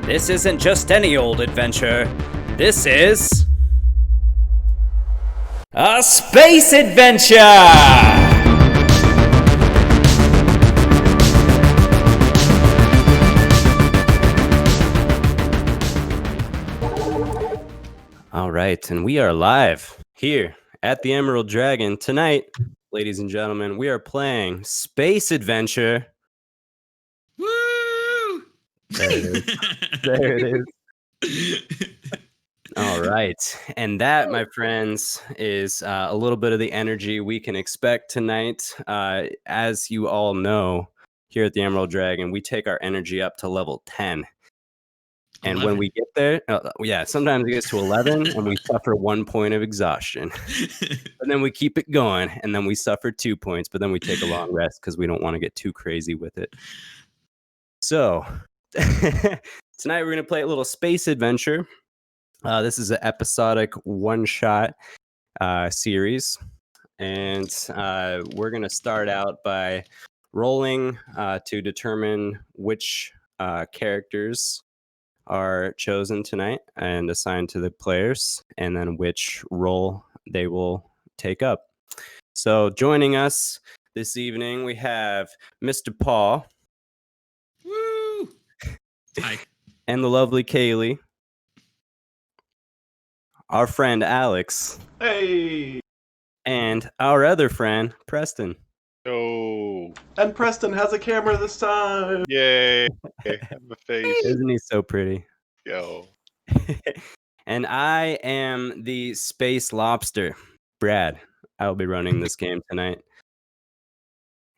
This isn't just any old adventure. This is a space adventure! All right, and we are live here at the Emerald Dragon. Tonight, ladies and gentlemen, we are playing Space Adventure. Woo! There it is. There it is. All right, and that, my friends, is a little bit of the energy we can expect tonight. As you all know, here at the Emerald Dragon, we take our energy up to level 10. And 11. when we get there, sometimes it gets to 11 and we suffer 1 point of exhaustion. But then we keep it going and then we suffer 2 points, but then we take a long rest because we don't want to get too crazy with it. So tonight we're going to play a little space adventure. This is an episodic one-shot series. And we're going to start out by rolling to determine which characters are chosen tonight and assigned to the players, and then which role they will take up. So joining us this evening, we have Mr. Paul. Woo! Hi. And the lovely Kaylee. Our friend Alex. Hey! And our other friend, Preston. Oh, And Preston has a camera this time! yay! I have a face. Isn't he so pretty? Yo. And I am the space lobster, Brad. I'll be running this game tonight.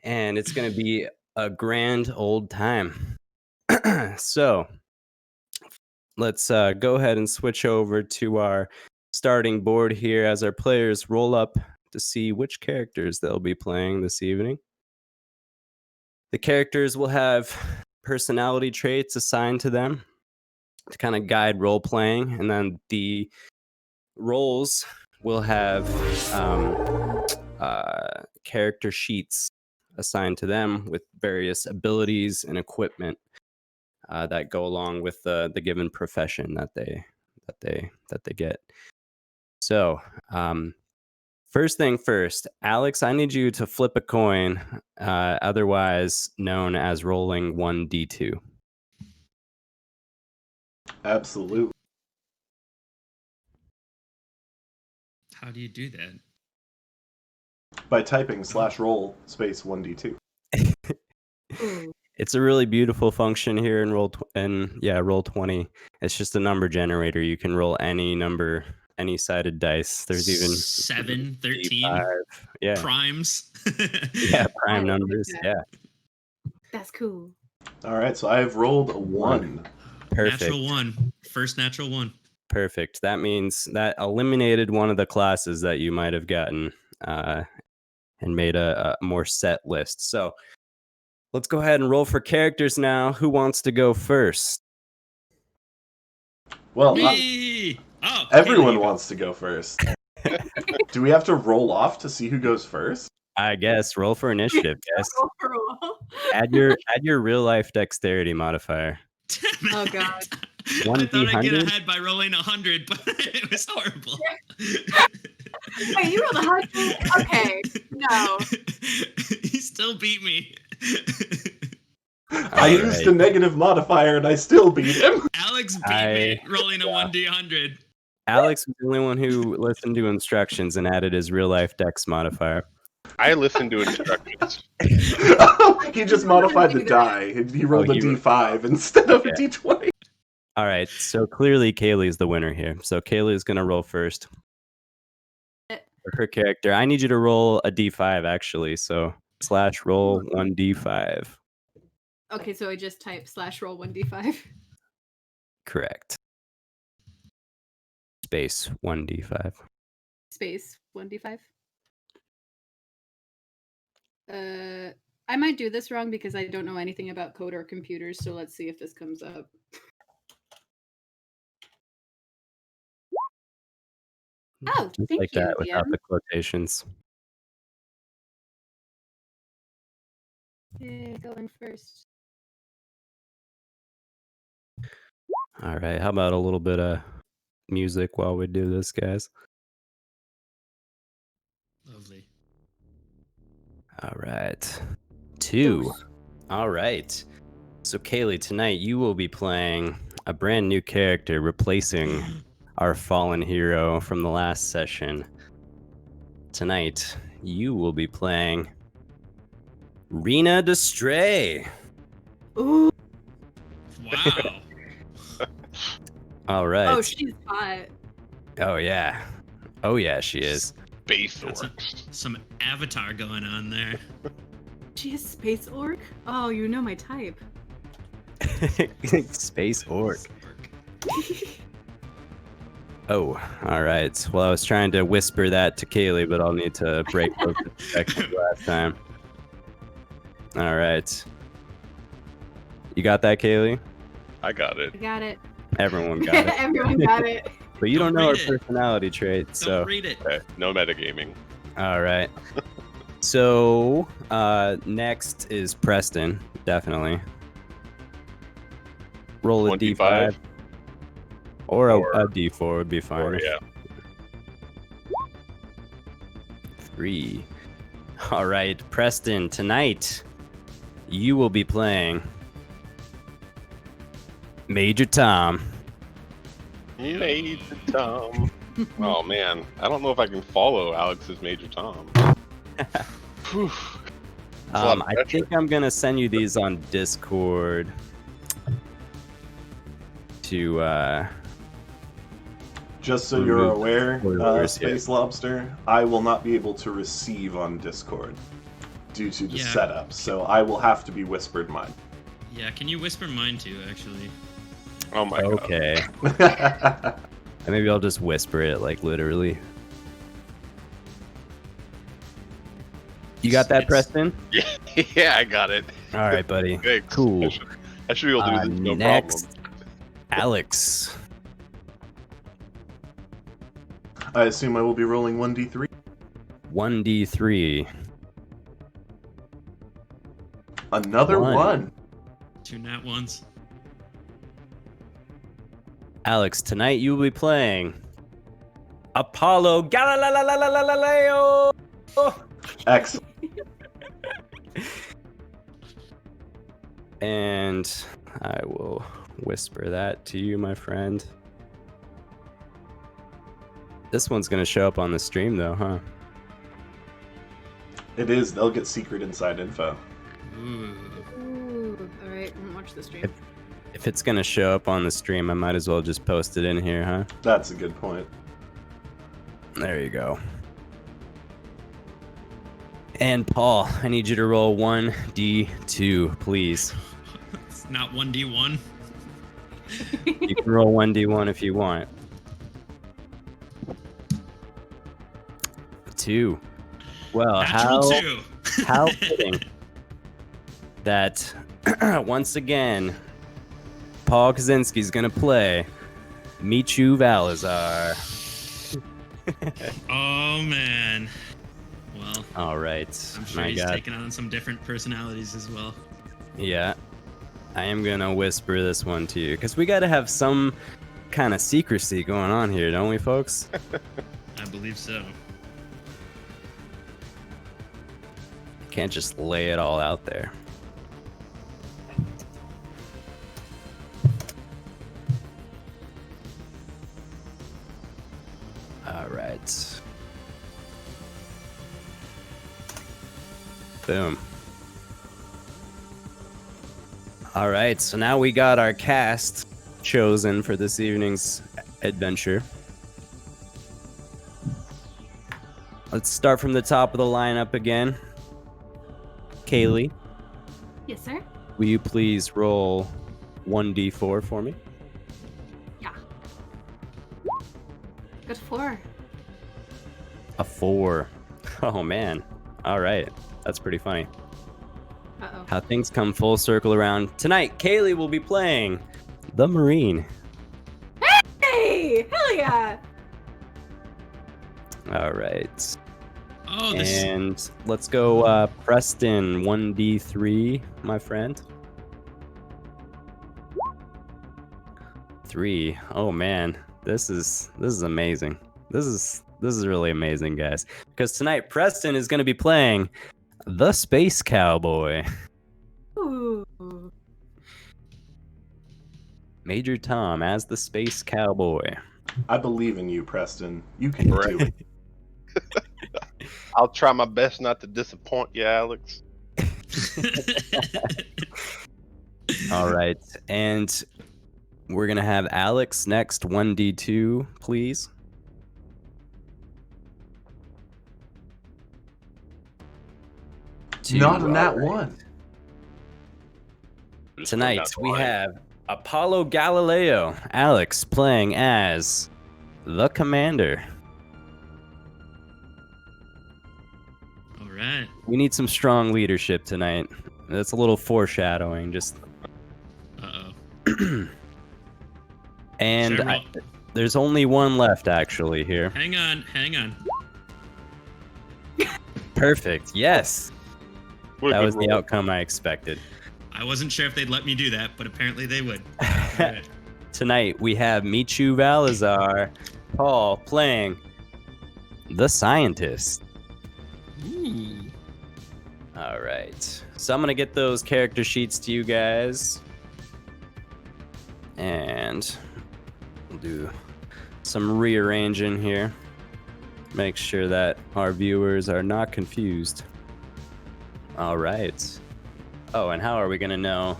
And it's going to be a grand old time. So let's go ahead and switch over to our starting board here as our players roll up to see which characters they'll be playing this evening. The characters will have personality traits assigned to them to kind of guide role playing, and then the roles will have character sheets assigned to them with various abilities and equipment that go along with the given profession that they get. So, first thing first, Alex, I need you to flip a coin, otherwise known as rolling 1d2. Absolutely. How do you do that? By typing /roll space 1d2. It's a really beautiful function here in roll 20. It's just a number generator. You can roll any number, any sided dice. There's even 7, 13 5. Yeah. primes. Yeah, prime numbers. that. Yeah. That's cool. Alright, so I've rolled a 1. Perfect. Natural 1. First natural 1. Perfect. That means that eliminated one of the classes that you might have gotten and made a more set list. So let's go ahead and roll for characters now. Who wants to go first? Well, Me! Oh, everyone Kaylee. wants to go first. Do we have to roll off to see who goes first? I guess roll for initiative, guys. Overall. Add your real life dexterity modifier. Damn Oh, it. God. I thought I'd get 1d100? ahead by rolling 100, but it was horrible. Wait, you rolled 100? Okay. No. He still beat me. I used a negative modifier and I still beat him. Alex beat me rolling a 1d100. Alex was the only one who listened to instructions and added his real life dex modifier. I listened to instructions. He just modified the die. He rolled a d5 instead of a d20. All right, so clearly Kaylee's the winner here. So Kaylee's going to roll first. For her character, I need you to roll a d5 actually. So /roll 1d5. Okay, so I just type /roll 1d5. Correct. Space 1d5. Space 1d5. I might do this wrong because I don't know anything about code or computers, so let's see if this comes up. Oh, Just thank like you, that without DM. the quotations. Okay, going first. All right. How about a little bit of music while we do this, guys? Lovely. All right. 2. All right. So, Kaylee, tonight you will be playing a brand new character replacing our fallen hero from the last session. Tonight, you will be playing Rena Destray. Ooh. Wow. All right. Oh, she's hot. Oh, yeah. Oh, yeah, she is. Space Got orcs. some avatar going on there. She is space orc? Oh, you know my type. Space orc. Oh, all right. Well, I was trying to whisper that to Kaylee, but I'll need to break those expectations last time. All right. You got that, Kaylee? I got it. I got it. Everyone got it. Everyone got it. But you don't know her Read it. personality trait, so. Don't read it. Okay, no metagaming. All right. So, next is Preston, definitely. Roll a 25. D5. Or a Or- D4 would be fine. Or, yeah. 3. All right, Preston, tonight you will be playing Major Tom. Major Tom. Oh man, I don't know if I can follow Alex's Major Tom. Whew. That's a lot of I pressure. think I'm gonna send you these on Discord to Just so you're Remove aware, spoilers, Space Lobster, I will not be able to receive on Discord due to the Yeah. setup, so I will have to be whispered mine. Yeah, can you whisper mine too, actually? Oh my god. okay. And maybe I'll just whisper it, like literally. You got that, It's- Preston? Yeah, I got it. All right, buddy. Thanks. Cool. I should be able to do this no Next, problem. Alex. I assume I will be rolling 1d3. 1d3. Another One. one. 2 nat ones. Alex, tonight you will be playing Apollo Galileo. Excellent. And I will whisper that to you, my friend. This one's gonna show up on the stream, though, huh? It is. They'll get secret inside info. Ooh. Ooh. All right, I'm gonna watch the stream. If it's gonna show up on the stream, I might as well just post it in here, huh? That's a good point. There you go. And Paul, I need you to roll 1d2, please. It's not 1d1. You can roll 1d1 if you want. 2. Well, Natural 2. how fitting that once again, Paul Kaczynski's gonna play Michu Valazar. Oh man. Well, All right, I'm sure my he's God. taking on some different personalities as well. Yeah, I am gonna whisper this one to you because we got to have some kind of secrecy going on here, don't we, folks? I believe so. Can't just lay it all out there. All right. Boom. All right, so now we got our cast chosen for this evening's adventure. Let's start from the top of the lineup again. Kaylee, Yes, sir. will you please roll 1d4 for me? Yeah. Got 4. A 4. Oh man. All right. That's pretty funny. Uh-oh. How things come full circle around. Tonight, Kaylee will be playing the Marine. Hey! Hell yeah! All right. Oh, this And let's go Preston 1d3, my friend. 3. Oh man, this is amazing. This is really amazing, guys. Because tonight Preston is going to be playing the Space Cowboy. Ooh. Major Tom as the Space Cowboy. I believe in you, Preston. You can do it. I'll try my best not to disappoint you, Alex. All right, and we're gonna have Alex next. 1d2, please. Not in that all right. one. Just Tonight putting out the we line. have Apollo Galileo, Alex playing as the Commander. All right. We need some strong leadership tonight. That's a little foreshadowing, just. Uh-oh. And Should I roll? there's only one left actually here. Hang on. Perfect. Yes, What a that good was the roll. outcome I expected. I wasn't sure if they'd let me do that, but apparently they would. All right. Tonight we have Michu Valazar, Paul playing the Scientist. Ooh. All right. So I'm going to get those character sheets to you guys. And we'll do some rearranging here. Make sure that our viewers are not confused. All right. Oh, and how are we going to know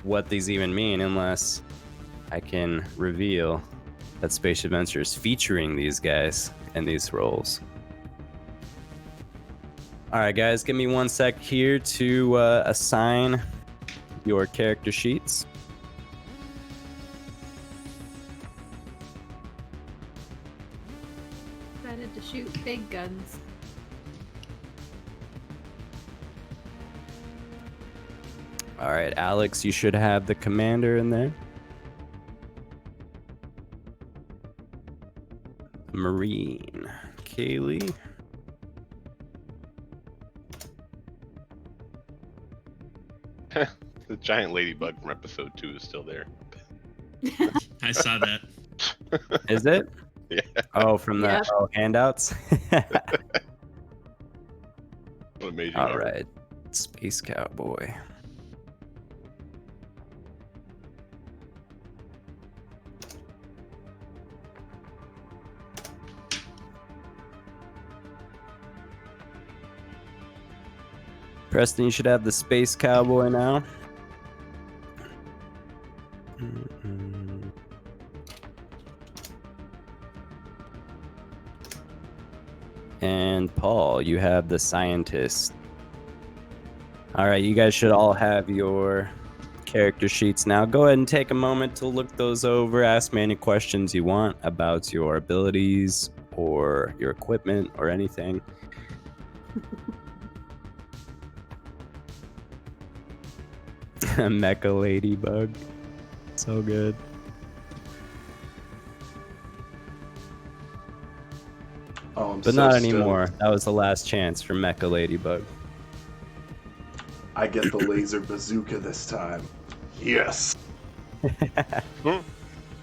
what these even mean unless I can reveal that Space Adventure is featuring these guys and these roles? All right, guys, give me 1 sec here to assign your character sheets. Decided to shoot big guns. All right, Alex, you should have the Commander in there. Marine, Kaylee. The giant ladybug from episode 2 is still there. I saw that. Is it? Yeah. Oh, from the Yep. handouts? What amazing. All right, Space Cowboy. Preston, you should have the Space Cowboy now. And Paul, you have the Scientist. All right, you guys should all have your character sheets now. Go ahead and take a moment to look those over. Ask me any questions you want about your abilities or your equipment or anything. Mecha Ladybug. So good. Oh, I'm But so not stoked. anymore. That was the last chance for Mecha Ladybug. I get the laser bazooka this time. Yes.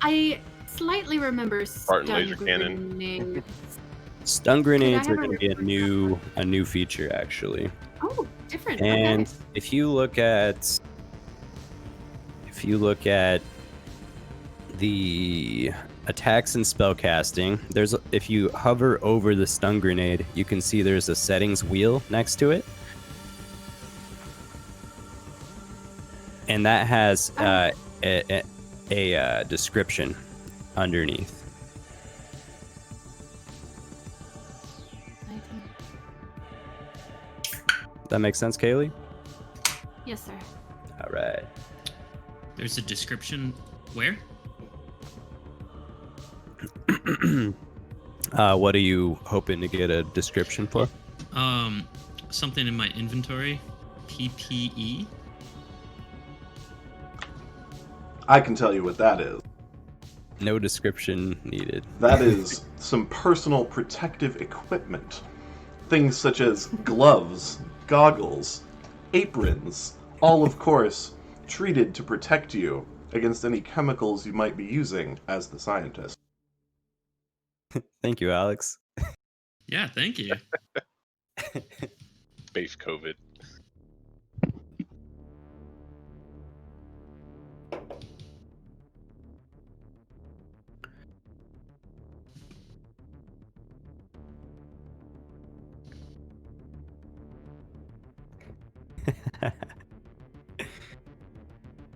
I slightly remember Spartan laser cannon. cannon. Stun grenades Could I are have going to be a new feature actually. Oh, different. And Okay. if you look at the attacks and spellcasting, if you hover over the stun grenade, you can see there's a settings wheel next to it. And that has a description underneath. That makes sense, Kaylee? Yes, sir. All right. There's a description where? What are you hoping to get a description for? Something in my inventory. PPE. I can tell you what that is. No description needed. That is some personal protective equipment. Things such as gloves, goggles, aprons, all of course treated to protect you against any chemicals you might be using as the scientist. Thank you, Alex. Yeah, thank you. Space COVID.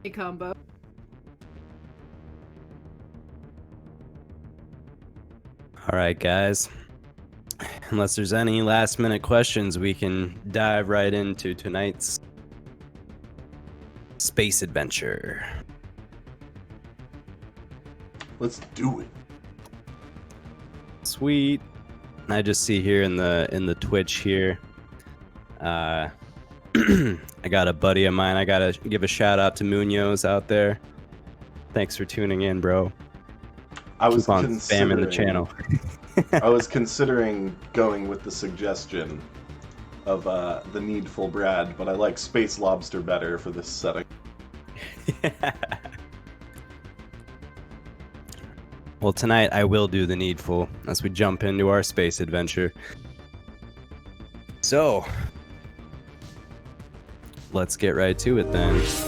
A combo. All right, guys. Unless there's any last minute questions, we can dive right into tonight's space adventure. Let's do it. Sweet. I just see here in the Twitch here. I got a buddy of mine. I gotta give a shout out to Munoz out there. Thanks for tuning in, bro. I was Keep on spamming the channel. I was considering going with the suggestion of the Needful Brad, but I like Space Lobster better for this setting. Well, tonight I will do the needful as we jump into our space adventure. So, let's get right to it then.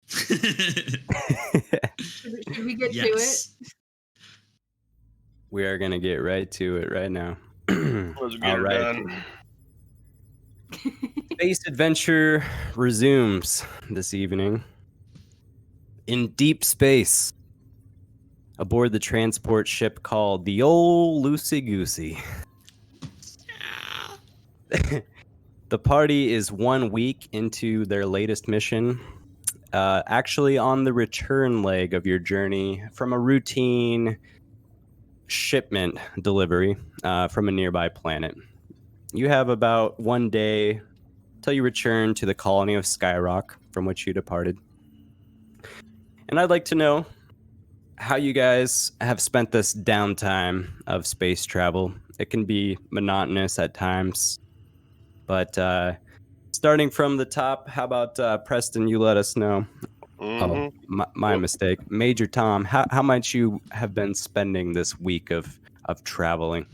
Should we get Yes. to it? We are going to get right to it right now. Let's get her done. Space adventure resumes this evening in deep space aboard the transport ship called the Old Loosey Goosey. The party is 1 week into their latest mission, actually on the return leg of your journey from a routine shipment delivery from a nearby planet. You have about 1 day till you return to the colony of Skyrock from which you departed. And I'd like to know how you guys have spent this downtime of space travel. It can be monotonous at times, but starting from the top, how about Preston, you let us know. Oh, my mistake. Major Tom, how might you have been spending this week of traveling?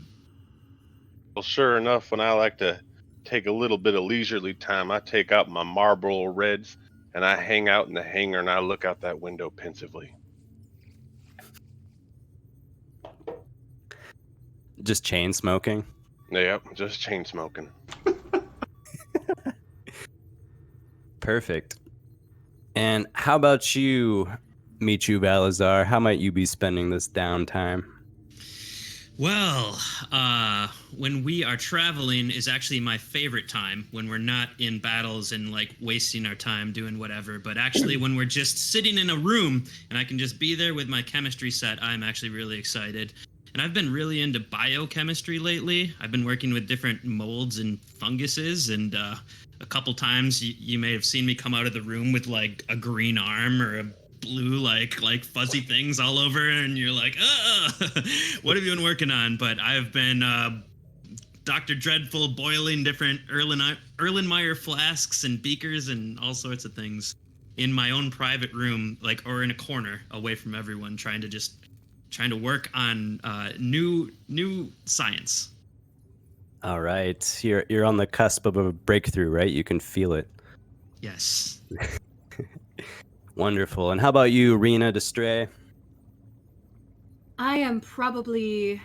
Well, sure enough, when I like to take a little bit of leisurely time, I take out my Marlboro Reds and I hang out in the hangar and I look out that window pensively. Just chain smoking? Yep, just chain smoking. Perfect. And how about you, Michu Balazar? How might you be spending this downtime? Well, when we are traveling is actually my favorite time, when we're not in battles and like wasting our time doing whatever, but actually when we're just sitting in a room and I can just be there with my chemistry set, I'm actually really excited. And I've been really into biochemistry lately. I've been working with different molds and funguses, and a couple times you may have seen me come out of the room with like a green arm or a blue like fuzzy things all over, and you're like, what have you been working on? But I've been Dr. Dreadful boiling different Erlenmeyer flasks and beakers and all sorts of things in my own private room, like, or in a corner away from everyone, trying to work on new science. All right, you're on the cusp of a breakthrough, right? You can feel it. Yes. Wonderful. And how about you, Rena Destray? I am probably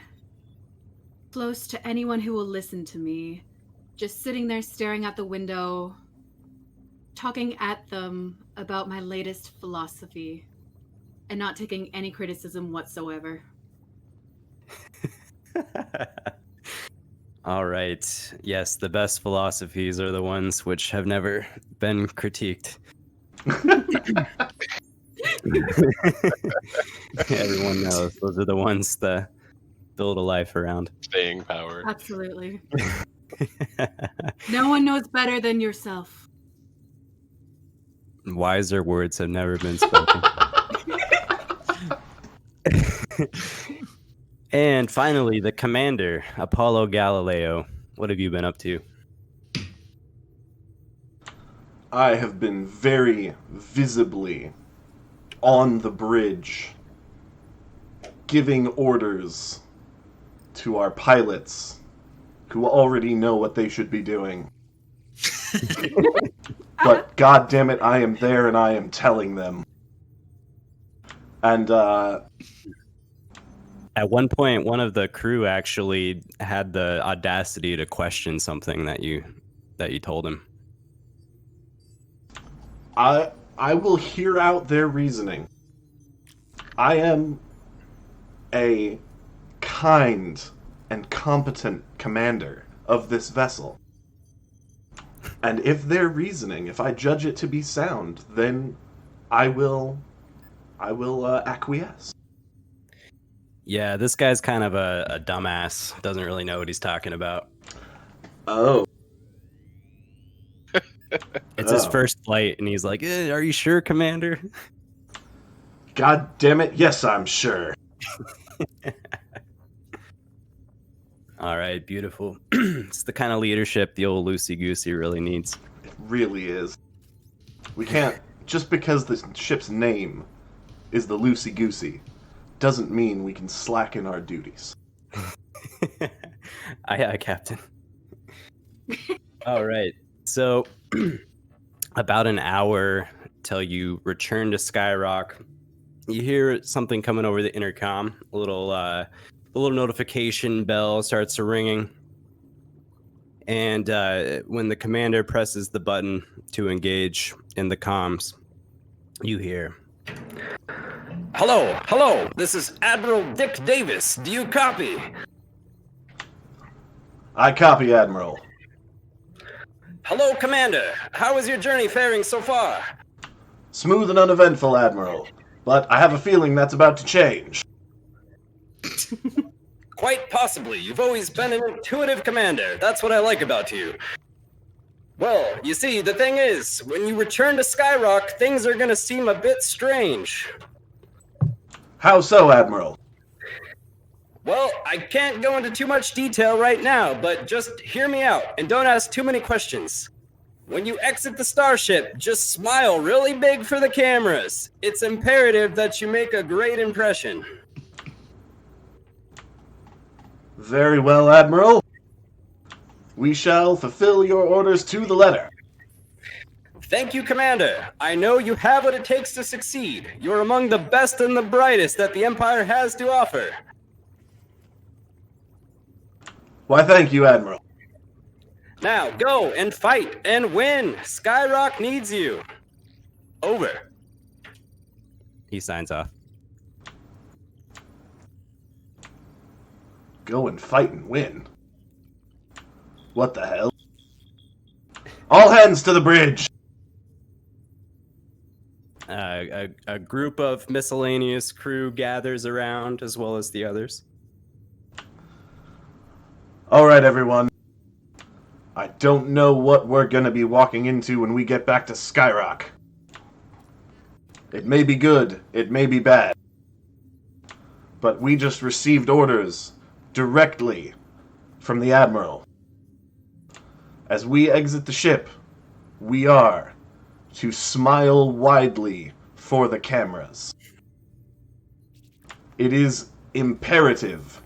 close to anyone who will listen to me. Just sitting there staring out the window, talking at them about my latest philosophy, and not taking any criticism whatsoever. All right. Yes, the best philosophies are the ones which have never been critiqued. Everyone knows those are the ones that build a life around. Staying power. Absolutely. No one knows better than yourself. Wiser words have never been spoken. And finally, the commander, Apollo Galileo. What have you been up to? I have been very visibly on the bridge, giving orders to our pilots who already know what they should be doing. But god damn it, I am there and I am telling them. And At one point, one of the crew actually had the audacity to question something that you told him. I will hear out their reasoning. I am a kind and competent commander of this vessel. And if their reasoning, if I judge it to be sound, then I will acquiesce. Yeah, this guy's kind of a dumbass. Doesn't really know what he's talking about. Oh. It's his first flight, and he's like, are you sure, Commander? God damn it, yes, I'm sure. All right, beautiful. It's the kind of leadership the old loosey-goosey really needs. It really is. We can't, just because the ship's name is the loosey-goosey, doesn't mean we can slacken our duties. Aye, Captain. All right, so about an hour till you return to Skyrock, you hear something coming over the intercom. A little notification bell starts ringing, and when the commander presses the button to engage in the comms, you hear, Hello, this is Admiral Dick Davis. Do you copy? I copy, Admiral. Hello, Commander. How is your journey faring so far? Smooth and uneventful, Admiral. But I have a feeling that's about to change. Quite possibly. You've always been an intuitive commander. That's what I like about you. Well, you see, the thing is, when you return to Skyrock, things are gonna seem a bit strange. How so, Admiral? Well, I can't go into too much detail right now, but just hear me out and don't ask too many questions. When you exit the starship, just smile really big for the cameras. It's imperative that you make a great impression. Very well, Admiral. We shall fulfill your orders to the letter. Thank you, Commander. I know you have what it takes to succeed. You're among the best and the brightest that the Empire has to offer. Why, thank you, Admiral. Now, go and fight and win. Skyrock needs you. Over. He signs off. Go and fight and win. What the hell? All hands to the bridge! A group of miscellaneous crew gathers around, as well as the others. All right, everyone. I don't know what we're gonna be walking into when we get back to Skyrock. It may be good, it may be bad. But we just received orders directly from the Admiral. As we exit the ship, we are to smile widely for the cameras. It is imperative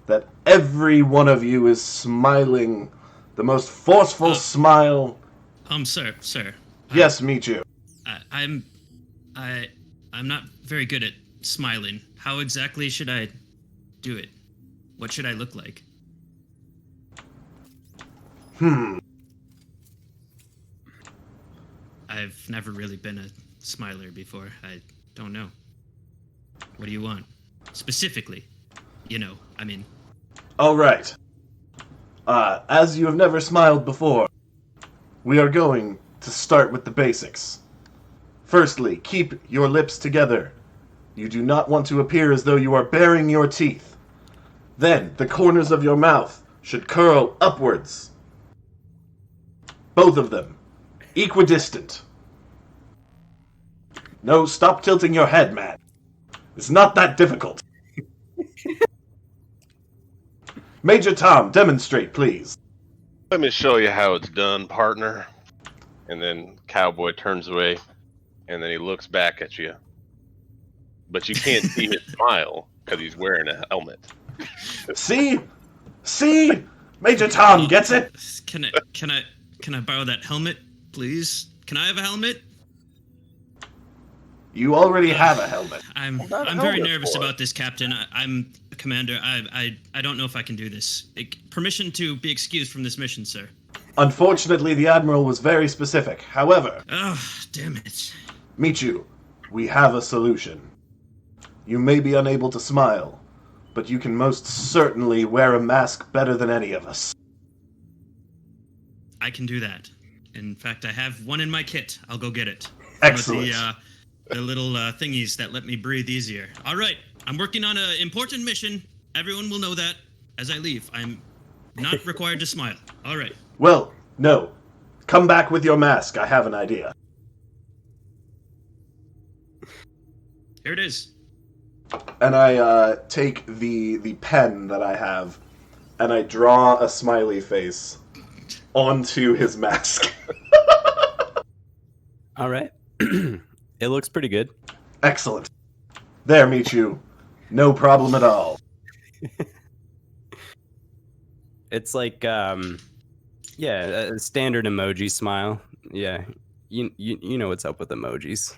that every one of you is smiling the most forceful smile. Sir. Yes, Michu. I'm not very good at smiling. How exactly should I do it? What should I look like? I've never really been a smiler before. I don't know. What do you want? Specifically. All right. As you have never smiled before, we are going to start with the basics. Firstly, keep your lips together. You do not want to appear as though you are baring your teeth. Then, the corners of your mouth should curl upwards. Both of them. Equidistant. No, stop tilting your head, man. It's not that difficult. Major Tom, demonstrate, please. Let me show you how it's done, partner. And then Cowboy turns away, and then he looks back at you. But you can't see his smile because he's wearing a helmet. See? See? Major Tom gets it? Can I borrow that helmet, please? Can I have a helmet? You already have a helmet. I'm that very helmet nervous for? about this, Captain. I'm the commander. I don't know if I can do this. Permission to be excused from this mission, sir. Unfortunately, the Admiral was very specific. However, Oh, damn it. Michu, we have a solution. You may be unable to smile, but you can most certainly wear a mask better than any of us. I can do that. In fact, I have one in my kit. I'll go get it. Excellent. One of the little thingies that let me breathe easier. All right, I'm working on an important mission. Everyone will know that as I leave. I'm not required to smile. All right. Well, no. Come back with your mask. I have an idea. Here it is. And I take the pen that I have, and I draw a smiley face onto his mask. All right. It looks pretty good. Excellent. There, Michu. No problem at all. It's like, yeah, a standard emoji smile. Yeah, you know what's up with emojis.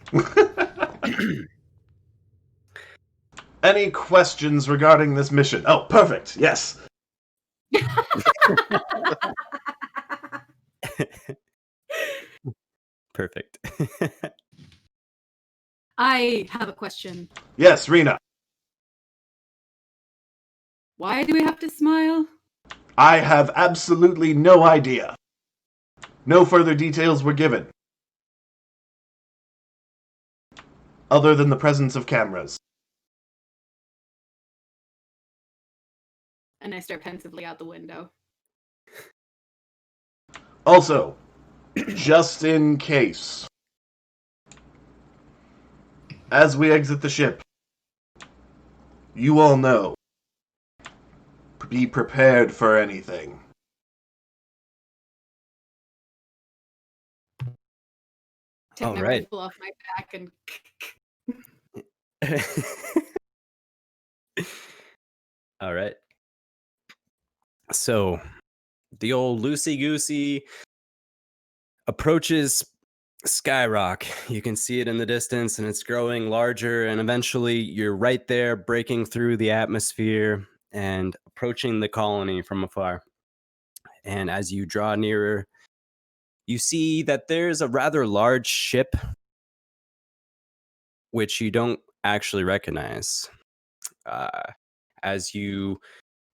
Any questions regarding this mission? Oh, perfect. Yes. Perfect. I have a question. Yes, Rena. Why do we have to smile? I have absolutely no idea. No further details were given. Other than the presence of cameras. And I stare pensively out the window. Also, just in case, as we exit the ship, you all know, be prepared for anything. Take All my right. rifle off my back and All right. So, the old loosey-goosey approaches Skyrock. You can see it in the distance, and it's growing larger, and eventually you're right there, breaking through the atmosphere and approaching the colony from afar. And as you draw nearer, you see that there's a rather large ship, which you don't actually recognize. As you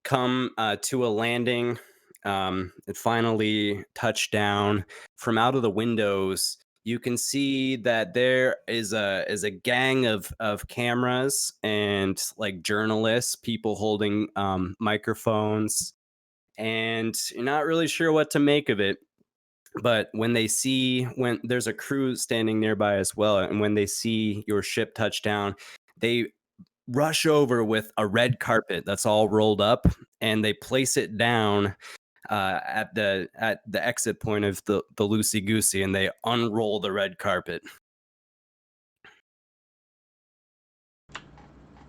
come to a landing, it finally touched down. From out of the windows, you can see that there is a gang of cameras and like journalists, people holding microphones, and you're not really sure what to make of it. But when there's a crew standing nearby as well, and when they see your ship touch down, they rush over with a red carpet that's all rolled up, and they place it down at the exit point of the loosey goosey, and they unroll the red carpet.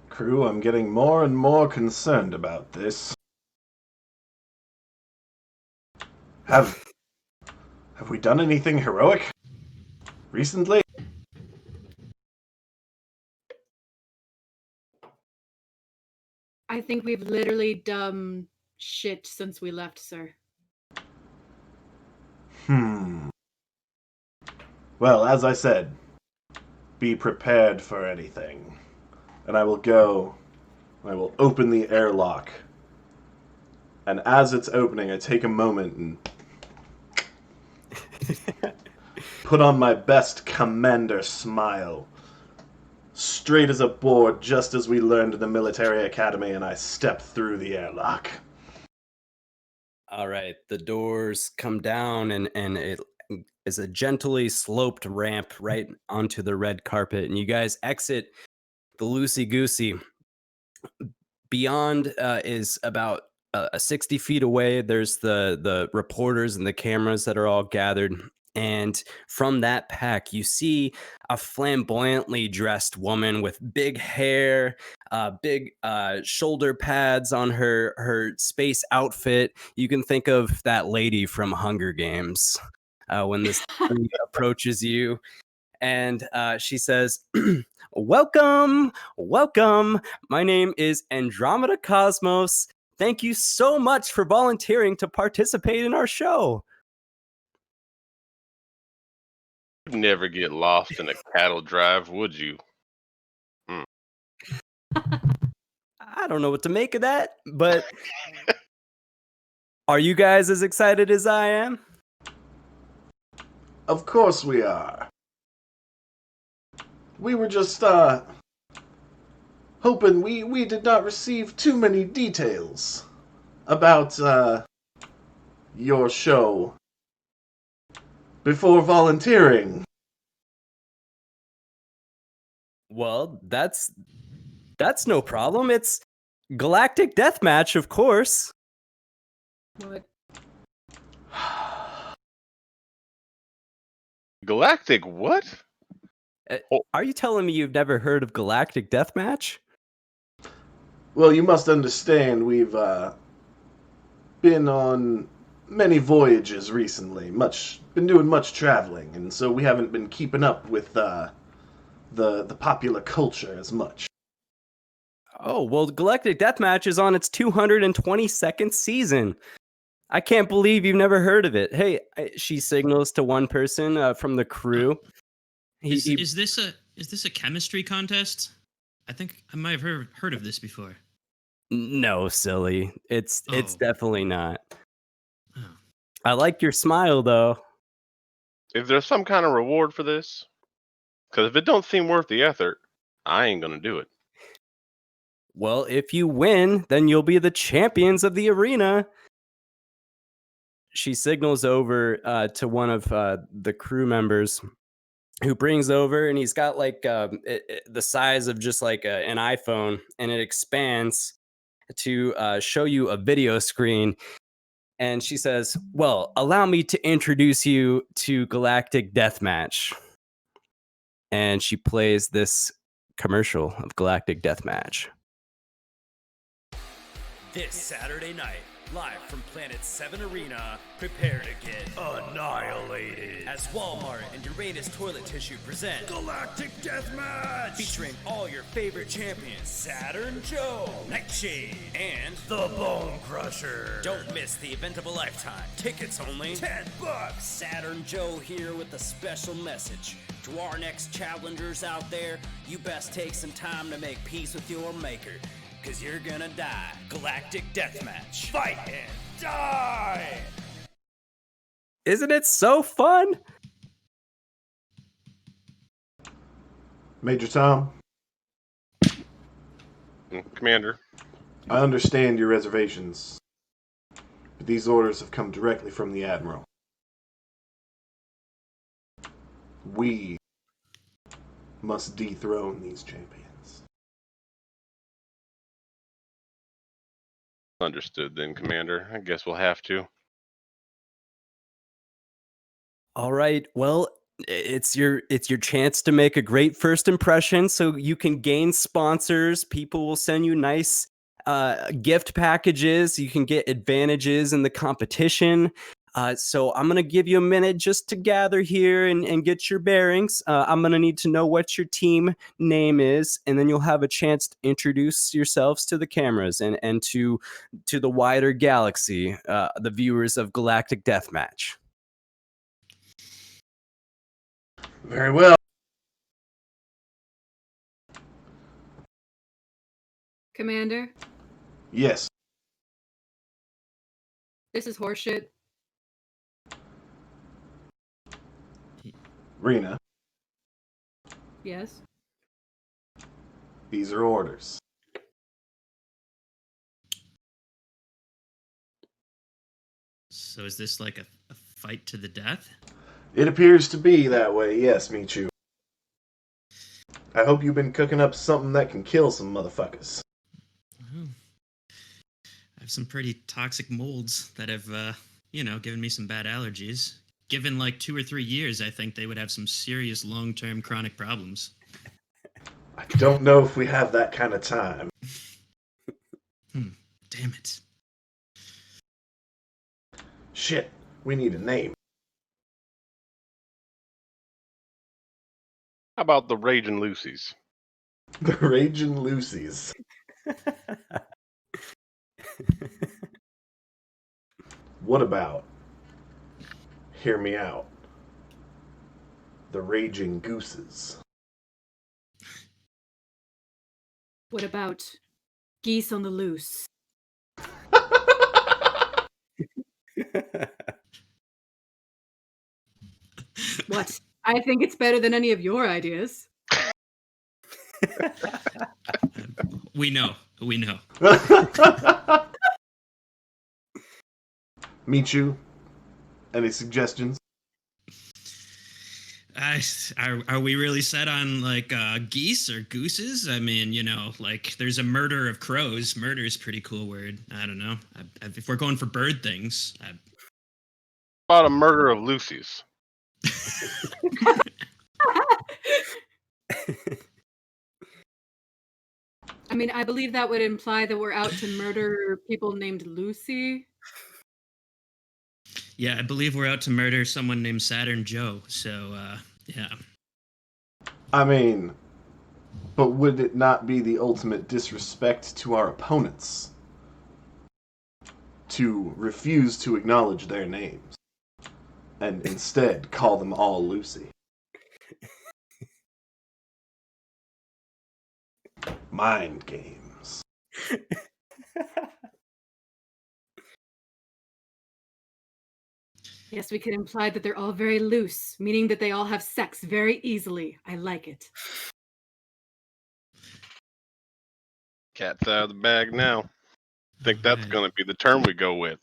Crew, I'm getting more and more concerned about this. Have we done anything heroic recently? I think we've literally done shit since we left, sir. Well, as I said, be prepared for anything. And I will go, and I will open the airlock. And as it's opening, I take a moment and put on my best commander smile. Straight as a board, just as we learned in the military academy, and I step through the airlock. All right, the doors come down, and it is a gently sloped ramp right onto the red carpet, and you guys exit the loosey goosey. Beyond is about 60 feet away, there's the reporters and the cameras that are all gathered. And from that pack, you see a flamboyantly dressed woman with big hair, big shoulder pads on her space outfit. You can think of that lady from Hunger Games when this lady approaches you. And she says, welcome, welcome. My name is Andromeda Cosmos. Thank you so much for volunteering to participate in our show. You'd never get lost in a cattle drive, would you? I don't know what to make of that, but are you guys as excited as I am? Of course we are. We were just, hoping we did not receive too many details about, your show before volunteering. Well, that's no problem. It's Galactic Deathmatch, of course. What? Galactic what? Are you telling me you've never heard of Galactic Deathmatch? Well, you must understand we've, been on many voyages recently, been doing much traveling, and so we haven't been keeping up with, the popular culture as much. Oh, well, Galactic Deathmatch is on its 222nd season. I can't believe you've never heard of it. Hey, she signals to one person from the crew. Is this a chemistry contest? I think I might have heard of this before. No, silly. It's definitely not. Oh. I like your smile, though. Is there some kind of reward for this? Because if it don't seem worth the effort, I ain't gonna do it. Well, if you win, then you'll be the champions of the arena. She signals over to one of the crew members, who brings over, and he's got like the size of just like an iPhone, and it expands to show you a video screen. And she says, well, allow me to introduce you to Galactic Deathmatch. And she plays this commercial of Galactic Deathmatch. This Saturday night, live from Planet 7 Arena, prepare to get annihilated as Walmart and Uranus Toilet Tissue present Galactic Deathmatch, featuring all your favorite champions, Saturn Joe, Nightshade, and the Bone Crusher. Don't miss the event of a lifetime. Tickets only $10. Saturn Joe here with a special message. To our next challengers out there, you best take some time to make peace with your maker, because you're gonna die. Galactic Deathmatch. Fight and die! Isn't it so fun? Major Tom, Commander, I understand your reservations, but these orders have come directly from the Admiral. We must dethrone these champions. understood then, Commander. I guess we'll have to. All right. Well, it's your chance to make a great first impression, so you can gain sponsors. People will send you nice gift packages. You can get advantages in the competition. So I'm going to give you a minute just to gather here and get your bearings. I'm going to need to know what your team name is, and then you'll have a chance to introduce yourselves to the cameras and to the wider galaxy, the viewers of Galactic Deathmatch. Very well. Commander, Yes. this is horseshit. Rena, Yes. these are orders. So is this like a fight to the death? It appears to be that way, yes, Michu. I hope you've been cooking up something that can kill some motherfuckers. Oh. have some pretty toxic molds that have, given me some bad allergies. Given like 2 or 3 years, I think they would have some serious long-term chronic problems. I don't know if we have that kind of time. Damn it. Shit, we need a name. How about the Raging Lucy's? The Raging Lucy's. What about, hear me out, the Raging Gooses? What about geese on the loose? What? I think it's better than any of your ideas. We know. Michu, any suggestions? Are we really set on like geese or gooses? I mean, like there's a murder of crows. Murder is a pretty cool word. I don't know. If we're going for bird things, About a murder of Lucy's. I mean, I believe that would imply that we're out to murder people named Lucy. yeah, I believe we're out to murder someone named Saturn Joe. So, yeah. I mean, but would it not be the ultimate disrespect to our opponents to refuse to acknowledge their names and instead call them all Lucy? Mind games. Yes, we could imply that they're all very loose, meaning that they all have sex very easily. I like it. Cat's out of the bag now. Think that's Alright. going to be the term we go with.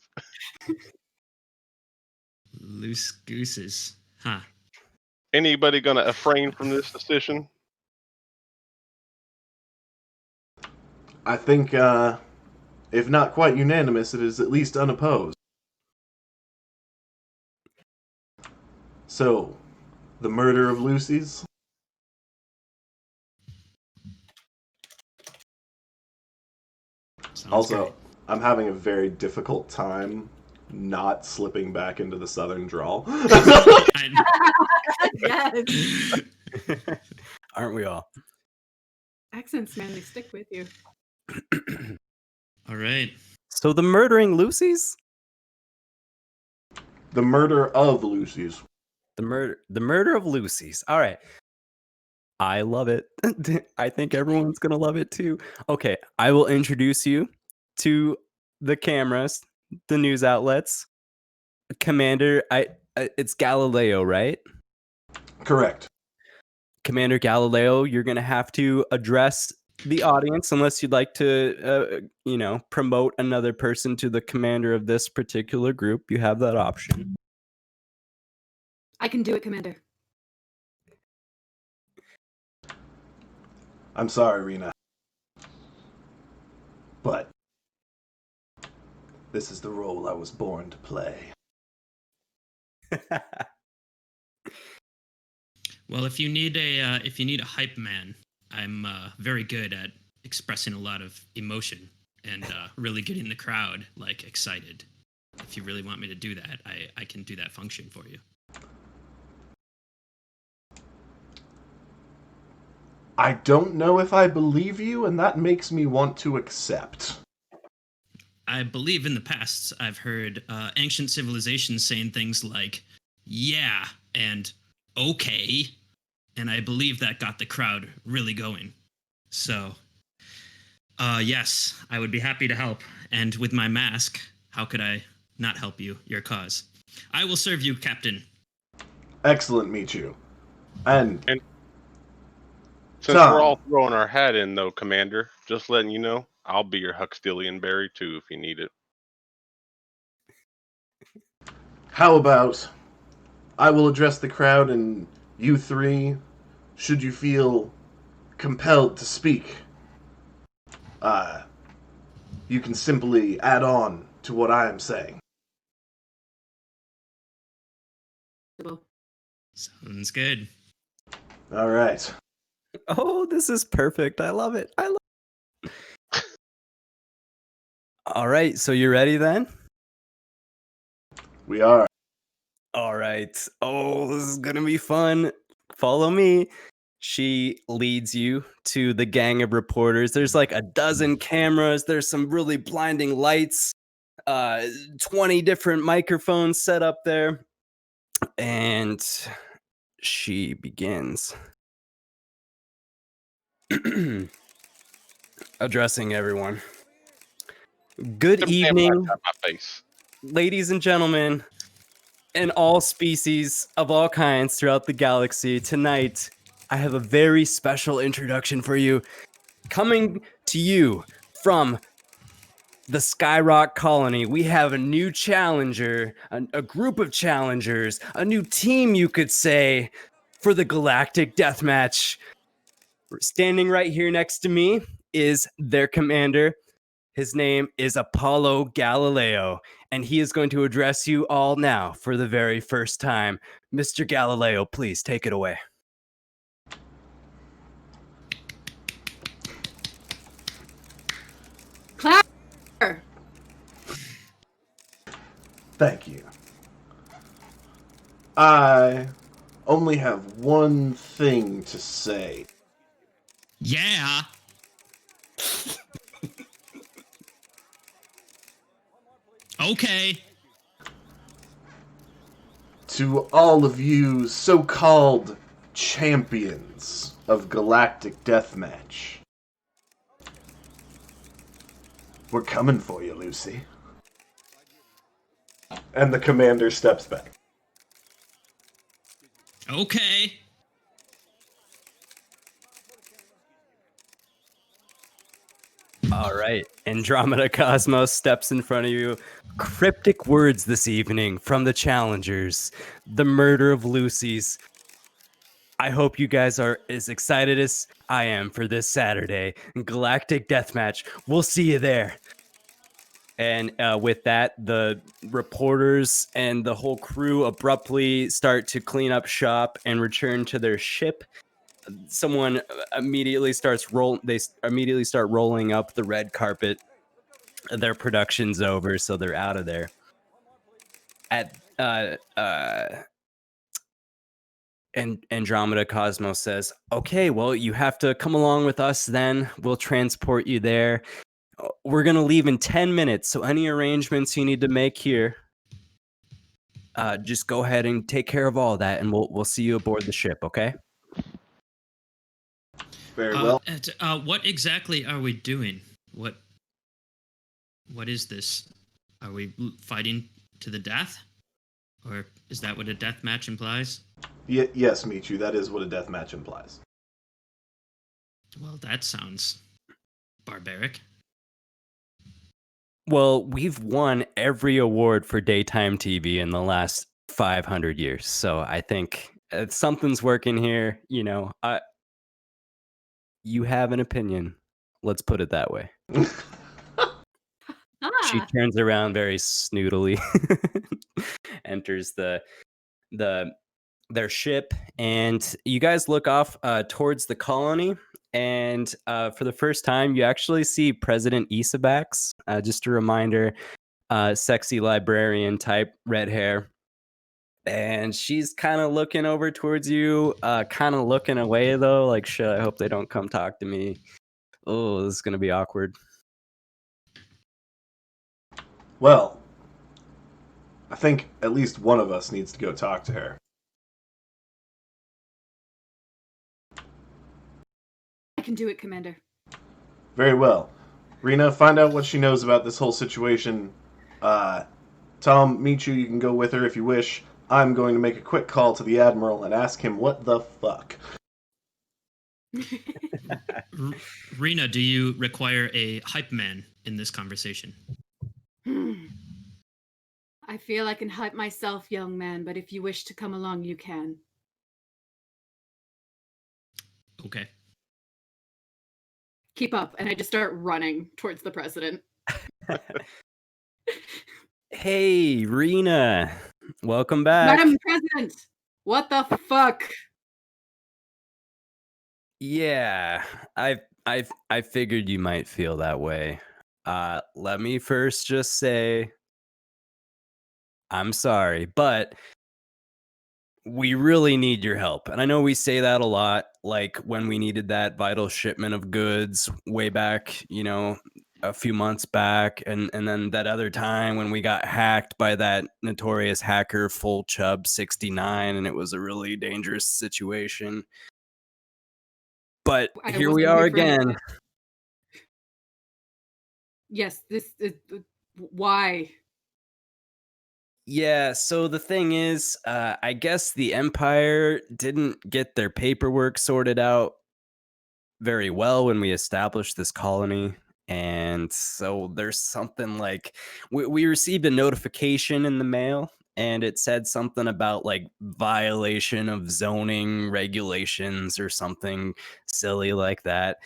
Loose gooses. Huh. Anybody going to refrain from this decision? I think, if not quite unanimous, it is at least unopposed. So, the murder of Lucy's? Sounds Also, great. I'm having a very difficult time not slipping back into the southern drawl. Yes. Aren't we all? Accents, man, they stick with you. All right. So the murdering Lucy's? The murder of Lucy's. The murder of Lucy's. All right. I love it. I think everyone's going to love it too. Okay, I will introduce you to the cameras, the news outlets. Commander, it's Galileo, right? Correct. Commander Galileo, you're going to have to address the audience unless you'd like to promote another person to the commander of this particular group. You have that option. I can do it, Commander. I'm sorry, Rena. But this is the role I was born to play. Well, if you need a hype man, I'm very good at expressing a lot of emotion and really getting the crowd like excited. If you really want me to do that, I can do that function for you. I don't know if I believe you, and that makes me want to accept. I believe in the past I've heard ancient civilizations saying things like "yeah" and "okay," and I believe that got the crowd really going. So, yes, I would be happy to help. And with my mask, how could I not help you, your cause? I will serve you, Captain. Excellent, Michu. And Since Tom. we're all throwing our hat in, though, Commander, just letting you know, I'll be your Huxtillian berry, too, if you need it. how about I will address the crowd, and you three, should you feel compelled to speak, you can simply add on to what I am saying. Sounds good. All right. Oh, this is perfect. I love it. All right, so you ready then? We are. All right. Oh, this is going to be fun. Follow me. She leads you to the gang of reporters. There's like a dozen cameras. There's some really blinding lights. 20 different microphones set up there. And she begins addressing everyone. Good Them damn evening, lights out my face. ladies and gentlemen, and all species of all kinds throughout the galaxy. Tonight, I have a very special introduction for you. Coming to you from the Skyrock colony, we have a new challenger, a group of challengers, a new team, you could say, for the Galactic Deathmatch. Standing right here next to me is their commander. His name is Apollo Galileo, and he is going to address you all now for the very first time. Mr. Galileo, please take it away. Clap! Thank you. I only have one thing to say. Yeah. Okay. To all of you so-called champions of Galactic Deathmatch. We're coming for you, Lucy. And the commander steps back. Okay. All right. Andromeda Cosmos steps in front of you. Cryptic words this evening from the challengers. The murder of Lucy's. I hope you guys are as excited as I am for this Saturday. Galactic Deathmatch. We'll see you there. And with that, the reporters and the whole crew abruptly start to clean up shop and return to their ship. Someone immediately they immediately start rolling up the red carpet. Their production's over, so they're out of there. And Andromeda Cosmos says, "Okay, well, you have to come along with us then. We'll transport you there. We're going to leave in 10 minutes, so any arrangements you need to make here, just go ahead and take care of all that, and we'll see you aboard the ship, okay?" Very well. What exactly are we doing? What is this? Are we fighting to the death? Or is that what a death match implies? Yes, Michu, that is what a death match implies. Well, that sounds barbaric. Well, we've won every award for daytime TV in the last 500 years, so I think something's working here. You know, you have an opinion. Let's put it that way. She turns around very snootily, enters their ship, and you guys look off towards the colony. And for the first time, you actually see President Isabax. Just a reminder, sexy librarian type, red hair. And she's kind of looking over towards you, kind of looking away, though. Like, shit, I hope they don't come talk to me. Oh, this is going to be awkward. Well, I think at least one of us needs to go talk to her. I can do it, Commander. Very well. Rena, find out what she knows about this whole situation. Tom, Michu, you can go with her if you wish. I'm going to make a quick call to the Admiral and ask him what the fuck. Rena, do you require a hype man in this conversation? I feel I can hype myself, young man, but if you wish to come along, you can. Okay. Keep up. And I just start running towards the president. Hey, Rena. Welcome back. Madam President, what the fuck? Yeah, I figured you might feel that way. Let me first just say I'm sorry, but we really need your help. And I know we say that a lot, like when we needed that vital shipment of goods way back, a few months back, and then that other time when we got hacked by that notorious hacker Full Chub 69, and it was a really dangerous situation. But here we are again. Yes, this is why. Yeah, so the thing is, I guess the Empire didn't get their paperwork sorted out very well when we established this colony. And so there's something like we received a notification in the mail, and it said something about like violation of zoning regulations or something silly like that.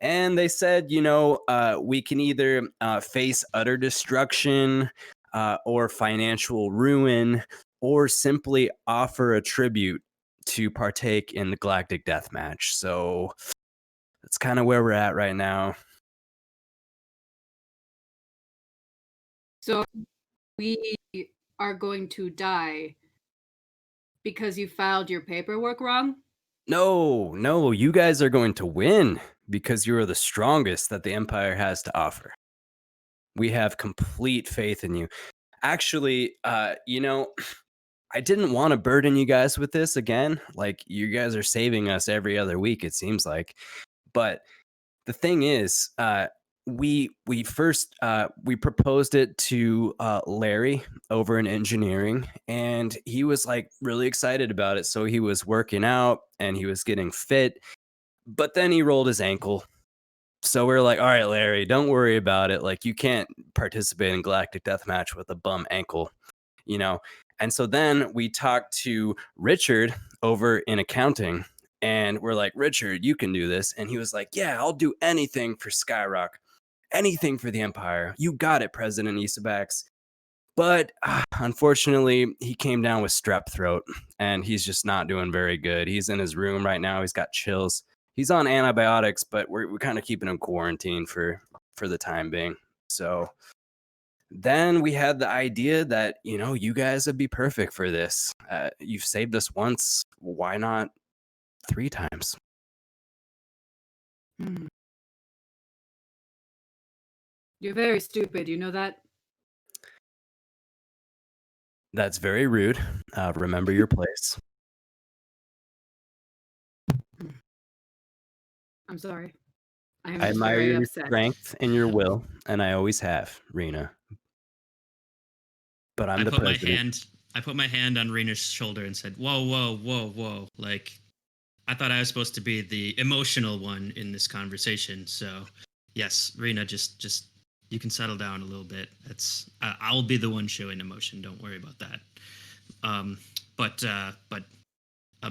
And they said, we can either face utter destruction or financial ruin, or simply offer a tribute to partake in the Galactic Death Match. So that's kind of where we're at right now. So we are going to die because you filed your paperwork wrong? No, you guys are going to win because you are the strongest that the Empire has to offer. We have complete faith in you. Actually, I didn't want to burden you guys with this again. Like, you guys are saving us every other week, it seems like. But the thing is, we first we proposed it to Larry over in engineering, and he was like really excited about it. So he was working out and he was getting fit, but then he rolled his ankle. So we're like, all right, Larry, don't worry about it. Like, you can't participate in Galactic Deathmatch with a bum ankle, you know? And so then we talked to Richard over in accounting, and we're like, Richard, you can do this. And he was like, yeah, I'll do anything for Skyrock, anything for the Empire. You got it, President Isabax. But unfortunately, he came down with strep throat, and he's just not doing very good. He's in his room right now. He's got chills. He's on antibiotics, but we're kind of keeping him quarantined for the time being. So then we had the idea that, you guys would be perfect for this. You've saved us once. Why not 3 times? You're very stupid, you know that? That's very rude. Remember your place. I'm sorry. I am I just admire very your upset. strength and your will, and I always have, Rena. But I'm the president. I put my hand on Rena's shoulder and said, "Whoa, whoa, whoa, whoa!" Like, I thought I was supposed to be the emotional one in this conversation. So, yes, Rena, just you can settle down a little bit. I'll be the one showing emotion. Don't worry about that. But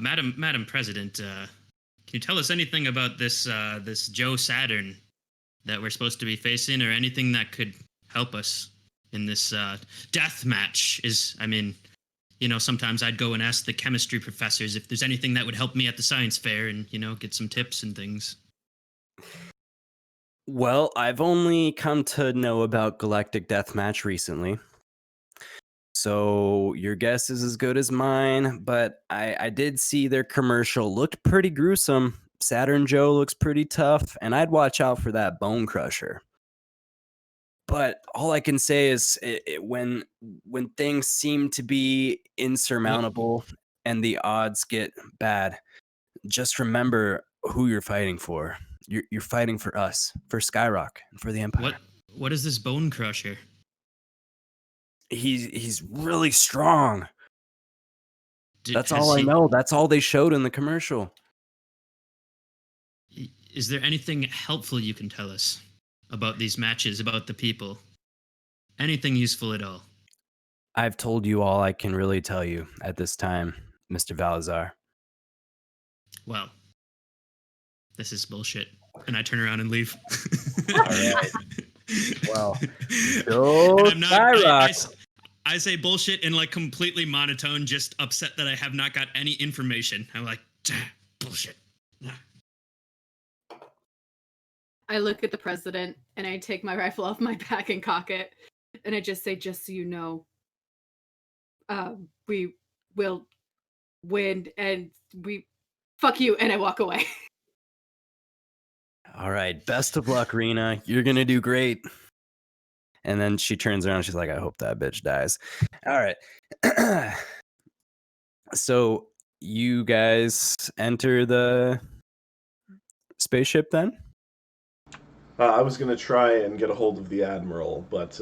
Madam President, can you tell us anything about this Joe Saturn that we're supposed to be facing, or anything that could help us in this death match? Sometimes I'd go and ask the chemistry professors if there's anything that would help me at the science fair, and get some tips and things. Well, I've only come to know about Galactic Deathmatch recently, so your guess is as good as mine. But I did see their commercial. Looked pretty gruesome. Saturn Joe looks pretty tough, and I'd watch out for that bone crusher. But all I can say is when things seem to be insurmountable and the odds get bad, just remember who you're fighting for. You're fighting for us, for Skyrock, and for the Empire. What is this bone crusher? He's really strong. That's all I know. That's all they showed in the commercial. Is there anything helpful you can tell us about these matches, about the people? Anything useful at all? I've told you all I can really tell you at this time, Mr. Valazar. Well, this is bullshit. And I turn around and leave. All right. Well, Go And I'm not. Skyrock. I say bullshit in like completely monotone, just upset that I have not got any information. I'm like, bullshit. I look at the president and I take my rifle off my back and cock it, and I just say, "Just so you know, we will win, and we fuck you," and I walk away. All right, best of luck, Rena. You're gonna do great. And then she turns around. She's like, I hope that bitch dies. All right. So you guys enter the spaceship then? I was going to try and get a hold of the Admiral, but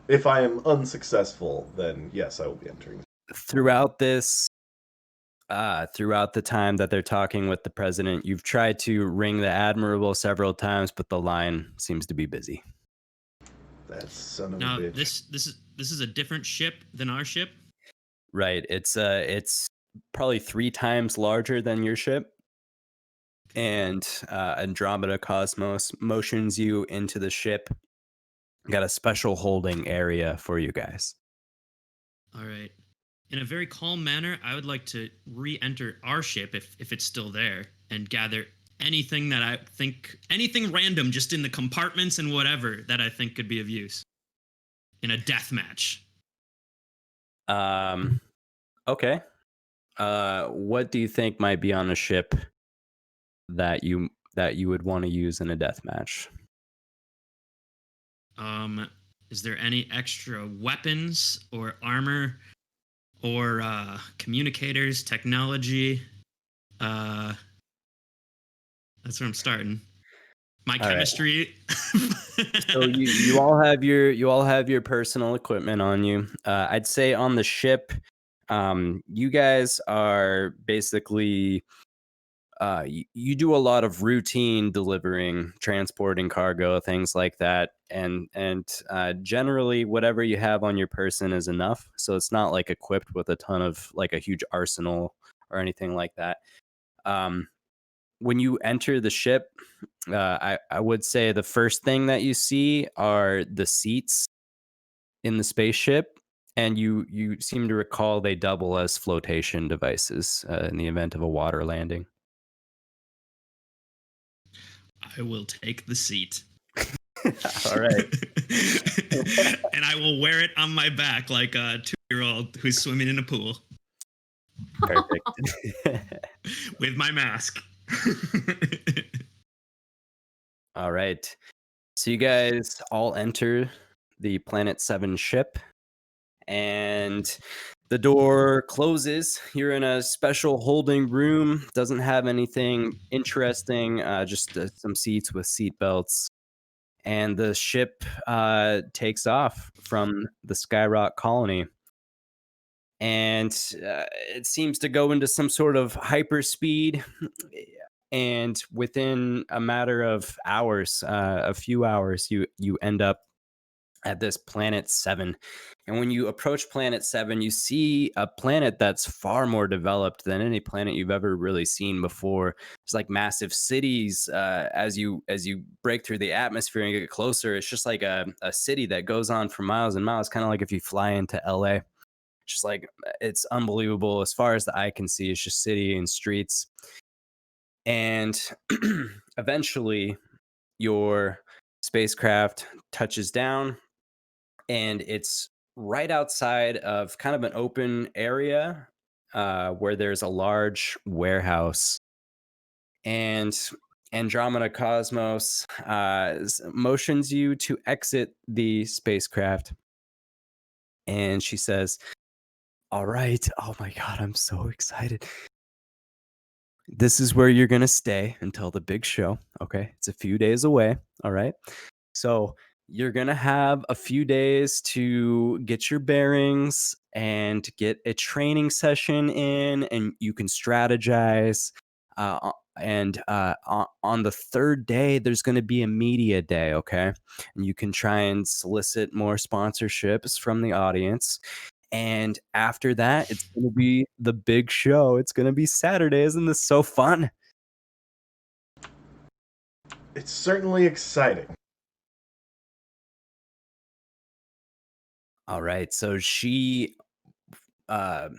if I am unsuccessful, then yes, I will be entering. Throughout this, throughout the time that they're talking with the president, you've tried to ring the Admiral several times, but the line seems to be busy. That son of Now a bitch. this is a different ship than our ship. Right. It's probably 3 times larger than your ship. And Andromeda Cosmos motions you into the ship. Got a special holding area for you guys. All right. In a very calm manner, I would like to re-enter our ship if it's still there and gather anything that I think, anything random just in the compartments and whatever that I think could be of use in a death match. Okay. What do you think might be on a ship that you would want to use in a death match? Is there any extra weapons or armor or communicators, technology? That's where I'm starting. My All chemistry. Right. So you all have your personal equipment on you. I'd say on the ship, you guys are basically you do a lot of routine delivering, transporting cargo, things like that, and generally whatever you have on your person is enough. So it's not like equipped with a ton of like a huge arsenal or anything like that. When you enter the ship, I would say the first thing that you see are the seats in the spaceship, and you seem to recall they double as flotation devices in the event of a water landing. I will take the seat. All right. And I will wear it on my back like a 2-year-old who's swimming in a pool. Perfect. With my mask. All right. So you guys all enter the Planet 7 ship, and the door closes. You're in a special holding room. Doesn't have anything interesting, just some seats with seat belts. And the ship takes off from the Skyrock colony. And it seems to go into some sort of hyperspeed. And within a matter of hours, a few hours, you end up at this Planet 7. And when you approach Planet 7, you see a planet that's far more developed than any planet you've ever really seen before. It's like massive cities. As you break through the atmosphere and get closer, it's just like a city that goes on for miles and miles, kind of like if you fly into LA. Just like, it's unbelievable. As far as the eye can see, it's just city and streets. And eventually your spacecraft touches down, and it's right outside of kind of an open area where there's a large warehouse. And Andromeda Cosmos motions you to exit the spacecraft. And she says, all right. Oh my God, I'm so excited. This is where you're going to stay until the big show. Okay. It's a few days away. All right. So you're going to have a few days to get your bearings and get a training session in, and you can strategize. And on the third day, there's going to be a media day. Okay. And you can try and solicit more sponsorships from the audience. And after that, it's going to be the big show. It's going to be Saturday. Isn't this so fun? It's certainly exciting. All right. So she uh,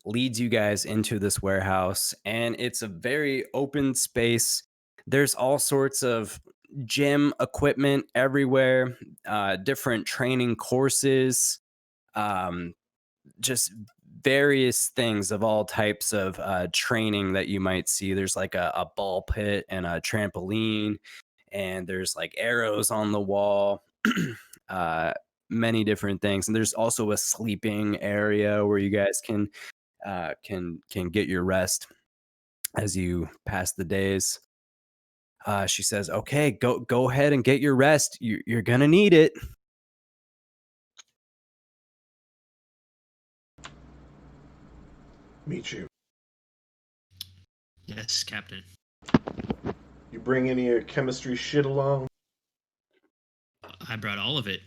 leads you guys into this warehouse, and it's a very open space. There's all sorts of gym equipment everywhere, different training courses, um, just various things of all types of training that you might see. There's like a ball pit and a trampoline, and there's like arrows on the wall. uh, Many different things, and there's also a sleeping area where you guys can get your rest as you pass the days. She says, "Okay, go ahead and get your rest. You're gonna need it." Meet you. Yes, Captain. You bring any of your chemistry shit along? I brought all of it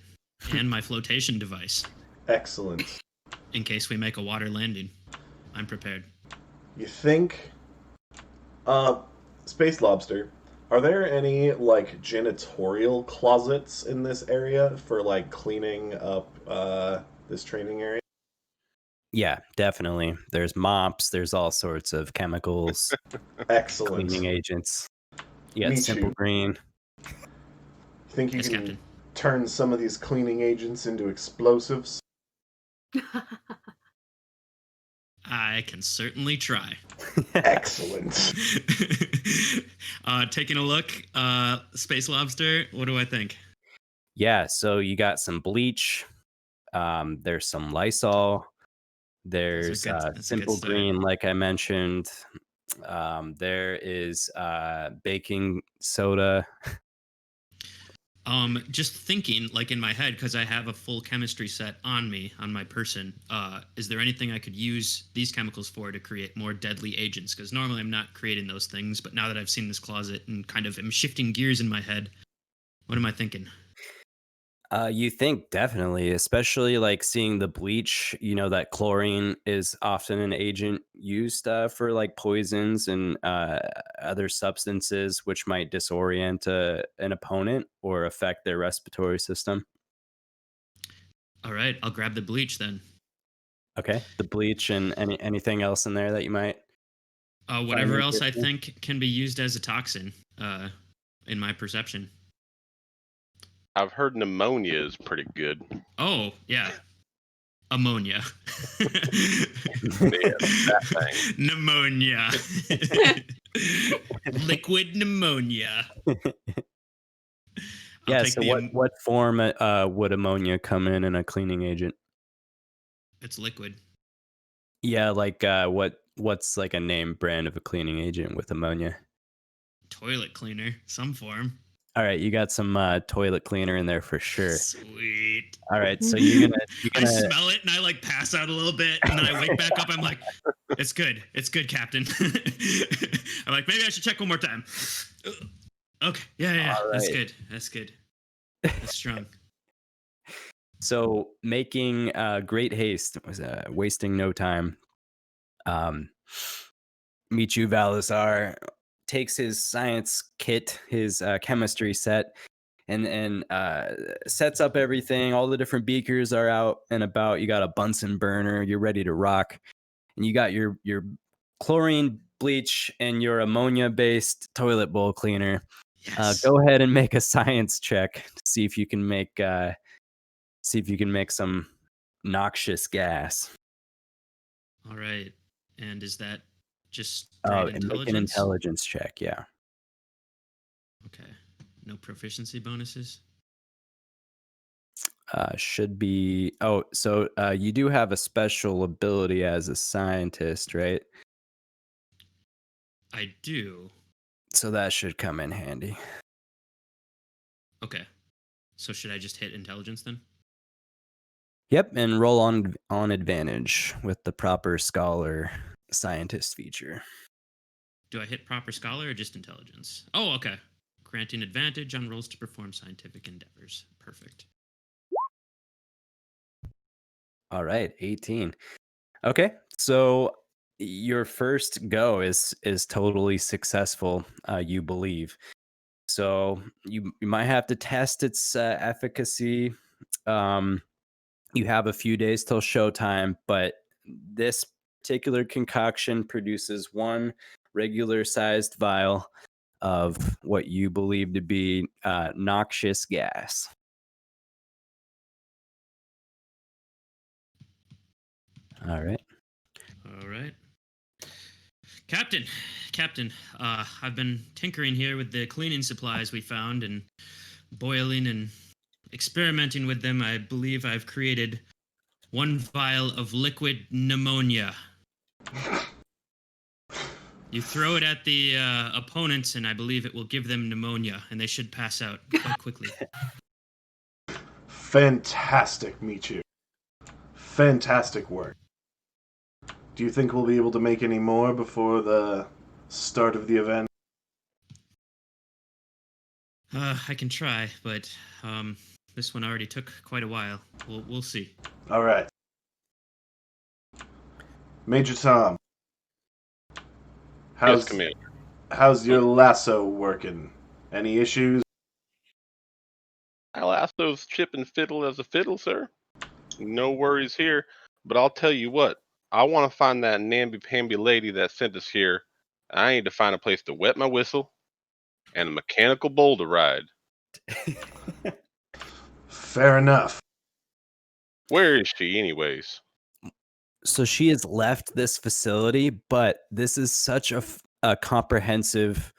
and my flotation device Excellent. in case we make a water landing. I'm prepared. You think? Space Lobster, are there any, like, janitorial closets in this area for, like, cleaning up, this training area? Yeah, definitely. There's mops. There's all sorts of chemicals, Excellent. cleaning agents. You got Me Simple too. Green. You think you Yes, can Captain. turn some of these cleaning agents into explosives? I can certainly try. Excellent. Taking a look, Space Lobster, what do I think? Yeah, so you got some bleach. There's some Lysol. There's That's a good Simple start. Green, like I mentioned. There is baking soda. Just thinking, like in my head, because I have a full chemistry set on me, on my person. Is there anything I could use these chemicals for to create more deadly agents? Because normally I'm not creating those things, but now that I've seen this closet and kind of am shifting gears in my head, what am I thinking? You think definitely, especially like seeing the bleach, you know, that chlorine is often an agent used for like poisons and other substances which might disorient an opponent or affect their respiratory system. All right, I'll grab the bleach then. Okay. The bleach and anything else in there that you might find Whatever else I interesting? think can be used as a toxin, in my perception. I've heard pneumonia is pretty good. Oh, yeah. Ammonia. Yeah, that thing. Pneumonia. Liquid pneumonia. I'll Yeah, take so the what form would ammonia come in a cleaning agent? it's liquid. Yeah, like what's like a name brand of a cleaning agent with ammonia? Toilet cleaner, some form. All right, you got some toilet cleaner in there for sure. Sweet. All right, so you're I gonna smell it and I like pass out a little bit and then I wake back up. I'm like, it's good. It's good, Captain. I'm like, maybe I should check one more time. Okay. Yeah. All That's right. good. That's good. That's strong. So making great haste was wasting no time. Um, Michu Valazar takes his science kit, his chemistry set, and sets up everything. All the different beakers are out and about. You got a Bunsen burner. You're ready to rock, and you got your chlorine bleach and your ammonia based toilet bowl cleaner. Yes. Go ahead and make a science check to see if you can make some noxious gas. All right. And is that just Oh, straight and make an intelligence? intelligence check. Yeah. Okay. No proficiency bonuses? Should be. Oh, so you do have a special ability as a scientist, right? I do. So that should come in handy. Okay. So should I just hit intelligence then? Yep, and roll on advantage with the proper scholar scientist feature. Do I hit proper scholar or just intelligence? Oh, okay. Granting advantage on rolls to perform scientific endeavors. Perfect. All right, 18. Okay, so your first go is totally successful. You believe. So you might have to test its efficacy. Um, You have a few days till showtime, but this particular concoction produces one regular-sized vial of what you believe to be noxious gas. All right. All right. Captain, I've been tinkering here with the cleaning supplies we found and boiling and experimenting with them. I believe I've created one vial of liquid pneumonia. You throw it at the opponents, and I believe it will give them pneumonia, and they should pass out quite quickly. Fantastic, Michu. Fantastic work. Do you think we'll be able to make any more before the start of the event? I can try, but this one already took quite a while. We'll see. All right. Major Tom. Yes, Commander. How's your lasso working? Any issues? My lasso's chip and fiddle as a fiddle, sir. No worries here. But I'll tell you what. I want to find that namby-pamby lady that sent us here. I need to find a place to wet my whistle and a mechanical bull to ride. Fair enough. Where is she, anyways? So she has left this facility, but this is such a comprehensive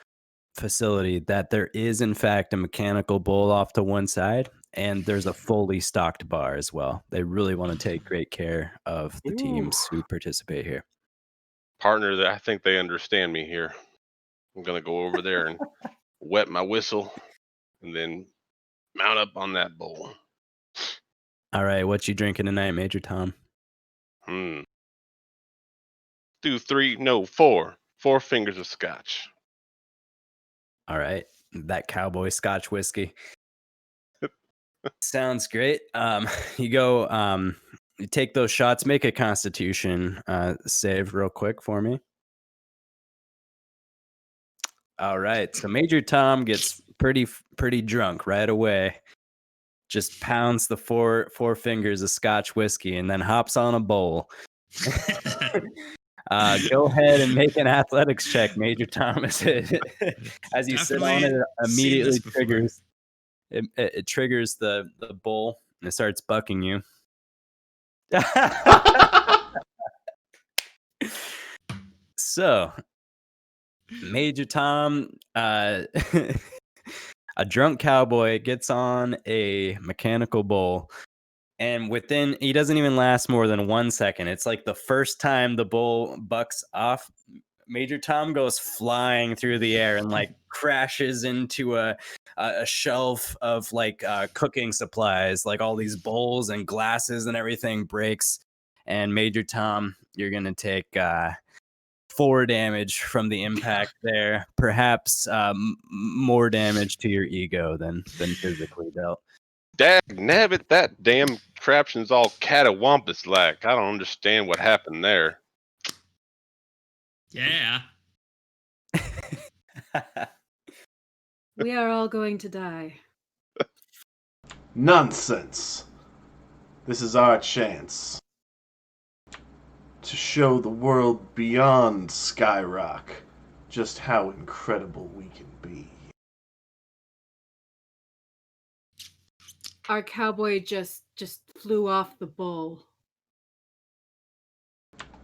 facility that there is, in fact, a mechanical bull off to one side, and there's a fully stocked bar as well. They really want to take great care of the teams who participate here. Partner, I think they understand me here. I'm going to go over there and wet my whistle and then mount up on that bull. All right, what you drinking tonight, Major Tom? Four fingers of scotch. All right, that cowboy scotch whiskey. Sounds great. You go, you take those shots, make a constitution save real quick for me. All right, so Major Tom gets pretty drunk right away. Just pounds the four fingers of scotch whiskey and then hops on a bowl. Go ahead and make an athletics check, Major Thomas. As you sit on it, it immediately triggers. It triggers the bull and it starts bucking you. So, Major Tom, a drunk cowboy gets on a mechanical bull. And he doesn't even last more than 1 second. It's like the first time the bull bucks off, Major Tom goes flying through the air and like crashes into a shelf of like cooking supplies, like all these bowls and glasses and everything breaks. And Major Tom, you're going to take 4 damage from the impact there. Perhaps more damage to your ego than physically dealt. Dag nabbit, that damn contraption's all catawampus like. I don't understand what happened there. Yeah. We are all going to die. Nonsense. This is our chance to show the world beyond Skyrock just how incredible we can be. Our cowboy just flew off the bull.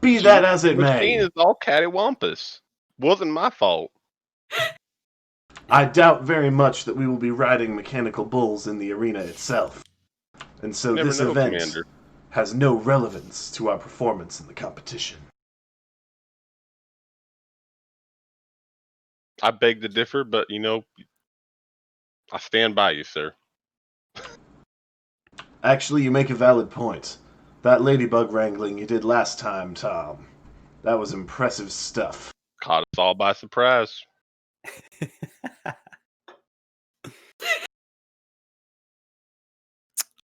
Be that as it The machine may, is all cattywampus. Wasn't my fault. I doubt very much that we will be riding mechanical bulls in the arena itself. And so Never this know, event Commander. has no relevance to our performance in the competition. I beg to differ, but I stand by you, sir. Actually, you make a valid point. That ladybug wrangling you did last time, Tom, that was impressive stuff. Caught us all by surprise.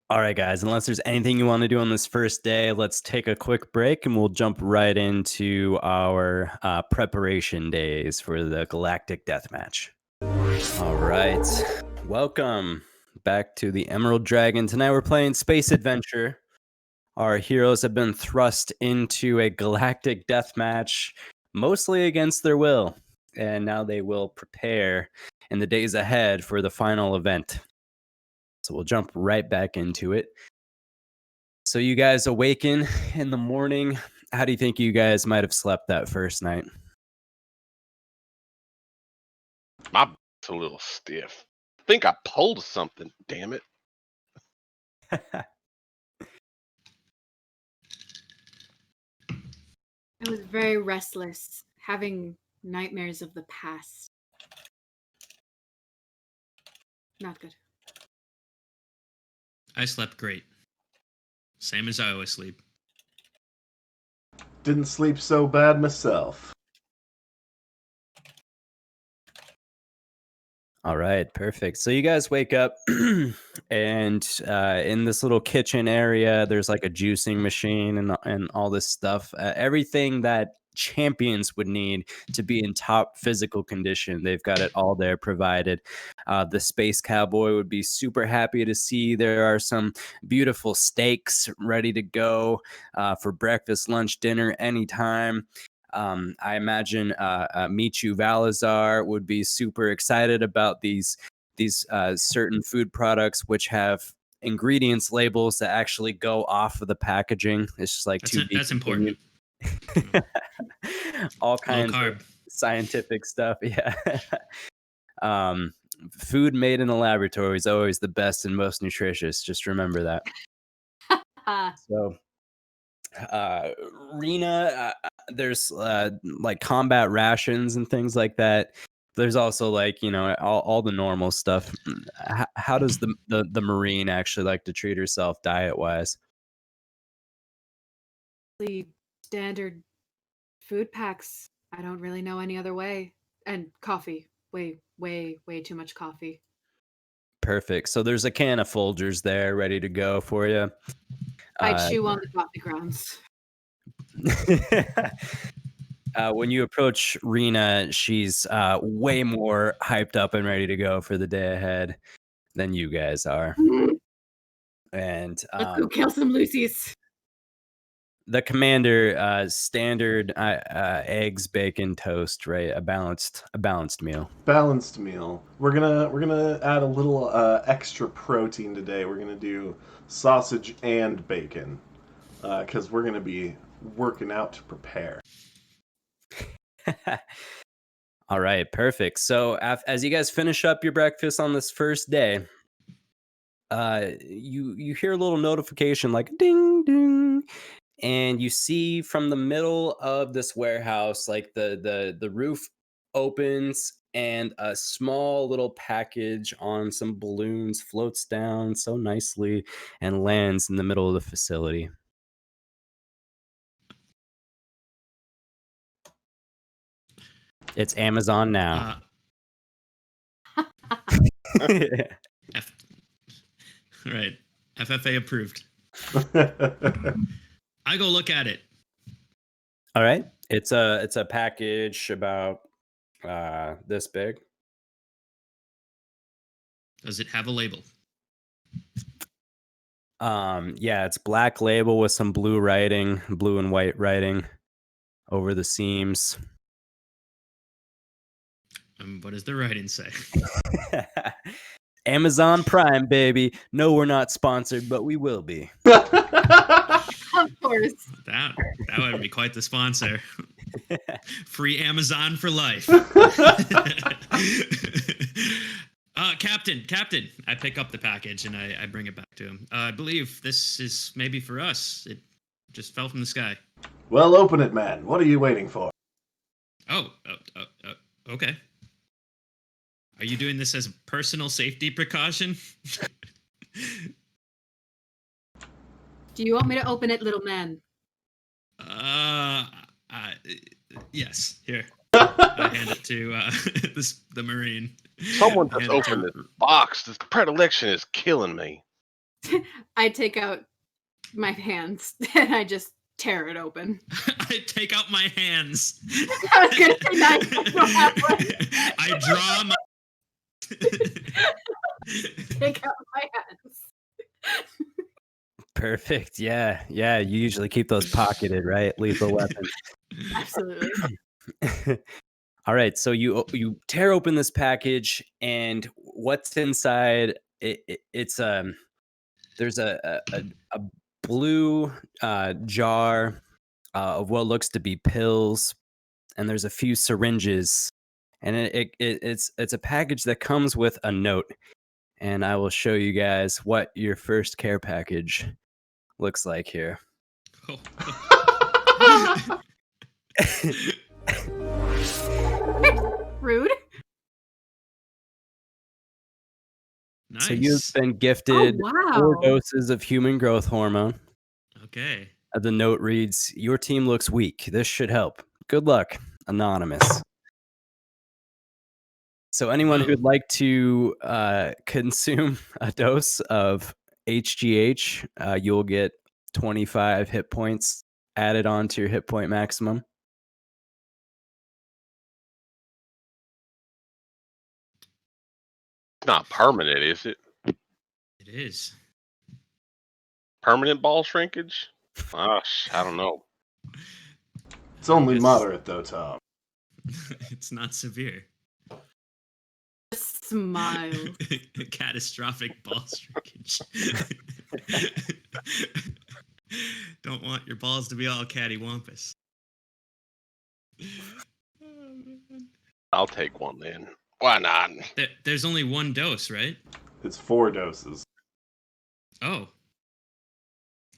All right, guys, unless there's anything you want to do on this first day, let's take a quick break and we'll jump right into our preparation days for the Galactic Deathmatch. All right, welcome back to the Emerald Dragon. Tonight we're playing Space Adventure Our heroes have been thrust into a galactic death match, mostly against their will, and now they will prepare in the days ahead for the final event. So we'll jump right back into it. So you guys awaken in the morning. How do you think you guys might have slept that first night? My butt's a little stiff. I think I pulled something, damn it. I was very restless, having nightmares of the past. Not good. I slept great. Same as I always sleep. Didn't sleep so bad myself. All right, perfect. So you guys wake up and in this little kitchen area, there's like a juicing machine and all this stuff. Everything that champions would need to be in top physical condition. They've got it all there provided. The space cowboy would be super happy to see there are some beautiful steaks ready to go for breakfast, lunch, dinner, anytime. I imagine Michu Valazar would be super excited about these certain food products which have ingredients labels that actually go off of the packaging. It's just like That's important. All Low kinds carb. of scientific stuff. Yeah. Food made in a laboratory is always the best and most nutritious. Just remember that. So Rena, there's like combat rations and things like that. There's also like, you know, all the normal stuff. How does the Marine actually like to treat herself diet wise? The standard food packs. I don't really know any other way. And coffee. Way, way, way too much coffee. Perfect. So there's a can of Folgers there ready to go for you. I chew on the coffee grounds. When you approach Rena, she's way more hyped up and ready to go for the day ahead than you guys are. And Let's go kill some Lucy's. the commander, standard eggs, bacon, toast, right? A balanced meal. Balanced meal. We're gonna add a little extra protein today. We're gonna do sausage and bacon because we're gonna be working out to prepare. All right, perfect. So as you guys finish up your breakfast on this first day, you hear a little notification like ding ding, and you see from the middle of this warehouse, like the roof opens and a small little package on some balloons floats down so nicely and lands in the middle of the facility. It's Amazon now. Right. FFA approved. I go look at it. All right. It's a package about this big. Does it have a label? Yeah, it's black label with some blue writing, blue and white writing over the seams. What does the writing say? Amazon Prime, baby. No, we're not sponsored, but we will be. Of course. That would be quite the sponsor. Free Amazon for life. Captain, I pick up the package and I bring it back to him. I believe this is maybe for us. It just fell from the sky. Well, open it, man. What are you waiting for? Okay. Are you doing this as a personal safety precaution? Do you want me to open it, little man? Yes. Here. I hand it to the Marine. Someone just opened this box. This predilection is killing me. I take out my hands and I just tear it open. I take out my hands. I was gonna say that. I don't have one. I draw my. Take out my hands. Perfect. Yeah. You usually keep those pocketed, right? Lethal weapons. Absolutely. All right. So you tear open this package, and what's inside? It's there's a blue jar of what looks to be pills, and there's a few syringes, and it's a package that comes with a note. And I will show you guys what your first care package looks like here. Oh. Rude. Nice. So you've been gifted Oh, 4 wow. doses of human growth hormone. Okay. The note reads, "Your team looks weak. This should help. Good luck, Anonymous." So anyone Well, who'd like to consume a dose of HGH, you'll get 25 hit points added on to your hit point maximum. Not permanent, is it? it is. Permanent ball shrinkage? Gosh, I don't know. It's only guess- moderate, though, Tom. It's not severe. Smile. Catastrophic ball shrinkage. Don't want your balls to be all cattywampus. I'll take one then. Why not? There's only one dose, right? It's 4 doses. Oh.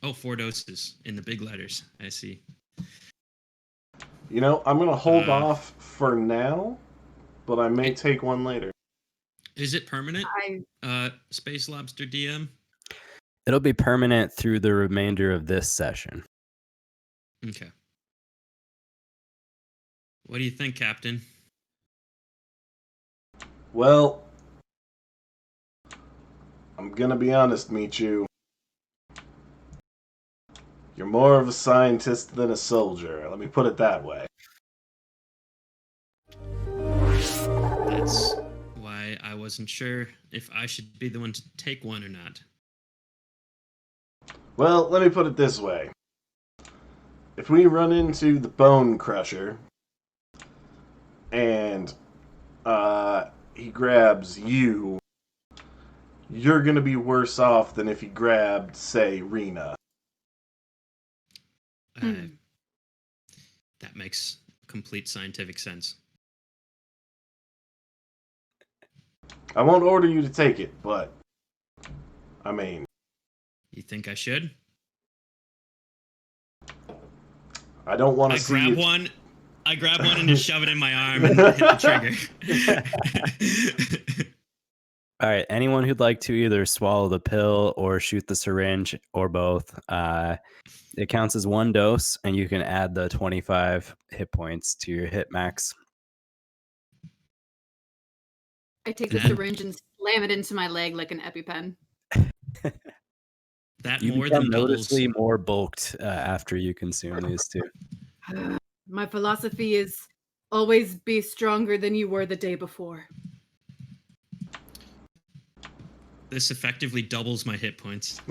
Oh, 4 doses in the big letters. I see. You know, I'm going to hold off for now, but I may take one later. Is it permanent? I Space Lobster DM? It'll be permanent through the remainder of this session. Okay. What do you think, Captain? Well, I'm going to be honest, Michu. You're more of a scientist than a soldier. Let me put it that way. That's why I wasn't sure if I should be the one to take one or not. Well, let me put it this way. If we run into the Bone Crusher and he grabs you, you're going to be worse off than if he grabbed, say, Rena. That makes complete scientific sense. I won't order you to take it, but I mean, You think I should? I don't want to see grab you. one. I grab one and just shove it in my arm and hit the trigger. All right. Anyone who'd like to either swallow the pill or shoot the syringe or both, it counts as 1 dose, and you can add the 25 hit points to your hit max. I take the syringe and slam it into my leg like an EpiPen. That You more become than doubles. noticeably more bulked after you consume these 2. My philosophy is always be stronger than you were the day before. This effectively doubles my hit points.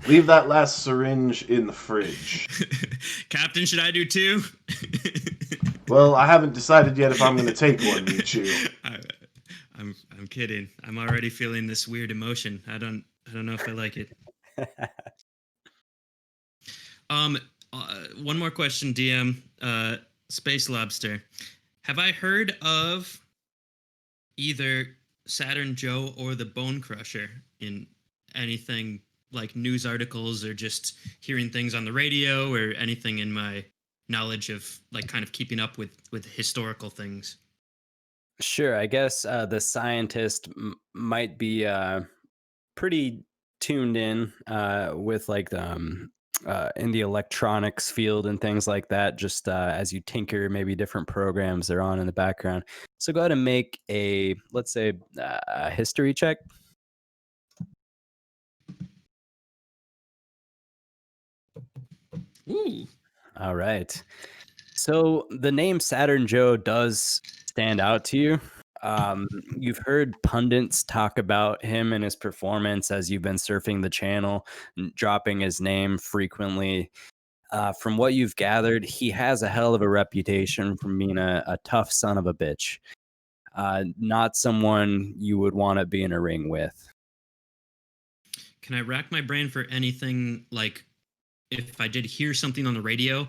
Leave that last syringe in the fridge. Captain, should I do 2? Well, I haven't decided yet if I'm going to take one, Michu. I'm kidding. I'm already feeling this weird emotion. I don't know if I like it. One more question, DM. Space Lobster. Have I heard of either Saturn Joe or the Bone Crusher in anything like news articles or just hearing things on the radio or anything in my knowledge of like kind of keeping up with historical things? Sure. I guess the scientist might be pretty tuned in with like the in the electronics field and things like that, just as you tinker maybe different programs they're on in the background. So go ahead and make a, let's say, a history check. Ooh. All right. So the name Saturn Joe does stand out to you. You've heard pundits talk about him and his performance as you've been surfing the channel, dropping his name frequently. From what you've gathered, he has a hell of a reputation from being a tough son of a bitch. Not someone you would want to be in a ring with. Can I rack my brain for anything, like if I did hear something on the radio,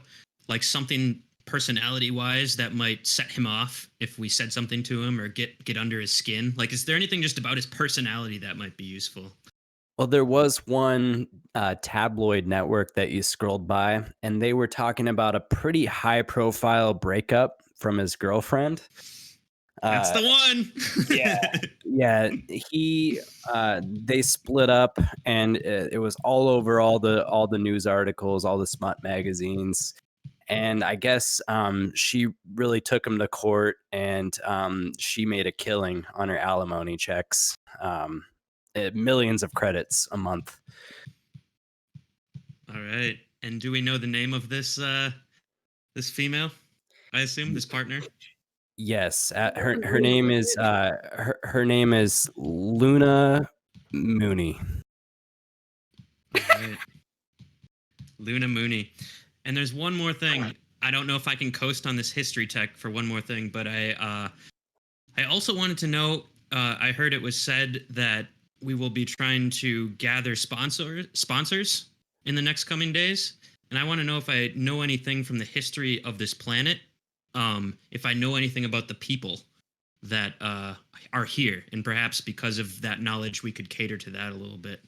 like something personality wise that might set him off if we said something to him or get under his skin? Like, is there anything just about his personality that might be useful? Well, there was one tabloid network that you scrolled by, and they were talking about a pretty high profile breakup from his girlfriend. That's the one. Yeah, they split up, and it was all over all the news articles, all the smut magazines. And I guess she really took him to court, and she made a killing on her alimony checks. Millions of credits a month. All right. And do we know the name of this this female? I assume this partner. Yes, her name is her name is Luna Mooney. All right. Luna Mooney. And there's one more thing. I don't know if I can coast on this history tech for one more thing, but I also wanted to know. I heard it was said that we will be trying to gather sponsors in the next coming days, and I want to know if I know anything from the history of this planet. If I know anything about the people that are here, and perhaps because of that knowledge, we could cater to that a little bit.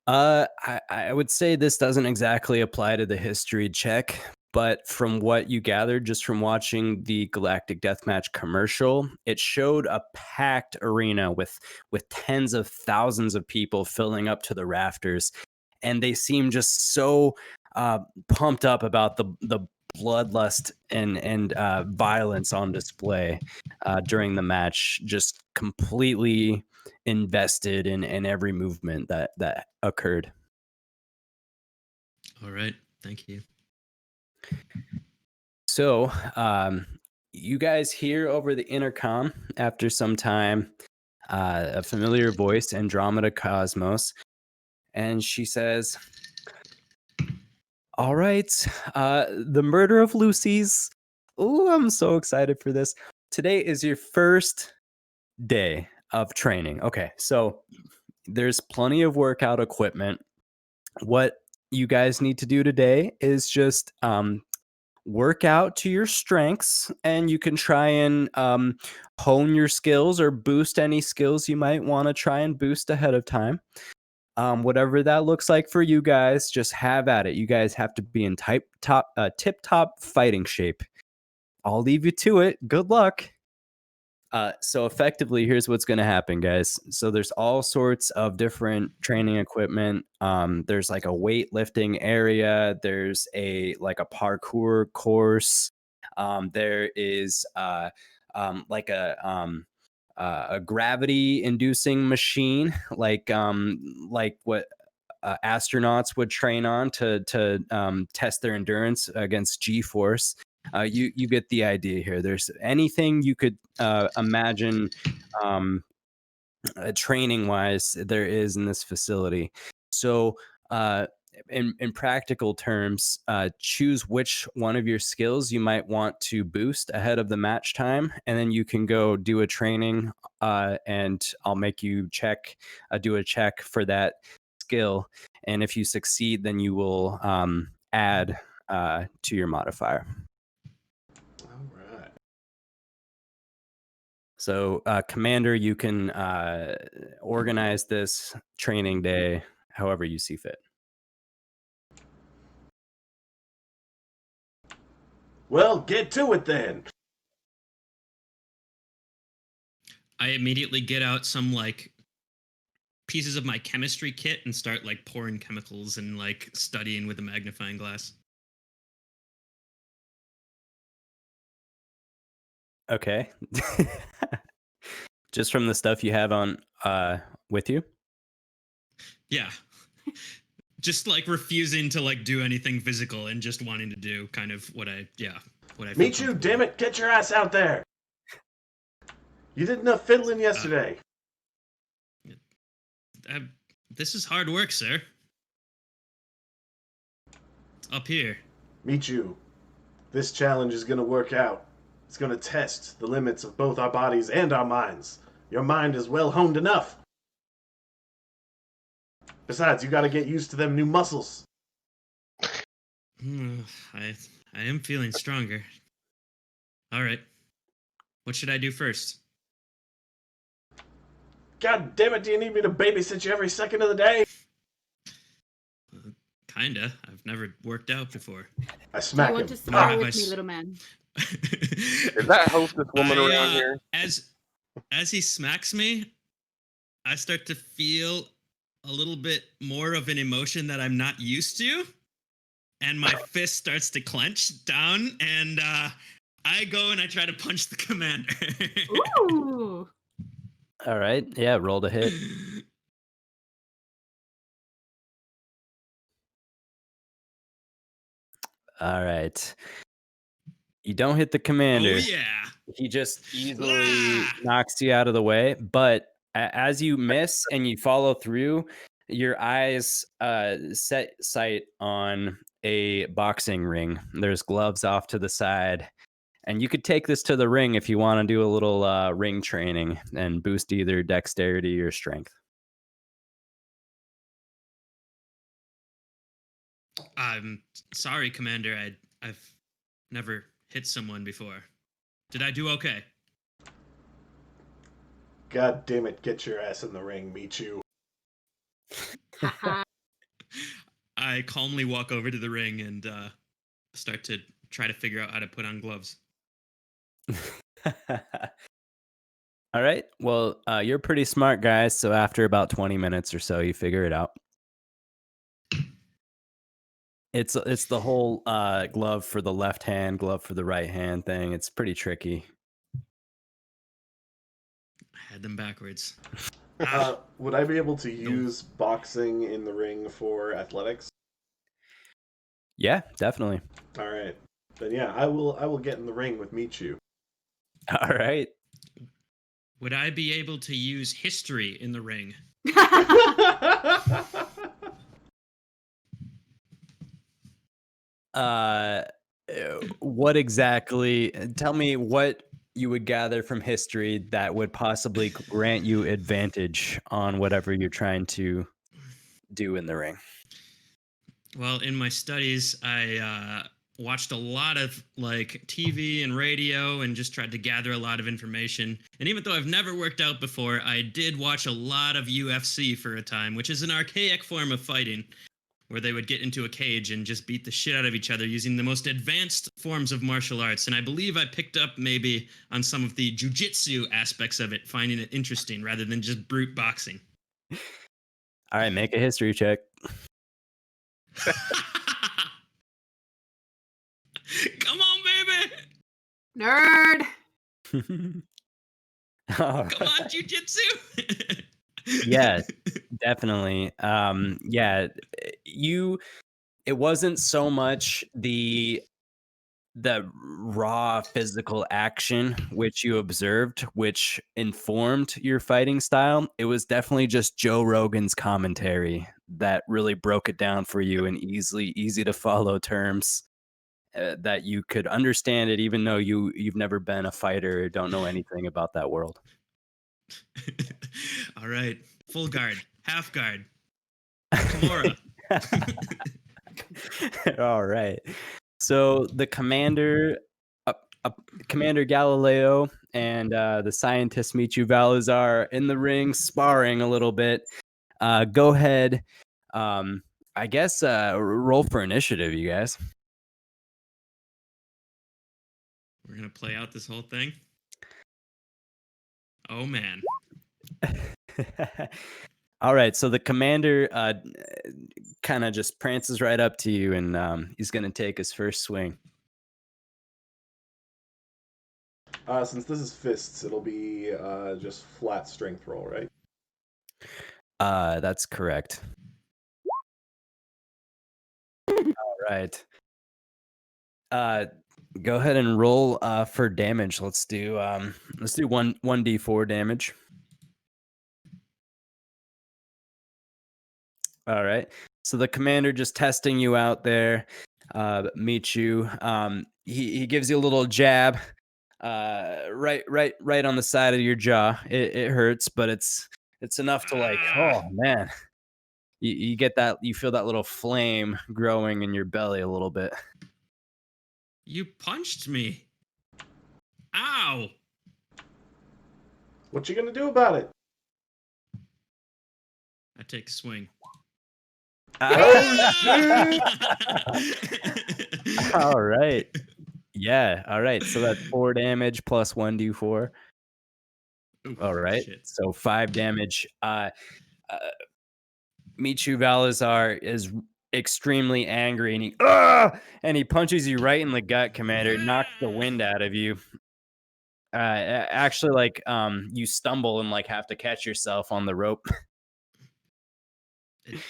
I would say this doesn't exactly apply to the history check, but from what you gathered just from watching the Galactic Deathmatch commercial, it showed a packed arena with tens of thousands of people filling up to the rafters, and they seem just so pumped up about the bloodlust and violence on display during the match, just completely invested in every movement that occurred. All right. Thank you. So you guys hear over the intercom after some time a familiar voice, Andromeda Cosmos, and she says, all right, the murder of Lucy's. Oh, I'm so excited for this. Today is your first day of training. Okay, so there's plenty of workout equipment. What you guys need to do today is just work out to your strengths, and you can try and hone your skills or boost any skills you might want to try and boost ahead of time. Whatever that looks like for you guys, just have at it. You guys have to be in tip-top fighting shape. I'll leave you to it. Good luck. So effectively, here's what's going to happen, guys. So there's all sorts of different training equipment. There's like a weightlifting area. There's a parkour course. There is like a gravity inducing machine, like what astronauts would train on to test their endurance against G-force. You get the idea here. There's anything you could imagine training wise there is in this facility. So in practical terms, choose which one of your skills you might want to boost ahead of the match time, and then you can go do a training, and I'll make you do a check for that skill, and if you succeed, then you will add to your modifier. All right. So, Commander, you can organize this training day however you see fit. Well, get to it then. I immediately get out some pieces of my chemistry kit and start pouring chemicals and studying with a magnifying glass. Okay. Just from the stuff you have on with you? Yeah. Just refusing to do anything physical and just wanting to do kind of what I feel Meet you, comfortable damn it! Get your ass out there. You did enough fiddling yesterday. This is hard work, sir. It's up here. Michu, this challenge is going to work out. It's going to test the limits of both our bodies and our minds. Your mind is well honed enough. Besides, you got to get used to them new muscles. I am feeling stronger. All right. What should I do first? God damn it, do you need me to babysit you every second of the day? Kinda. I've never worked out before. I Do smack you him. want to spar Ah. with me, little man? Is that hostess woman around here? As he smacks me, I start to feel a little bit more of an emotion that I'm not used to, and my fist starts to clench down, and I go and I try to punch the commander. Ooh. All right. Yeah, roll to hit. All right. You don't hit the commander. Oh yeah. He just easily Ah! knocks you out of the way. But as you miss and you follow through, your eyes set sight on a boxing ring. There's gloves off to the side. And you could take this to the ring if you want to do a little ring training and boost either dexterity or strength. I'm sorry, Commander. I've never hit someone before. Did I do okay? God damn it, get your ass in the ring, Michu. Haha. I calmly walk over to the ring and start to try to figure out how to put on gloves. All right. Well, you're pretty smart, guys. So after about 20 minutes or so, you figure it out. It's the whole glove for the left hand, glove for the right hand thing. It's pretty tricky. I had them backwards. Would I be able to use boxing in the ring for athletics? Yeah, definitely. All right. Then yeah, I will get in the ring with Michu. All right. Would I be able to use history in the ring? What exactly? Tell me what you would gather from history that would possibly grant you advantage on whatever you're trying to do in the ring. Well, in my studies, I watched a lot of like TV and radio and just tried to gather a lot of information. And even though I've never worked out before, I did watch a lot of UFC for a time, which is an archaic form of fighting where they would get into a cage and just beat the shit out of each other using the most advanced forms of martial arts. And I believe I picked up maybe on some of the jujitsu aspects of it, finding it interesting rather than just brute boxing. All right, make a history check. Come on, baby! Nerd. All Come on, jujitsu! Yeah, definitely. Yeah, it wasn't so much the raw physical action which you observed, which informed your fighting style. It was definitely just Joe Rogan's commentary that really broke it down for you in easy to follow terms that you could understand it, even though you've never been a fighter or don't know anything about that world. All right. Full guard. Half guard. Kimura. All right. So the commander, Commander Galileo, and the scientist Michu Valazar in the ring sparring a little bit. Go ahead. I guess roll for initiative, you guys. We're going to play out this whole thing. Oh, man. All right, so the commander kind of just prances right up to you, and he's going to take his first swing. Since this is fists, it'll be just flat strength roll, right? That's correct. All right. Go ahead and roll for damage. Let's do 1d4 damage. All right. So the commander just testing you out there, meets you. He gives you a little jab, right on the side of your jaw. It hurts, but it's enough to like, oh man, you get that, you feel that little flame growing in your belly a little bit. You punched me. Ow! What you gonna do about it? I take a swing. Oh, All right. Yeah. All right. So that's 4 damage plus 1d4. Oof, All right. shit. So 5 damage. Michu Valazar is extremely angry, and he punches you right in the gut, Commander. It knocks the wind out of you. Actually, like you stumble and like have to catch yourself on the rope.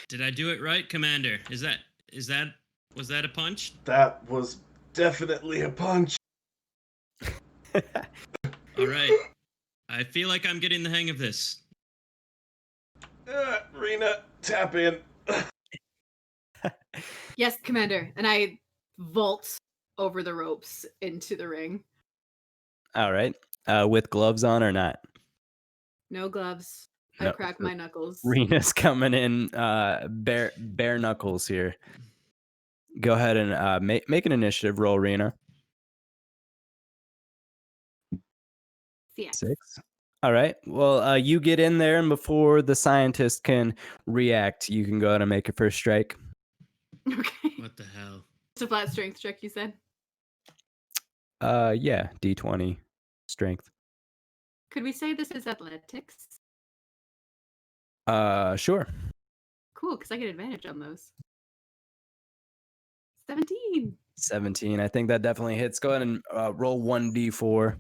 Did I do it right, Commander? Was that a punch? that was definitely a punch. All right. I feel like I'm getting the hang of this. Rena, tap in. Yes, Commander. And I vault over the ropes into the ring. All right. With gloves on or not? No gloves. No. I crack my knuckles. Rena's coming in bare knuckles here. Go ahead and make an initiative roll, Rena. Yeah. 6. All right. Well, you get in there, and before the scientist can react, you can go ahead and make a first strike. Okay. What the hell? It's a flat strength check, you said? Yeah, D20 strength. Could we say this is athletics? Sure. Cool, because I get advantage on those. 17. 17. I think that definitely hits. Go ahead and roll 1d4.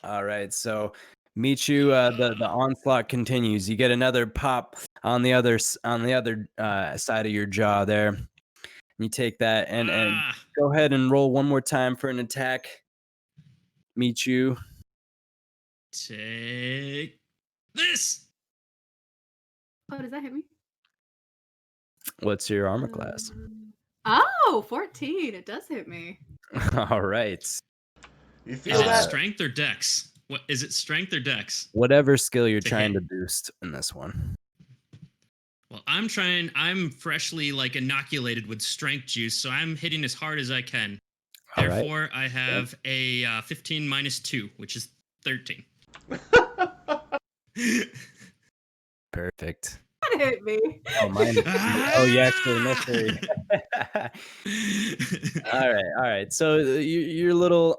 All right. So Michu, the onslaught continues. You get another pop on the other side of your jaw there. You take that and go ahead and roll one more time for an attack. Michu. Take this. Oh, does that hit me? What's your armor class? Oh, 14. It does hit me. All right. You Is feel it that? strength or dex? What is it? Strength or dex? Whatever skill you're To trying hit. to boost in this one. Well, I'm freshly like inoculated with strength juice, so I'm hitting as hard as I can. All right. Therefore, I have a 15 minus 2, which is 13. Perfect. That hit me. Oh, mine. Oh, you actually missed it. All right. So your little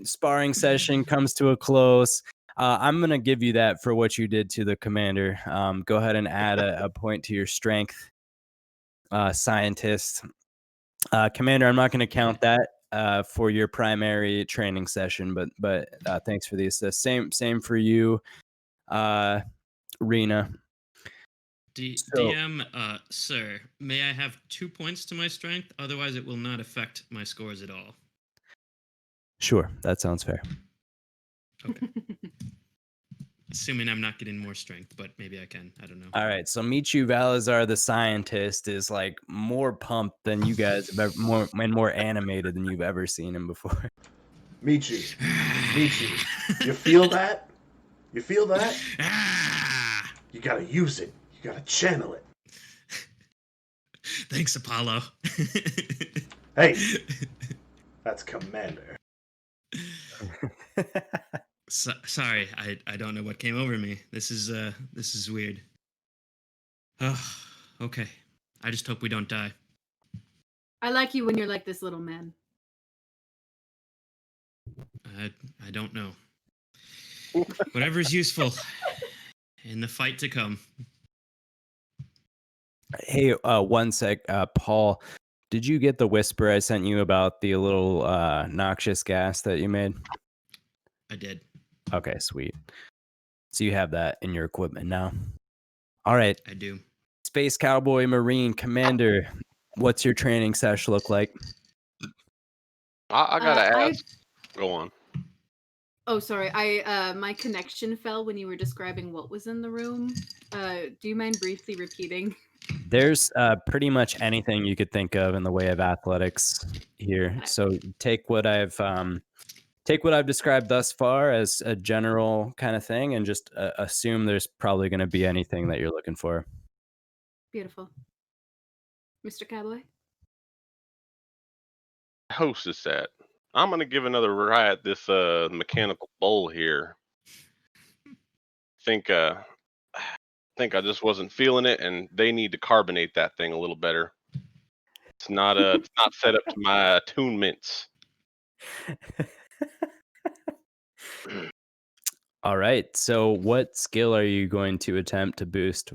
sparring session comes to a close. I'm gonna give you that for what you did to the commander. Go ahead and add a point to your strength, scientist. Commander, I'm not gonna count that for your primary training session, but thanks for the assist. Same for you, Rena. DM, sir, may I have 2 points to my strength? Otherwise, it will not affect my scores at all. Sure, that sounds fair. Okay. Assuming I'm not getting more strength, but maybe I can. I don't know. All right, so Michu Valazar, the scientist, is like more pumped than you guys have ever, more animated than you've ever seen him before. Michu, you feel that? You feel that? You gotta use it. You gotta channel it. Thanks, Apollo. Hey, that's Commander. Sorry, I don't know what came over me. This is weird. Oh, okay. I just hope we don't die. I like you when you're like this little man. I don't know. Whatever's useful in the fight to come. Hey, one sec, Paul. Did you get the whisper I sent you about the little noxious gas that you made? I did. Okay, sweet. So you have that in your equipment now. All right. I do. Space Cowboy Marine Commander, What's your training sesh look like? I gotta ask. Go on. Oh, sorry. My connection fell when you were describing what was in the room. Do you mind briefly repeating? There's pretty much anything you could think of in the way of athletics here. So take what I've described thus far as a general kind of thing, and just assume there's probably going to be anything that you're looking for. Beautiful. Mr. Cowboy? Hostess at. I'm gonna give another try at this mechanical bull here. Think I just wasn't feeling it, and they need to carbonate that thing a little better. It's not set up to my attunements. All right. So what skill are you going to attempt to boost?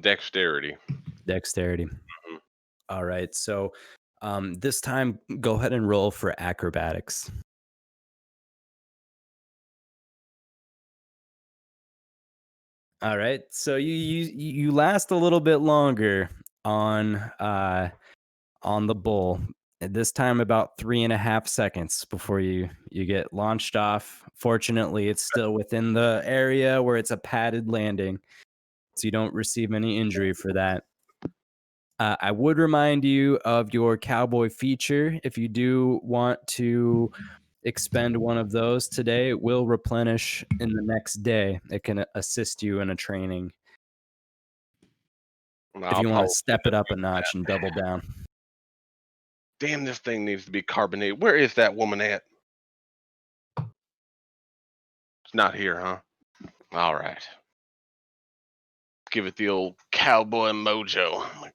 Dexterity. Dexterity. All right. So this time, go ahead and roll for acrobatics. All right. So you last a little bit longer on the bull. This time about 3.5 seconds before you get launched off. Fortunately, it's still within the area where it's a padded landing, so you don't receive any injury for that. I would remind you of your cowboy feature. If you do want to expend one of those today, it will replenish in the next day. It can assist you in a training if you want to step it up a notch and double down. Damn, this thing needs to be carbonated. Where is that woman at? It's not here, huh? All right. Give it the old cowboy mojo. I'm gonna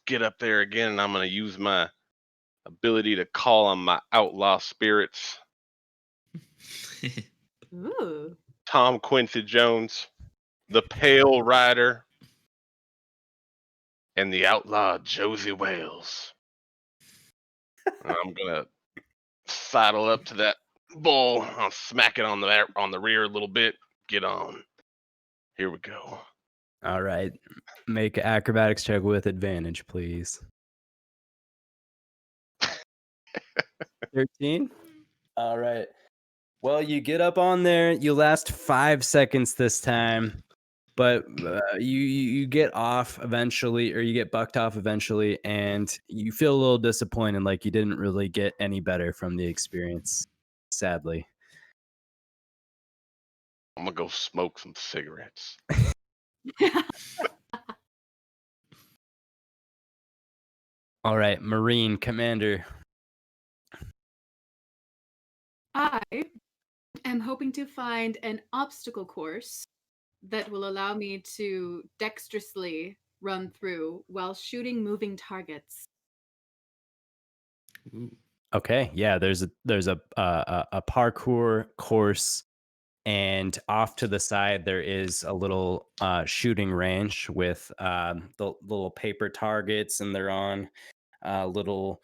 get up there again, and I'm gonna use my ability to call on my outlaw spirits. Ooh. Tom Quincy Jones, the Pale Rider, and the outlaw Josie Wales. And I'm gonna sidle up to that bull. I'll smack it on the rear a little bit. Get on. Here we go. All right. Make an acrobatics check with advantage, please. 13? All right. Well, you get up on there. You last 5 seconds this time, but you get off eventually, or you get bucked off eventually, and you feel a little disappointed, like you didn't really get any better from the experience, sadly. I'm gonna go smoke some cigarettes. All right, Marine Commander. I am hoping to find an obstacle course that will allow me to dexterously run through while shooting moving targets. Okay, yeah, there's a parkour course, and off to the side there is a little shooting range with the little paper targets, and they're on little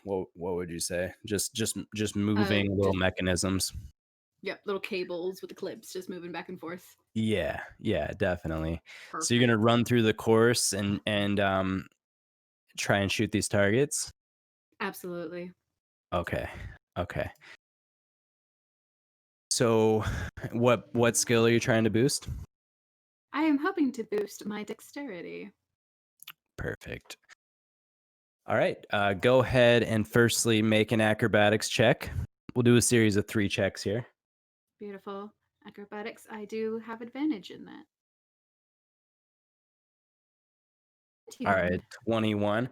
what would you say? Just moving little mechanisms. Yep, little cables with the clips just moving back and forth. Yeah, definitely. Perfect. So you're gonna run through the course and try and shoot these targets. Absolutely. Okay. So what skill are you trying to boost? I am hoping to boost my dexterity. Perfect. All right. Go ahead and firstly make an acrobatics check. We'll do a series of 3 checks here. Beautiful. Acrobatics, I do have advantage in that. All right, 21.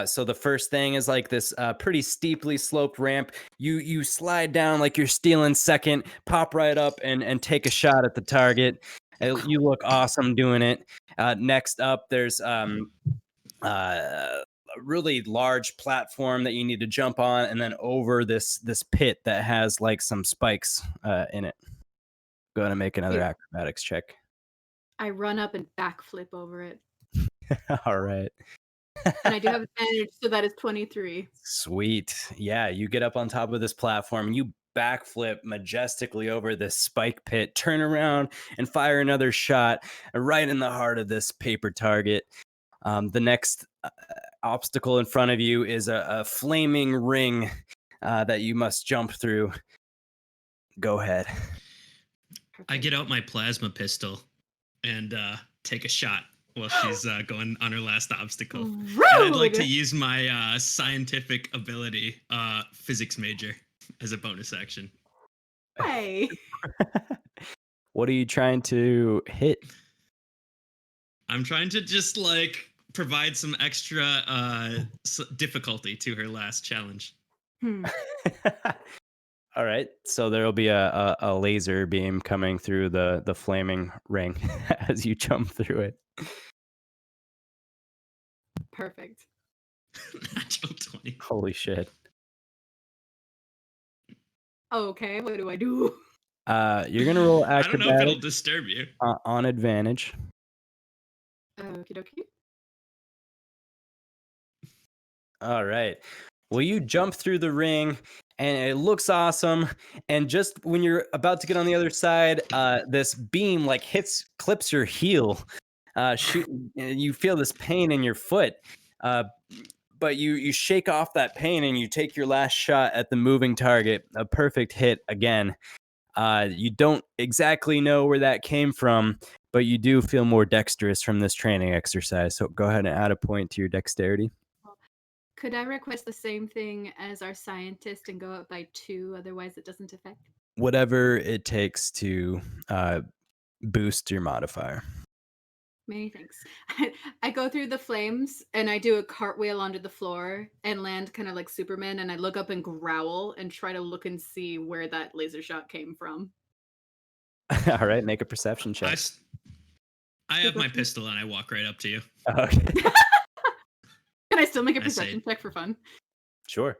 So the first thing is like this pretty steeply sloped ramp. You slide down like you're stealing second, pop right up and take a shot at the target. You look awesome doing it. Next up, there's a really large platform that you need to jump on, and then over this pit that has like some spikes in it. Go ahead and make another acrobatics check. I run up and backflip over it. All right. And I do have advantage, so that is 23. Sweet. Yeah, you get up on top of this platform and you backflip majestically over this spike pit, turn around and fire another shot right in the heart of this paper target. The next obstacle in front of you is a flaming ring that you must jump through. Go ahead. I get out my plasma pistol and take a shot while she's going on her last obstacle. And I'd like to use my scientific ability, physics major, as a bonus action. Hey. What are you trying to hit? I'm trying to just like provide some extra difficulty to her last challenge. All right, so there'll be a laser beam coming through the flaming ring as you jump through it. Perfect. Natural 20. Holy shit. Okay, what do I do? You're gonna roll I don't know if it'll acrobatics disturb you. on advantage. Okie dokie. All right. Well, you jump through the ring and it looks awesome. And just when you're about to get on the other side, this beam like clips your heel. And you feel this pain in your foot. But you shake off that pain and you take your last shot at the moving target. A perfect hit again. You don't exactly know where that came from, but you do feel more dexterous from this training exercise. So go ahead and add a point to your dexterity. Could I request the same thing as our scientist and go up by 2? Otherwise, it doesn't affect. Whatever it takes to boost your modifier. Many thanks. I go through the flames and I do a cartwheel onto the floor and land kind of like Superman. And I look up and growl and try to look and see where that laser shot came from. All right, make a perception check. I have my pistol and I walk right up to you. Okay. Can I still make a perception check for fun? Sure.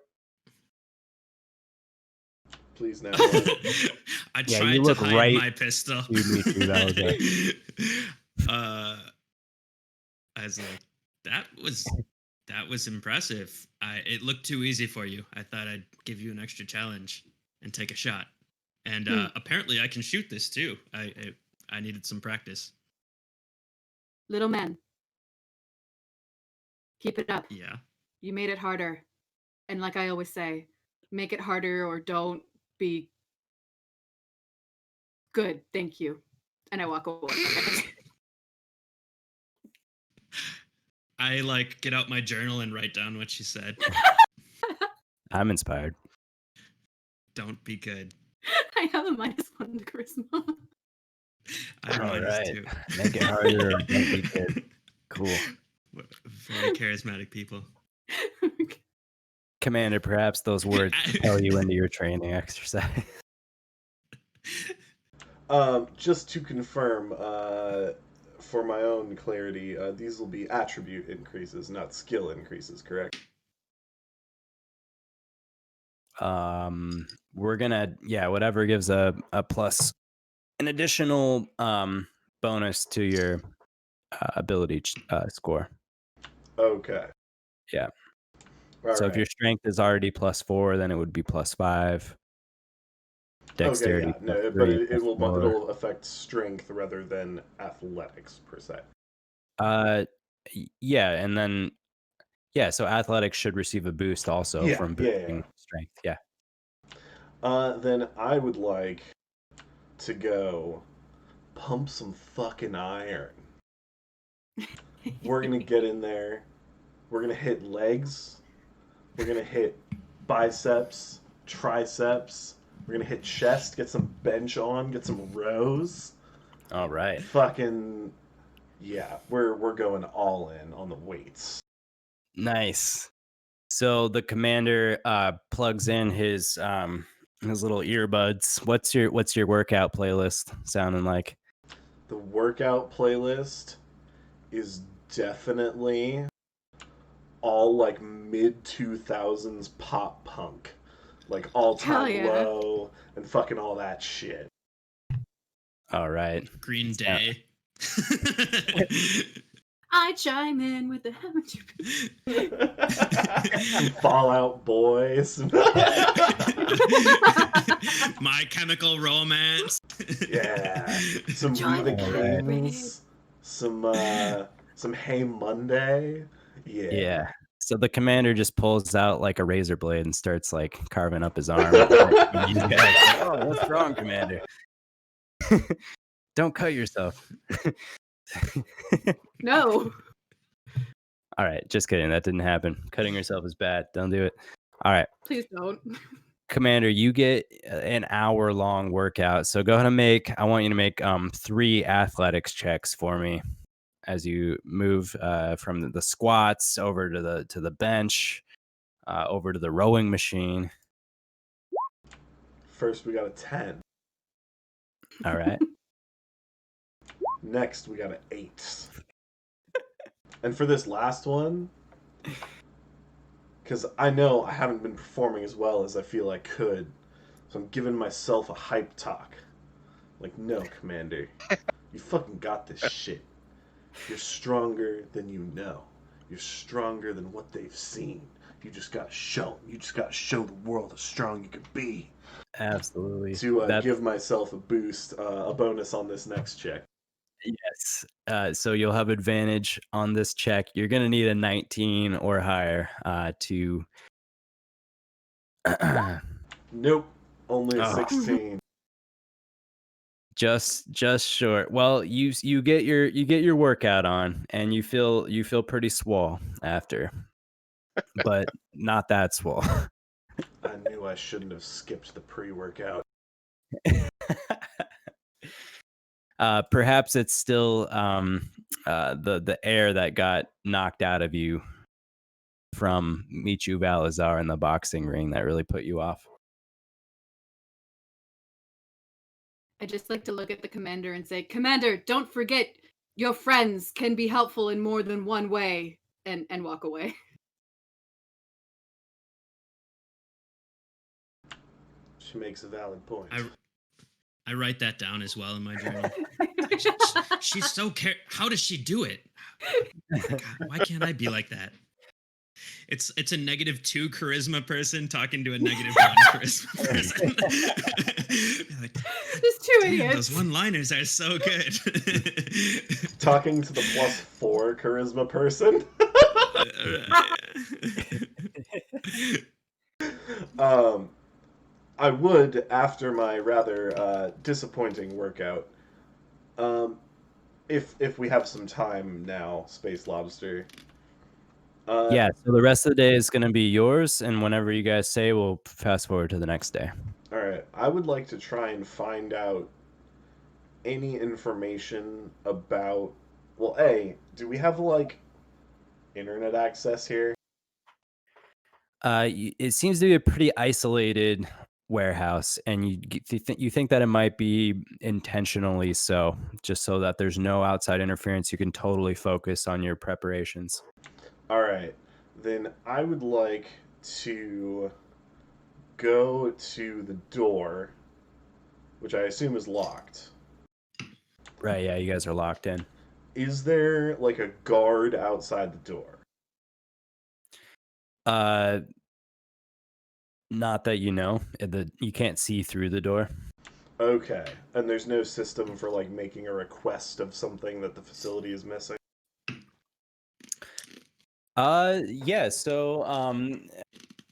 Please now. I tried to hide my pistol. I was like, that was impressive. It looked too easy for you. I thought I'd give you an extra challenge and take a shot. And apparently I can shoot this too. I needed some practice. Little man. Keep it up. Yeah. You made it harder. And like I always say, make it harder or don't be good. Thank you. And I walk away. I like get out my journal and write down what she said. I'm inspired. Don't be good. I have a -1 to charisma. I have All right. -2. Make it harder. Don't be good. Cool. Very charismatic people. Commander, perhaps those words propel you into your training exercise. Just to confirm, for my own clarity, these will be attribute increases, not skill increases, correct? We're gonna, whatever gives a plus, an additional bonus to your ability score. Okay. Yeah. All so right. if your strength is already +4, then it would be +5. Dexterity. Okay, yeah, no, but it'll affect strength rather than athletics per se. Yeah, and then so athletics should receive a boost also from boosting strength. Yeah. Then I would like to go pump some fucking iron. We're gonna get in there. We're gonna hit legs. We're gonna hit biceps, triceps. We're gonna hit chest, get some bench on, get some rows. All right. Fucking yeah, we're going all in on the weights. Nice. So the commander plugs in his little earbuds. What's your workout playlist sounding like? The workout playlist is definitely all like mid-2000s pop punk. Like All Time Low and fucking all that shit. All right. Green Day. I chime in with the Fallout Boys. My Chemical Romance. Yeah. Some Join We the the Pirate Kings. Some Hey Monday. Yeah. Yeah. So the commander just pulls out like a razor blade and starts like carving up his arm. You guys, oh, what's wrong, Commander? Don't cut yourself. No. All right, just kidding. That didn't happen. Cutting yourself is bad. Don't do it. All right, Please don't. Commander, you get an hour-long workout. So go ahead and I want you to make 3 athletics checks for me as you move from the squats over to the bench, over to the rowing machine. First, we got a 10. All right. Next, we got an 8. And for this last one, because I know I haven't been performing as well as I feel I could, so I'm giving myself a hype talk. Like, no, Commander, you fucking got this shit. You're stronger than you know. You're stronger than what they've seen. You just gotta show them. You just gotta show the world how strong you can be. Absolutely. To give myself a boost, a bonus on this next check. Yes. So you'll have advantage on this check. You're going to need a 19 or higher to. Nope. Only a 16. Just short. Well, you get your workout on, and you feel pretty swole after, but not that swole. I knew I shouldn't have skipped the pre-workout. Perhaps it's still the air that got knocked out of you from Michu Valazar in the boxing ring that really put you off. I just like to look at the commander and say, Commander, don't forget your friends can be helpful in more than one way, and walk away. She makes a valid point. I write that down as well in my journal. She's so how does she do it? God, why can't I be like that? It's a -2 charisma person talking to a -1 charisma person. Like, Just 2 idiots. Those one-liners are so good. Talking to the +4 charisma person. I would, after my rather disappointing workout, if we have some time now, Space Lobster. Yeah, so the rest of the day is going to be yours, and whenever you guys say, we'll fast forward to the next day. All right. I would like to try and find out any information about... Well, A, do we have, like, internet access here? It seems to be a pretty isolated warehouse, and you think that it might be intentionally so, just so that there's no outside interference. You can totally focus on your preparations. All right. Then I would like to go to the door, which I assume is locked. Right, yeah, you guys are locked in. Is there, like, a guard outside the door? Not that you know. You can't see through the door. Okay. And there's no system for, like, making a request of something that the facility is missing? Yeah, so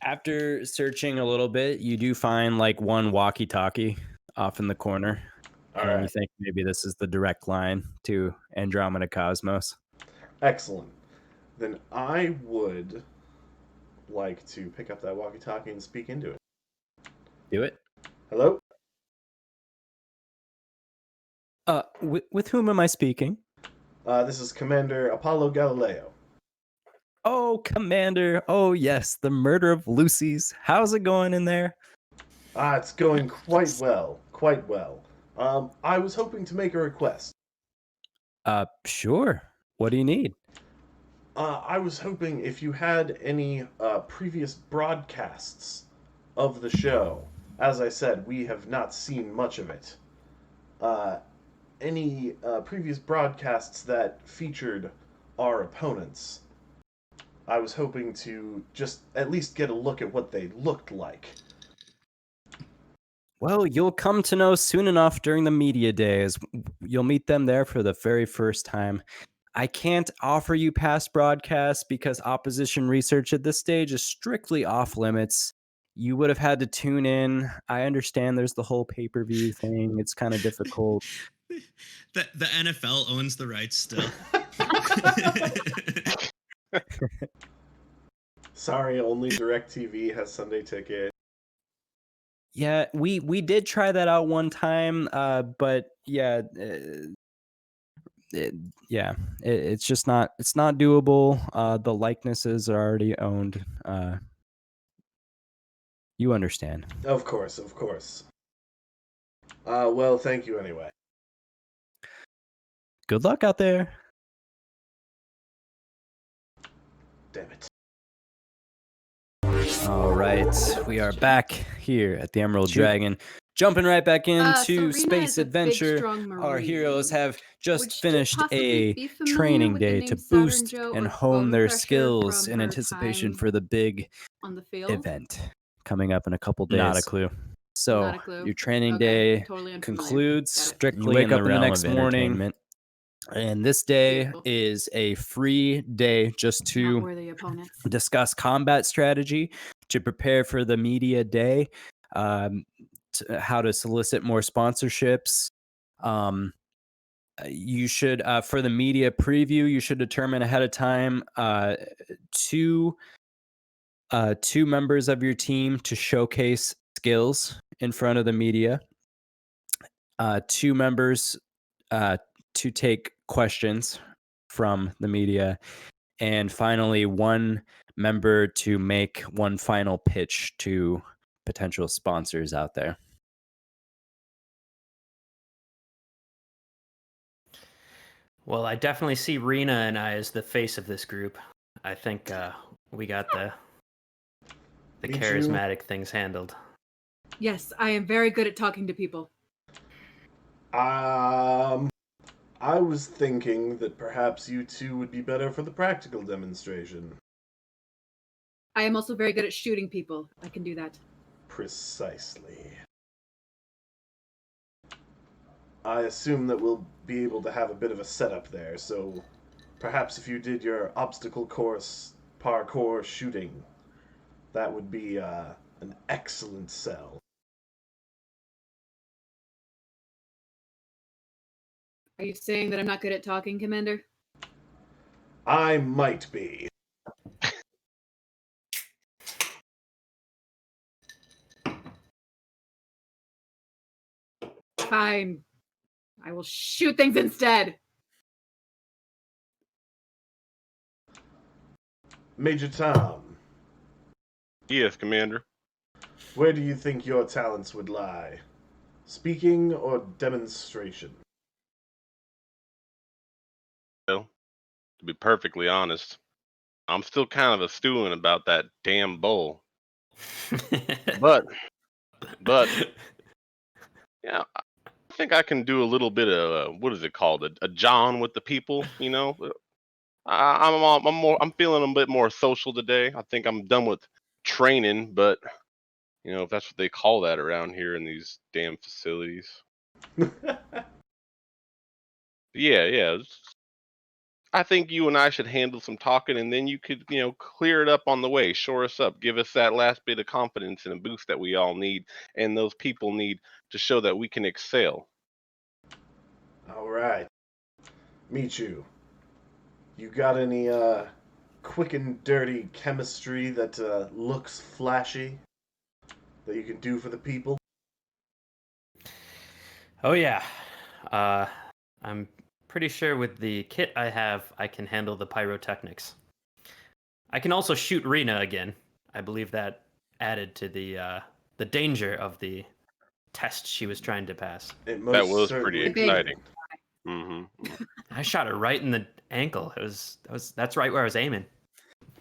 after searching a little bit, you do find like one walkie-talkie off in the corner. All and right. you think maybe this is the direct line to Andromeda Cosmos. Excellent. Then I would like to pick up that walkie-talkie and speak into it. Do it. Hello? With whom am I speaking? This is Commander Apollo Galileo. Oh, Commander. Oh, yes, the murder of Lucy's. How's it going in there? It's going quite well. Quite well. I was hoping to make a request. Sure. What do you need? I was hoping if you had any previous broadcasts of the show. As I said, we have not seen much of it. Any previous broadcasts that featured our opponents. I was hoping to just at least get a look at what they looked like. Well, you'll come to know soon enough during the media days. You'll meet them there for the very first time. I can't offer you past broadcasts because opposition research at this stage is strictly off limits. You would have had to tune in. I understand there's the whole pay-per-view thing. It's kind of difficult. The NFL owns the rights still. Sorry, only DirecTV has Sunday Ticket. Yeah, we did try that out one time, but yeah, it's just not doable. The likenesses are already owned. You understand. Of course, of course. Well, thank you anyway. Good luck out there. Damn it. All right, we are back here at the Emerald Dragon. Jumping right back into Serena space is a big, adventure. strong Our Marine. heroes have Would just you finished possibly a be familiar training with the day name to Saturn boost Joe and or hone bone their crusher skills from in her anticipation time for the big on the field? event coming up in a couple days. Not a clue. So Not a clue. your training Okay, day totally unfamiliar. concludes. Got it. You Strictly wake in up the in the realm next of morning, entertainment. and this day Beautiful. is a free day just Not to worthy opponents. discuss combat strategy, to prepare for the media day, how to solicit more sponsorships. You should, for the media preview, you should determine ahead of time two members of your team to showcase skills in front of the media. Two members to take questions from the media, and finally one member to make one final pitch to potential sponsors out there. Well, I definitely see Rena and I as the face of this group. I think we got the Me too. charismatic things handled. Yes, I am very good at talking to people. I was thinking that perhaps you two would be better for the practical demonstration. I am also very good at shooting people. I can do that. Precisely. I assume that we'll be able to have a bit of a setup there, so perhaps if you did your obstacle course parkour shooting, that would be an excellent sell. Are you saying that I'm not good at talking, Commander? I might be. Fine. I will shoot things instead. Major Tom, Yes, Commander. where do you think your talents would lie? Speaking or demonstration? Well, to be perfectly honest, I'm still kind of a stewing about that damn bowl. But yeah, I think I can do a little bit of what is it called? A John with the people, you know. I'm feeling a bit more social today. I think I'm done with training, but you know if that's what they call that around here in these damn facilities. Yeah. I think you and I should handle some talking, and then you could, clear it up on the way, shore us up, give us that last bit of confidence and a boost that we all need, and those people need to show that we can excel. All right. Michu, you got any quick and dirty chemistry that looks flashy that you can do for the people? Oh yeah. I'm pretty sure with the kit I have, I can handle the pyrotechnics. I can also shoot Rena again. I believe that added to the danger of the test she was trying to pass. It That most was certainly pretty Big. exciting. Mm-hmm. I shot her right in the ankle. That's right where I was aiming.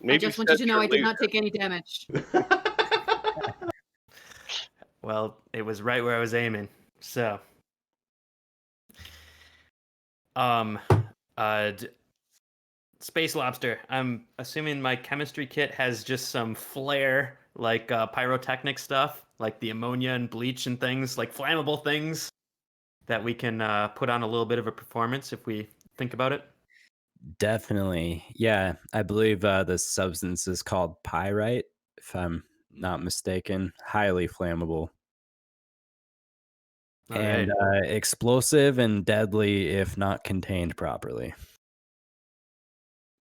Maybe I just want you set to know your I did not laser- take any damage. Well, it was right where I was aiming. So, Space Lobster. I'm assuming my chemistry kit has just some flair, like pyrotechnic stuff, like the ammonia and bleach and things, like flammable things that we can put on a little bit of a performance if we think about it. Definitely. Yeah, I believe the substance is called pyrite, if I'm not mistaken. Highly flammable. All And right. explosive and deadly if not contained properly.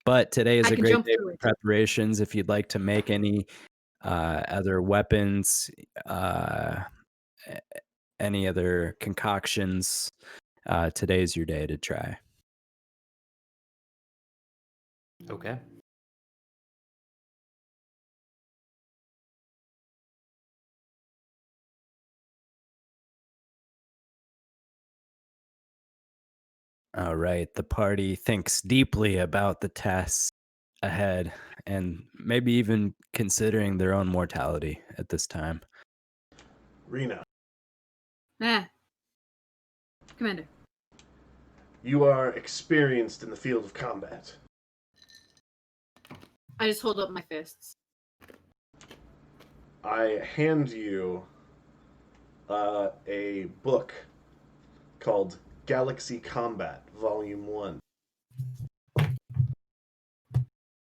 But today is I a can great jump day through for it. preparations. If you'd like to make any other weapons, any other concoctions, today's your day to try. Okay. All right. The party thinks deeply about the tasks ahead and maybe even considering their own mortality at this time. Rena, Commander. you are experienced in the field of combat. I just hold up my fists. I hand you a book called Galaxy Combat, Volume 1.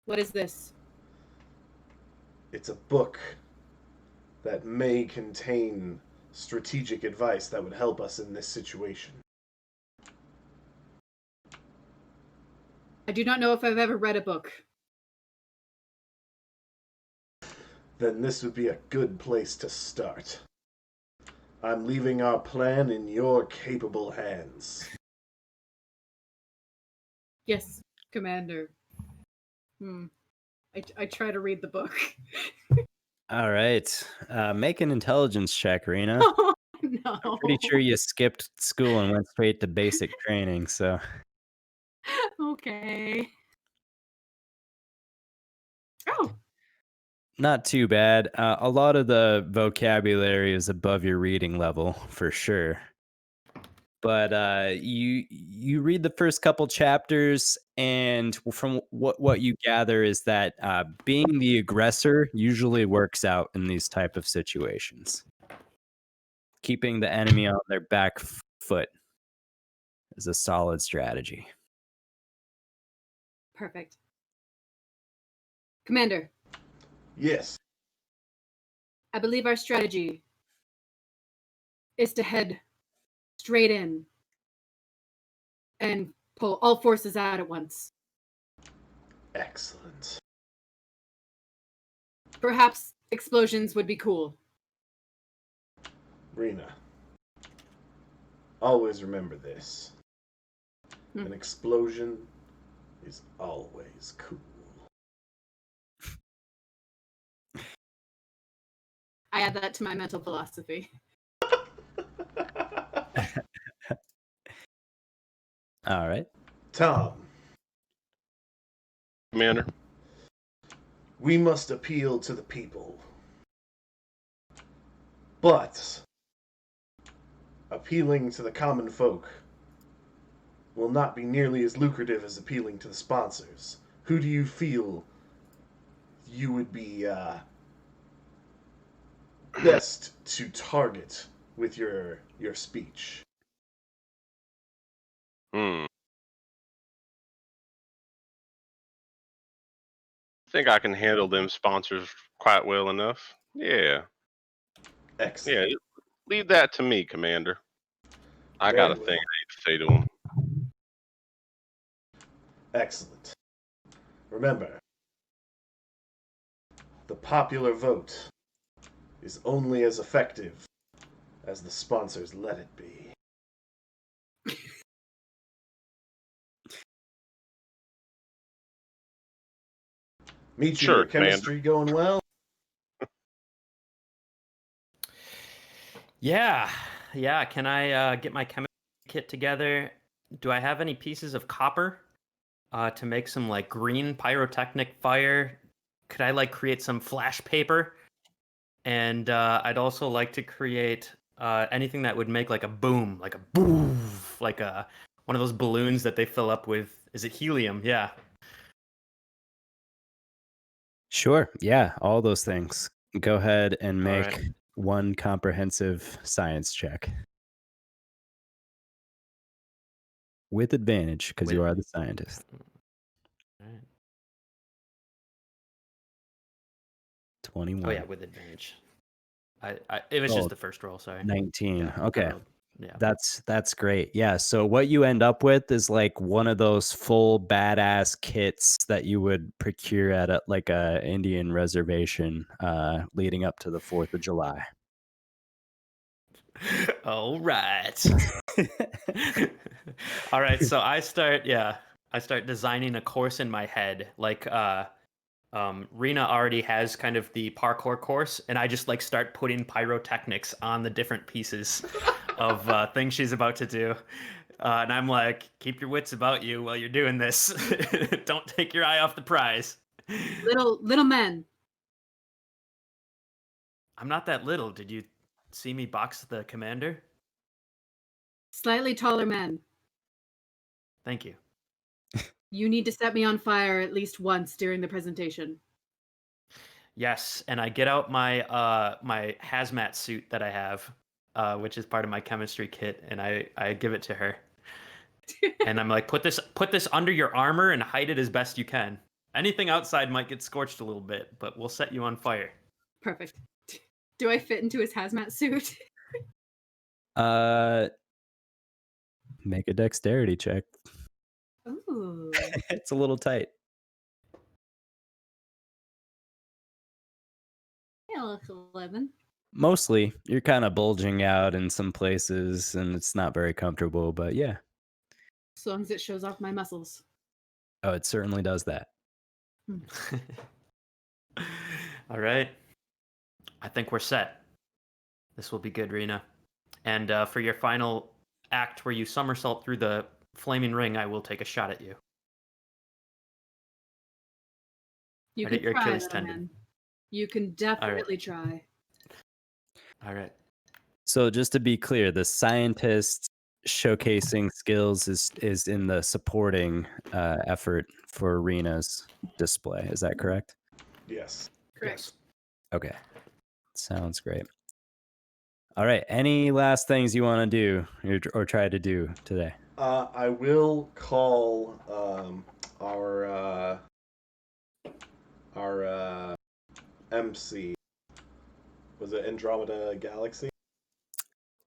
What is this? It's a book that may contain strategic advice that would help us in this situation. I do not know if I've ever read a book. Then this would be a good place to start. I'm leaving our plan in your capable hands. Yes, Commander. I try to read the book. All right. Make an intelligence check, Rena. Oh, no. I'm pretty sure you skipped school and went straight to basic training, so. Okay. Oh, Not too bad. A lot of the vocabulary is above your reading level, for sure. But you read the first couple chapters, and from what you gather is that being the aggressor usually works out in these type of situations. Keeping the enemy on their back foot is a solid strategy. perfect. Commander, Yes, I believe our strategy is to head straight in and pull all forces out at once. excellent. Perhaps explosions would be cool. Rena, always remember this. An explosion is always cool. I add that to my mental philosophy. All right. Tom, Commander. we must appeal to the people. But appealing to the common folk will not be nearly as lucrative as appealing to the sponsors. Who do you feel you would be best to target with your speech? I think I can handle them sponsors quite well enough. Yeah. Excellent. Yeah. Leave that to me, Commander. I Very got a well. thing I need to say to them. Excellent. Remember, the popular vote is only as effective as the sponsors let it be. Meet you, Sure, your chemistry going well? Yeah. Can I get my chemistry kit together? Do I have any pieces of copper to make some like green pyrotechnic fire? Could I like create some flash paper? And I'd also like to create anything that would make like a boom, like a boom, like one of those balloons that they fill up with. Is it helium? Yeah. Sure. Yeah, all those things. Go ahead and All make right. one comprehensive science check with advantage because you With- are the scientist. All right. 21. Oh yeah, with advantage. It was just the first roll. Sorry. 19. Yeah, Okay. I rolled- Yeah. That's great. Yeah. So what you end up with is like one of those full badass kits that you would procure at like a Indian reservation leading up to the 4th of July. All right. All right. So I start designing a course in my head. Like Rena already has kind of the parkour course, and I just like start putting pyrotechnics on the different pieces of things she's about to do. And I'm like, keep your wits about you while you're doing this. Don't take your eye off the prize. Little men. I'm not that little. Did you see me box the commander? Slightly taller men. Thank you. You need to set me on fire at least once during the presentation. Yes, and I get out my my hazmat suit that I have, which is part of my chemistry kit, and I give it to her. And I'm like, put this under your armor and hide it as best you can. Anything outside might get scorched a little bit, but we'll set you on fire. Perfect. Do I fit into his hazmat suit? Make a dexterity check. Ooh. It's a little tight. Yeah, 11. Mostly, you're kind of bulging out in some places and it's not very comfortable, but yeah. As long as it shows off my muscles. Oh, it certainly does that. All right. I think we're set. This will be good, Rena. And for your final act where you somersault through the flaming ring, I will take a shot at you. You Right can at your try, Achilles little tendon. man. You can definitely try. All right. So just to be clear, the scientist showcasing skills is in the supporting effort for Rena's display. Is that correct? Yes. Correct. Yes. Okay. Sounds great. All right. Any last things you want to do or try to do today? I will call our MC. Was it Andromeda Galaxy?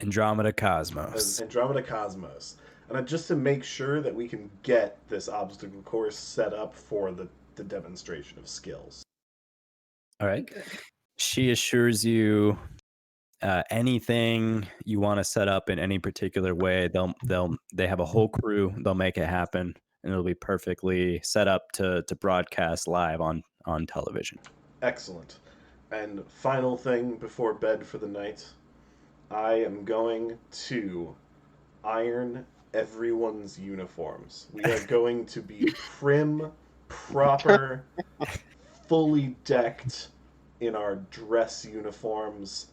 Andromeda Cosmos. Andromeda Cosmos. And just to make sure that we can get this obstacle course set up for the demonstration of skills. All right. She assures you anything you want to set up in any particular way, they have a whole crew. They'll make it happen, and it'll be perfectly set up to broadcast live on television. Excellent. And final thing before bed for the night, I am going to iron everyone's uniforms. We are going to be prim, proper, fully decked in our dress uniforms,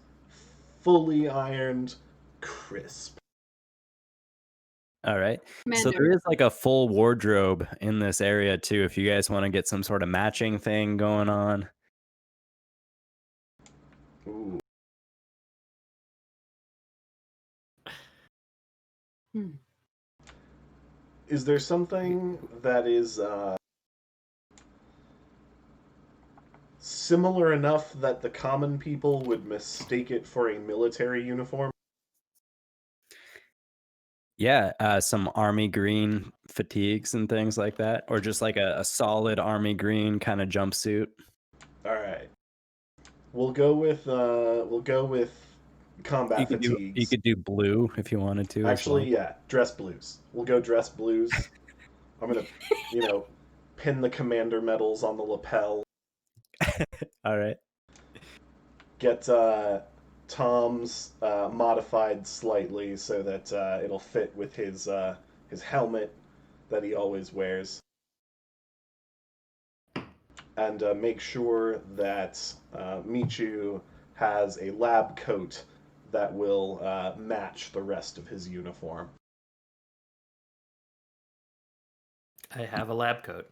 fully ironed, crisp. All right. So Commander. there is like a full wardrobe in this area too, if you guys want to get some sort of matching thing going on. Ooh. Is there something that is similar enough that the common people would mistake it for a military uniform? Yeah, some army green fatigues and things like that, or just like a solid army green kind of jumpsuit. All right. We'll go with combat fatigues. You could do blue if you wanted to. Actually, yeah, dress blues. We'll go dress blues. I'm gonna, pin the commander medals on the lapel. All right. Get Tom's modified slightly so that it'll fit with his helmet that he always wears, and make sure that Michu has a lab coat that will match the rest of his uniform. I have a lab coat.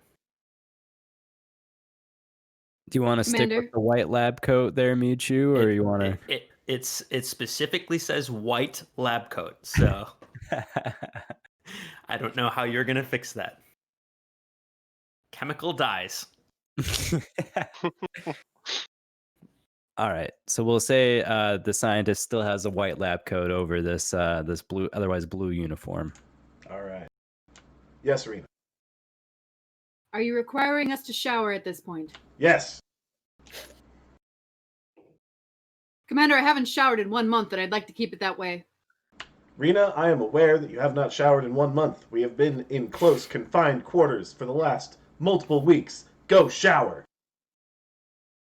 Do you want to stick with Commander? the white lab coat there, Mewtwo, or you want to? It specifically says white lab coat, so I don't know how you're gonna fix that. Chemical dyes. All right, so we'll say the scientist still has a white lab coat over this this blue, otherwise blue uniform. All right. Yes, Rena. Are you requiring us to shower at this point? Yes. Commander, I haven't showered in 1 month, and I'd like to keep it that way. Rena, I am aware that you have not showered in 1 month. We have been in close, confined quarters for the last multiple weeks. Go shower.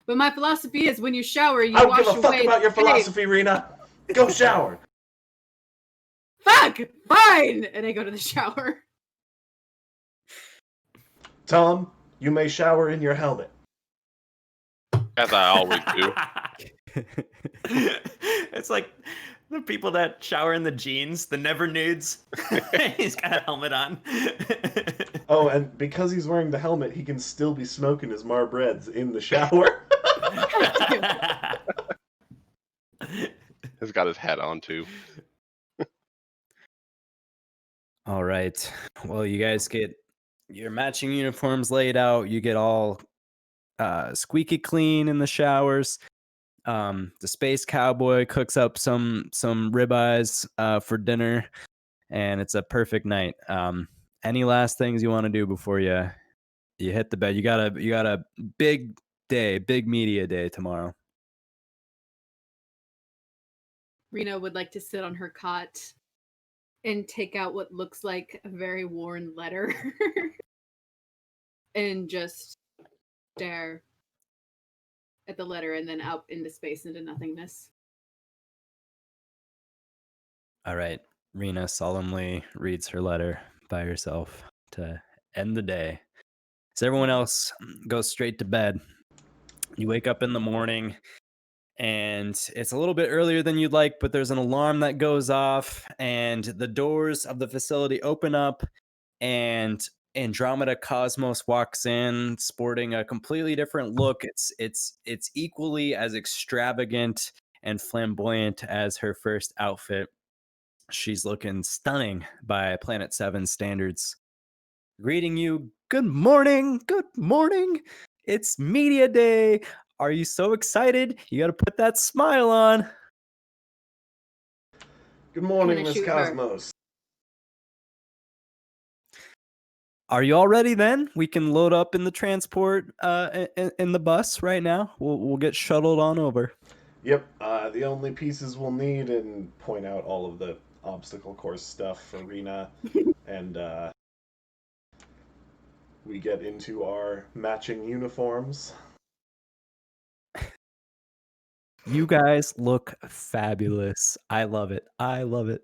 But my philosophy is when you shower, you I don't wash give a fuck away about your the stain. philosophy, Rena. Go shower. Fuck! Fine! And I go to the shower. Tom, you may shower in your helmet. As I always do. It's like the people that shower in the jeans, the never nudes. He's got a helmet on. Oh, and because he's wearing the helmet, he can still be smoking his Marbreds in the shower. He's got his hat on too. All right. Well, you guys get your matching uniforms laid out. You get all squeaky clean in the showers. The space cowboy cooks up some ribeyes for dinner, and it's a perfect night. Any last things you want to do before you hit the bed? You got a big day, big media day tomorrow. Rena would like to sit on her cot and take out what looks like a very worn letter and just stare at the letter and then out into space into nothingness. All right. Rena solemnly reads her letter by herself to end the day. So everyone else goes straight to bed. You wake up in the morning, and it's a little bit earlier than you'd like, but there's an alarm that goes off, and the doors of the facility open up, and Andromeda Cosmos walks in, sporting a completely different look. It's equally as extravagant and flamboyant as her first outfit. She's looking stunning by Planet 7 standards. Greeting you, good morning, it's media day. Are you so excited? You got to put that smile on. Good morning, I'm gonna Miss shoot her. Cosmos. Are you all ready then? We can load up in the transport in the bus right now. We'll get shuttled on over. Yep, the only pieces we'll need, and point out all of the obstacle course stuff for Rena, and we get into our matching uniforms. You guys look fabulous. I love it. I love it.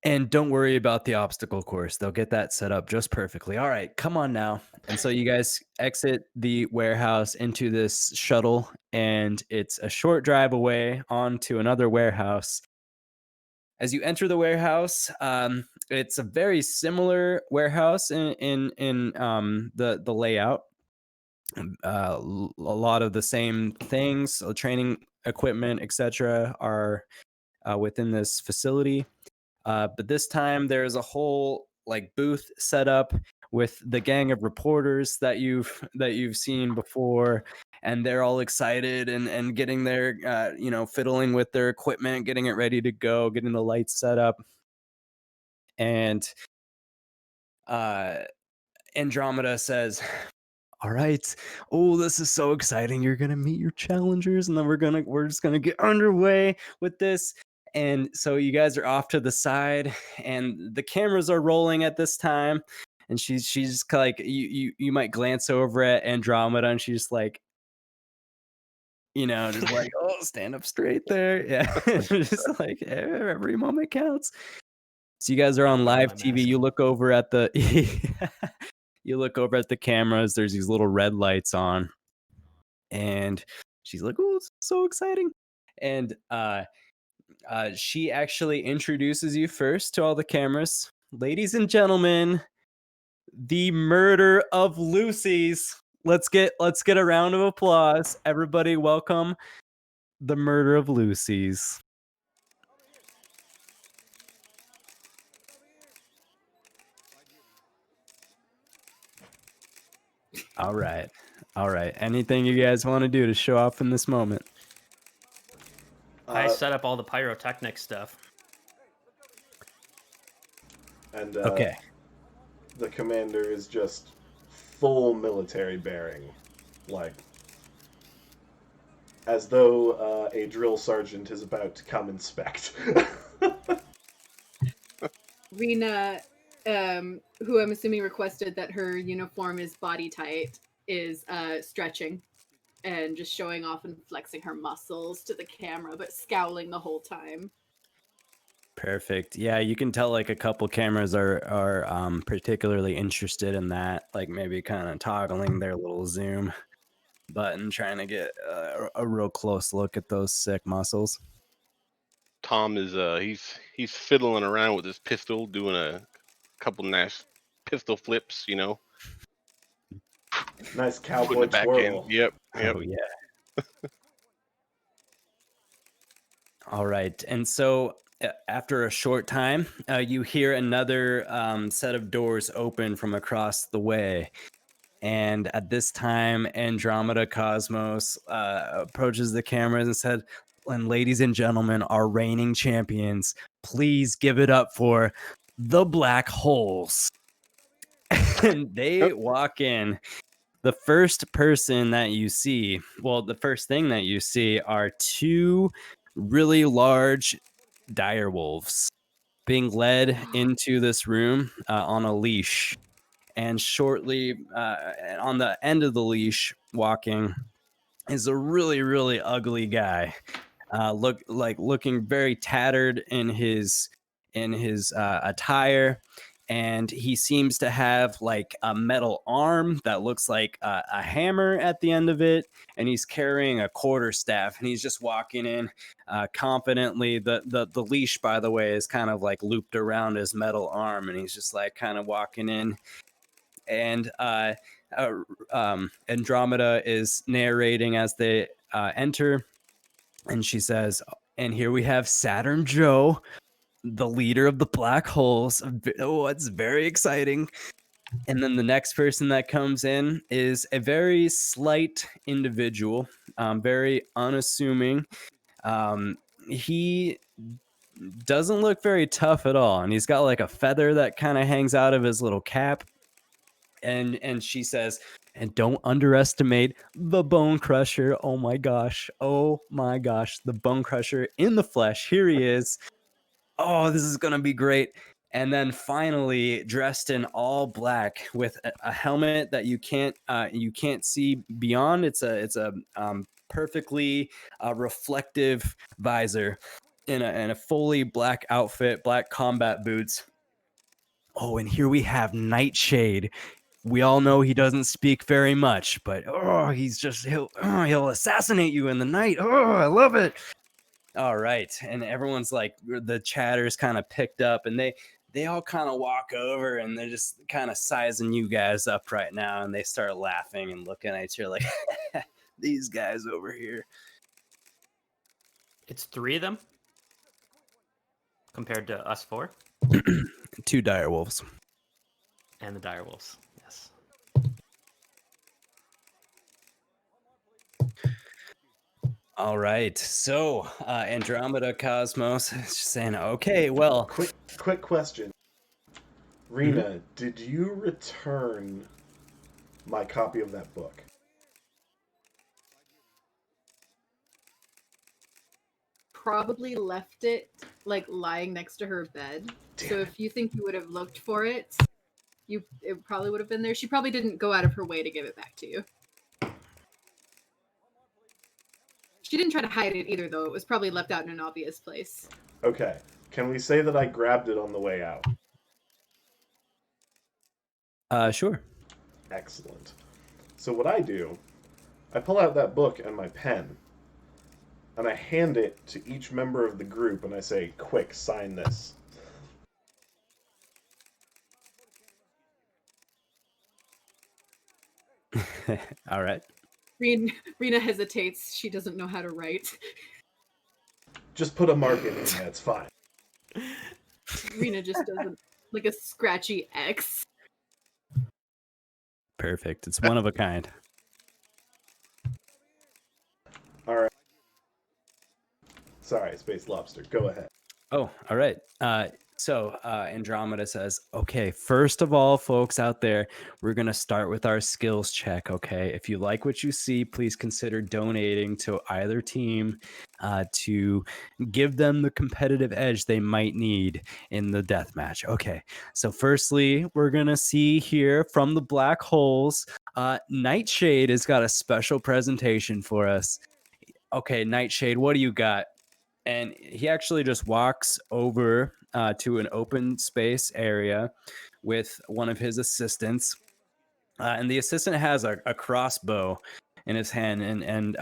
And don't worry about the obstacle course. They'll get that set up just perfectly. All right, come on now. And so you guys exit the warehouse into this shuttle, and it's a short drive away onto another warehouse. As you enter the warehouse, it's a very similar warehouse in the layout. A lot of the same things, training equipment, etc., are within this facility. But this time there's a whole like booth set up with the gang of reporters that you've seen before, and they're all excited and getting their fiddling with their equipment, getting it ready to go, getting the lights set up. And Andromeda says, all right, oh, this is so exciting. You're gonna meet your challengers, and then we're just gonna get underway with this. And so you guys are off to the side, and the cameras are rolling at this time. And she's like, you might glance over at Andromeda, and she's like, just like, oh, stand up straight there. Yeah, just like every moment counts. So you guys are on live TV. You look over at the cameras. There's these little red lights on, and she's like, oh, it's so exciting. And she actually introduces you first to all the cameras. Ladies and gentlemen, the murder of Lucy's. Let's get a round of applause. Everybody welcome the murder of Lucy's. All right. Anything you guys want to do to show off in this moment? I set up all the pyrotechnic stuff. And Okay. the commander is just full military bearing, like as though a drill sergeant is about to come inspect. Rena, who I'm assuming requested that her uniform is body tight, is stretching and just showing off and flexing her muscles to the camera, but scowling the whole time. Perfect. Yeah, you can tell like a couple cameras are particularly interested in that, like maybe kind of toggling their little zoom button, trying to get a real close look at those sick muscles. Tom is he's fiddling around with his pistol, doing a couple nice pistol flips, you know. Nice Putting cowboy it back twirl. in. Yep. Oh yeah. All right, and so after a short time, you hear another set of doors open from across the way. And at this time, Andromeda Cosmos approaches the cameras and said, "And ladies and gentlemen, our reigning champions, please give it up for the black holes." And they walk in. The first person that you see, well, the first thing that you see are two really large dire wolves being led into this room on a leash. And shortly on the end of the leash walking is a really, really ugly guy. Looking very tattered in his attire, and he seems to have like a metal arm that looks like a hammer at the end of it, and he's carrying a quarterstaff, and he's just walking in confidently. The leash, by the way, is kind of like looped around his metal arm, and he's just like kind of walking in. And Andromeda is narrating as they enter, and she says, "And here we have Saturn Joe, the leader of the black holes." Oh, it's very exciting. And then the next person that comes in is a very slight individual, very unassuming. He doesn't look very tough at all, and he's got like a feather that kind of hangs out of his little cap. And she says, "And don't underestimate the Bone Crusher." Oh my gosh, the Bone Crusher in the flesh. Here he is. Oh, this is gonna be great. And then finally, dressed in all black with a helmet that you can't see beyond. It's a perfectly reflective visor, in a fully black outfit, black combat boots. Oh, and here we have Nightshade. We all know he doesn't speak very much, but he'll assassinate you in the night. Oh, I love it. All right, and everyone's like, the chatter's kind of picked up, and they all kind of walk over, and they're just kind of sizing you guys up right now, and they start laughing and looking at you like, these guys over here. It's 3 of them compared to us 4. 2 dire wolves. And the dire wolves. Yes. All right, so Andromeda Cosmos is just saying, okay, well, Quick question. Rena, did you return my copy of that book? Probably left it like lying next to her bed. So if you think you would have looked for it, it probably would have been there. She probably didn't go out of her way to give it back to you. She didn't try to hide it either, though. It was probably left out in an obvious place. Okay. Can we say that I grabbed it on the way out? Sure. Excellent. So what I do, I pull out that book and my pen, and I hand it to each member of the group, and I say, "Quick, sign this." All right. Rena hesitates. She doesn't know how to write. Just put a mark in it. That's fine. Rena just doesn't like a scratchy X. Perfect. It's one of a kind. All right. Sorry, Space Lobster. Go ahead. Oh, all right. So Andromeda says, okay, first of all, folks out there, we're going to start with our skills check. Okay. If you like what you see, please consider donating to either team to give them the competitive edge they might need in the death match. Okay. So firstly, we're going to see here from the black holes, Nightshade has got a special presentation for us. Okay, Nightshade, what do you got? And he actually just walks over to an open space area with one of his assistants. And the assistant has a crossbow in his hand. And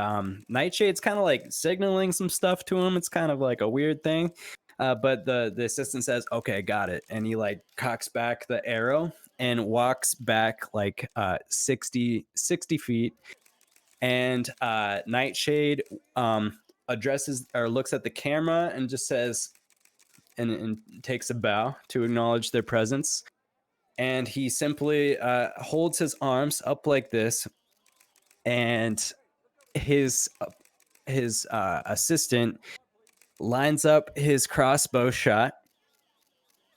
Nightshade's kind of like signaling some stuff to him. It's kind of like a weird thing. But the assistant says, okay, got it. And he like cocks back the arrow and walks back like 60 feet. And Nightshade addresses or looks at the camera and just says, and takes a bow to acknowledge their presence. And he simply holds his arms up like this, and his assistant lines up his crossbow shot,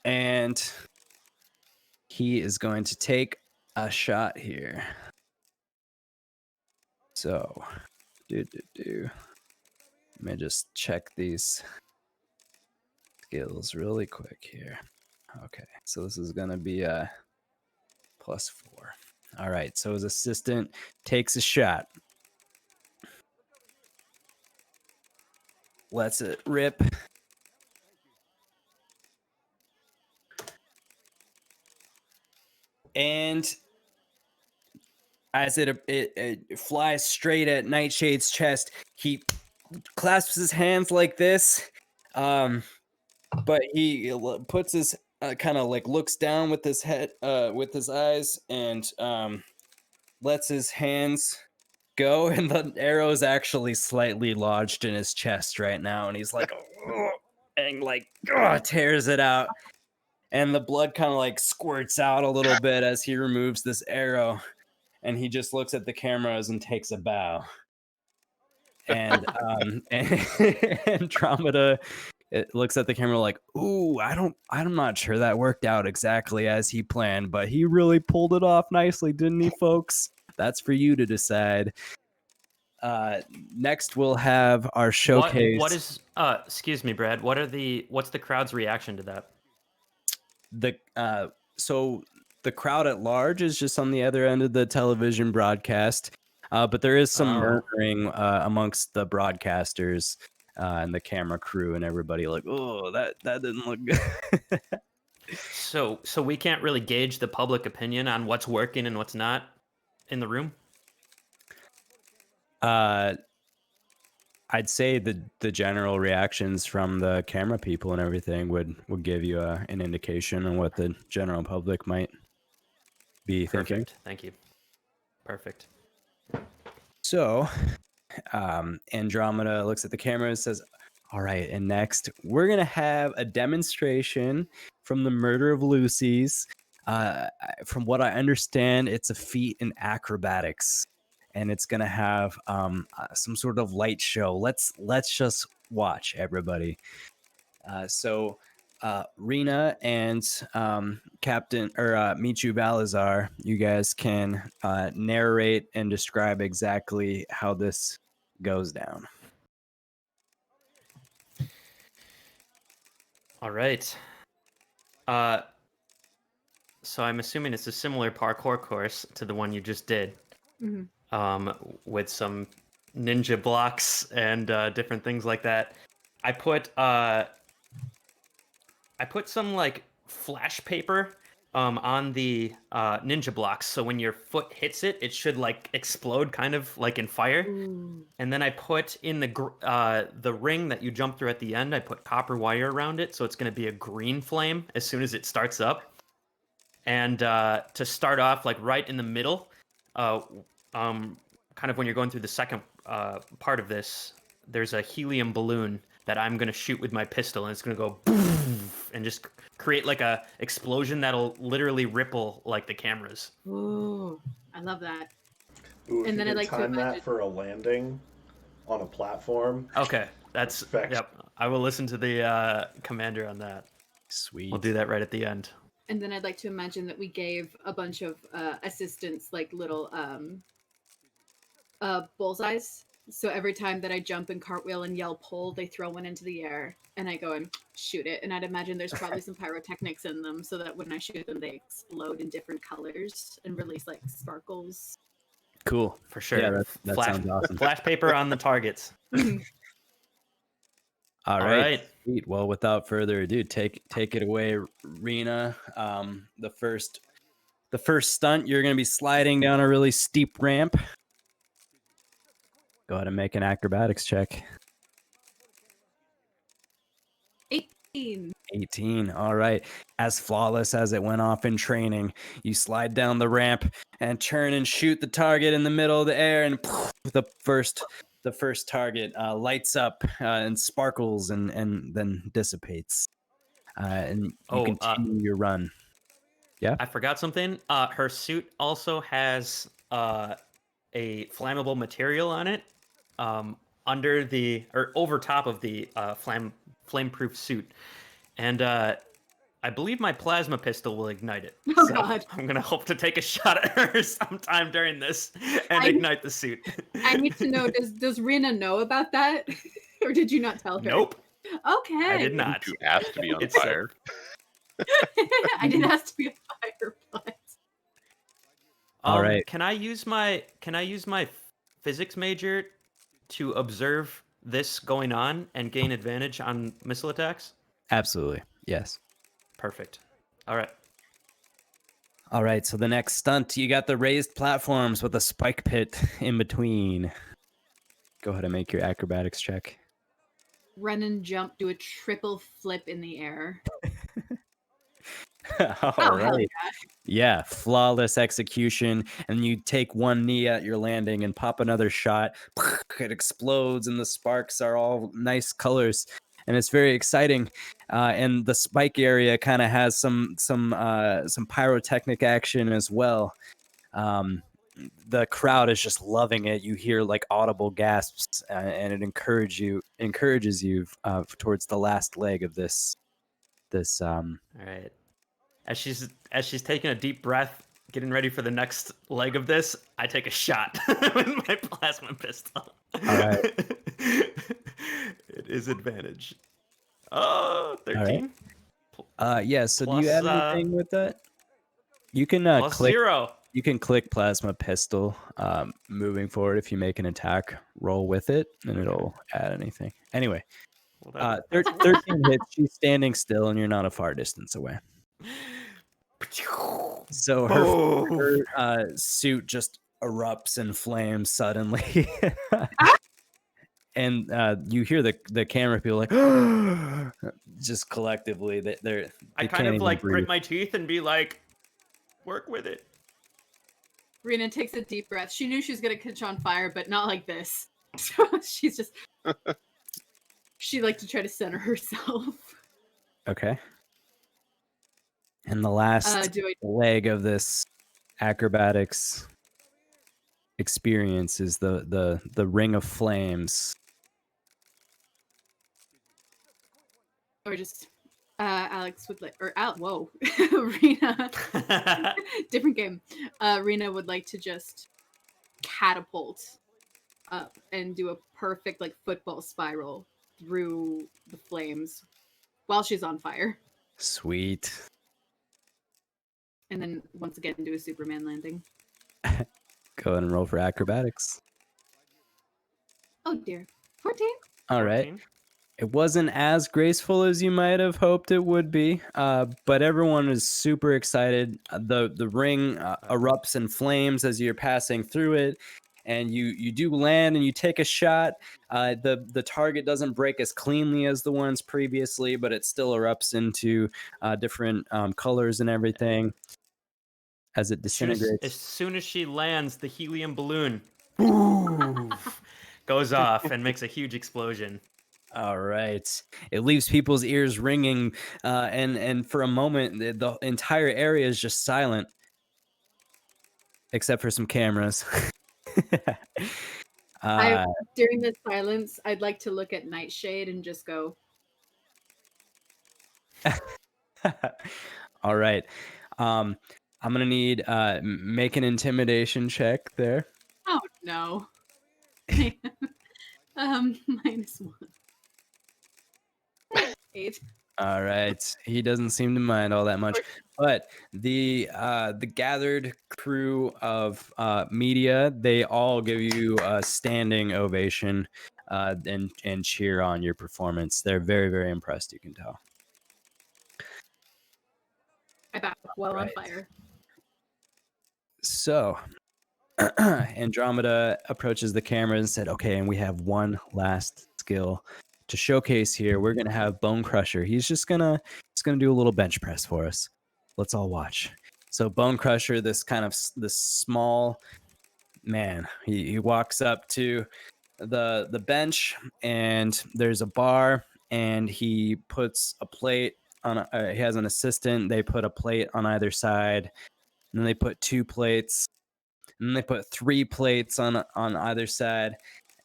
and he is going to take a shot here. So, let me just check these skills really quick here. Okay, so this is going to be a +4. All right, so his assistant takes a shot. Lets it rip. And as it flies straight at Nightshade's chest, he clasps his hands like this, but he puts his kind of like looks down with his head, with his eyes, and lets his hands go, and the arrow is actually slightly lodged in his chest right now, and he's like, and like tears it out, and the blood kind of like squirts out a little bit as he removes this arrow. And he just looks at the cameras and takes a bow. And Andromeda looks at the camera like, "Ooh, I'm not sure that worked out exactly as he planned, but he really pulled it off nicely, didn't he, folks? That's for you to decide." Next, we'll have our showcase. What is? Excuse me, Brad. What's the crowd's reaction to that? So the crowd at large is just on the other end of the television broadcast, but there is some murmuring amongst the broadcasters and the camera crew and everybody. Like, oh, that didn't look good. So we can't really gauge the public opinion on what's working and what's not in the room. I'd say the general reactions from the camera people and everything would give you an indication on what the general public might be thinking. Thank you. Perfect. So, Andromeda looks at the camera and says, "All right, and next we're gonna have a demonstration from the Murder of Lucy's. From what I understand, it's a feat in acrobatics, and it's gonna have some sort of light show. Let's just watch, everybody." So Rena and Captain or Michu Balazar, you guys can narrate and describe exactly how this goes down. All right. So I'm assuming it's a similar parkour course to the one you just did, with some ninja blocks and different things like that. I put some like flash paper on the ninja blocks, so when your foot hits it, it should like explode, kind of like in fire. Ooh. And then I put in the ring that you jump through at the end, I put copper wire around it, so it's going to be a green flame as soon as it starts up. And to start off, like right in the middle, kind of when you're going through the second part of this, there's a helium balloon that I'm gonna shoot with my pistol, and it's gonna go and just create like a explosion that'll literally ripple like the cameras. Ooh, I love that. Ooh, if And you then I'd could like to time imagine. that for a landing on a platform. Okay, that's Perfect. yep. I will listen to the commander on that. Sweet. We'll do that right at the end. And then I'd like to imagine that we gave a bunch of assistants like little bullseyes. So every time that I jump and cartwheel and yell pull, they throw one into the air and I go and shoot it. And I'd imagine there's probably some pyrotechnics in them so that when I shoot them, they explode in different colors and release like sparkles. Cool. For sure. Yeah, that flash, sounds awesome. Flash paper on the targets. All right. Sweet. Well, without further ado, take it away, Rena. The first stunt, you're going to be sliding down a really steep ramp. Go ahead and make an acrobatics check. 18. All right. As flawless as it went off in training, you slide down the ramp and turn and shoot the target in the middle of the air, and the first target lights up and sparkles and then dissipates. And you continue your run. Yeah. I forgot something. Her suit also has a flammable material on it, under the or over top of the flame-proof suit, and I believe my plasma pistol will ignite it. Oh, God. I'm gonna hope to take a shot at her sometime during this and ignite the suit. I need to know, does Rena know about that? Or did you not tell her? Nope. Okay. I did not. You asked to be on It's fire. I did ask to be a fire, but All right. Can I use my physics major to observe this going on and gain advantage on missile attacks? Absolutely. Yes. Perfect. All right. All right. So the next stunt, you got the raised platforms with a spike pit in between. Go ahead and make your acrobatics check. run and jump, do a triple flip in the air. All right. Yeah, flawless execution. And you take one knee at your landing and pop another shot. It explodes, and the sparks are all nice colors, and it's very exciting. And the spike area kind of has some pyrotechnic action as well. The crowd is just loving it. You hear like audible gasps, and it encourages you towards the last leg of this. All right. As she's taking a deep breath, getting ready for the next leg of this, I take a shot with my plasma pistol. All right. It is advantage. Oh, 13. Right. Yeah, so plus, do you add anything with that? You can plus click 0. You can click plasma pistol moving forward if you make an attack roll with it, and it'll add anything. Anyway, 13 hits. She's standing still, and you're not a far distance away. So her suit just erupts in flames suddenly. And you hear the camera people like just collectively they I kind of like grit my teeth and be like, work with it. Rena takes a deep breath. She knew she was gonna catch on fire, but not like this. So she's just she liked to try to center herself. Okay. And the last leg of this acrobatics experience is the ring of flames. Or just Alex would like, or whoa, Rena, different game. Rena would like to just catapult up and do a perfect like football spiral through the flames while she's on fire. Sweet. And then once again do a Superman landing. Go ahead and roll for acrobatics. Oh dear. 14. All right. It wasn't as graceful as you might have hoped it would be, but everyone is super excited. The ring erupts in flames as you're passing through it, and you do land and you take a shot. The target doesn't break as cleanly as the ones previously, but it still erupts into different colors and everything. as it disintegrates. As soon as she lands, the helium balloon goes off and makes a huge explosion. All right. It leaves people's ears ringing, and for a moment, the entire area is just silent, except for some cameras. During the silence, I'd like to look at Nightshade and just go, all right. I'm gonna need make an intimidation check there. oh no. -1. 8. All right. He doesn't seem to mind all that much. But the gathered crew of media, they all give you a standing ovation and cheer on your performance. They're very, very impressed, you can tell. I back well on fire. So Andromeda approaches the camera and said, okay, and we have one last skill to showcase here. We're gonna have Bone Crusher. He's gonna do a little bench press for us. Let's all watch. So Bone Crusher, this small man, he walks up to the bench, and there's a bar, and he puts a plate on. He has an assistant. They put a plate on either side, and then they put 2 plates, and then they put 3 plates on either side,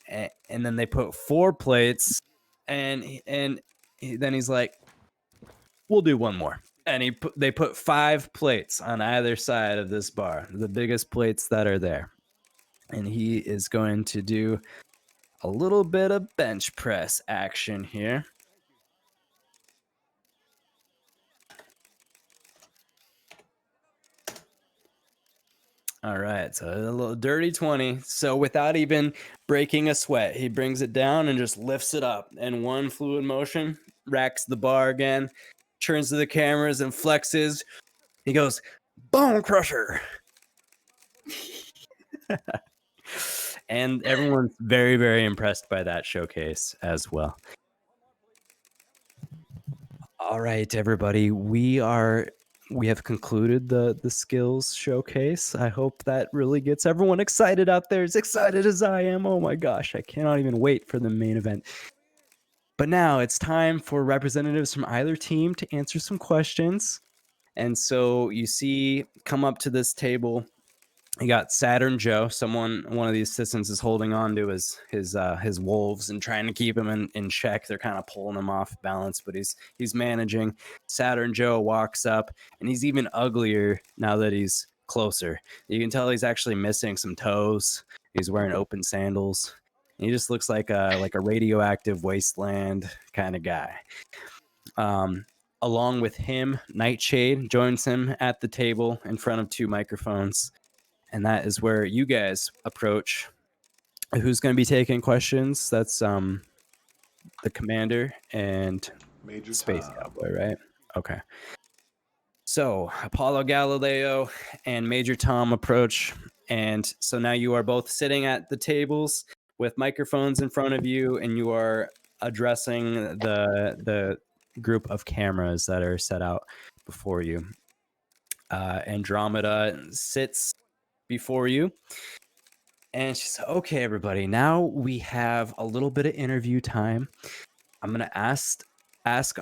and then they put 4 plates. And then he's like, we'll do one more. And they put 5 plates on either side of this bar, the biggest plates that are there. And he is going to do a little bit of bench press action here. All right, so a little dirty 20. So without even breaking a sweat, he brings it down and just lifts it up. And one fluid motion, racks the bar again, turns to the cameras and flexes. He goes, Bone Crusher. And everyone's very, very impressed by that showcase as well. All right, everybody, we have concluded the skills showcase. I hope that really gets everyone excited out there, as excited as I am. Oh my gosh, I cannot even wait for the main event. But now it's time for representatives from either team to answer some questions. And so you see, come up to this table, you got Saturn Joe. One of the assistants is holding on to his wolves and trying to keep him in check. They're kind of pulling him off balance, but he's managing. Saturn Joe walks up, and he's even uglier now that he's closer. You can tell he's actually missing some toes. He's wearing open sandals. He just looks like a radioactive wasteland kind of guy. Along with him, Nightshade joins him at the table in front of 2 microphones. And that is where you guys approach. Who's going to be taking questions? That's the commander and Major Space Tom. Cowboy, right? Okay. So Apollo Galileo and Major Tom approach. And so now you are both sitting at the tables with microphones in front of you, and you are addressing the group of cameras that are set out before you. Andromeda sits before you, and she said, okay, everybody, now we have a little bit of interview time. I'm going to ask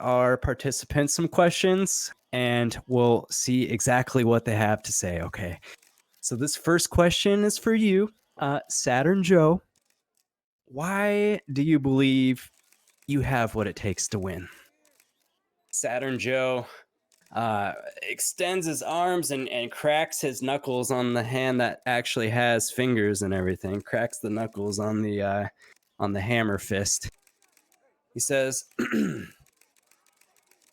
our participants some questions, and we'll see exactly what they have to say. Okay, so this first question is for you, Saturn Joe. Why do you believe you have what it takes to win? Saturn Joe extends his arms and cracks his knuckles on the hand that actually has fingers and everything. Cracks the knuckles on the hammer fist. He says,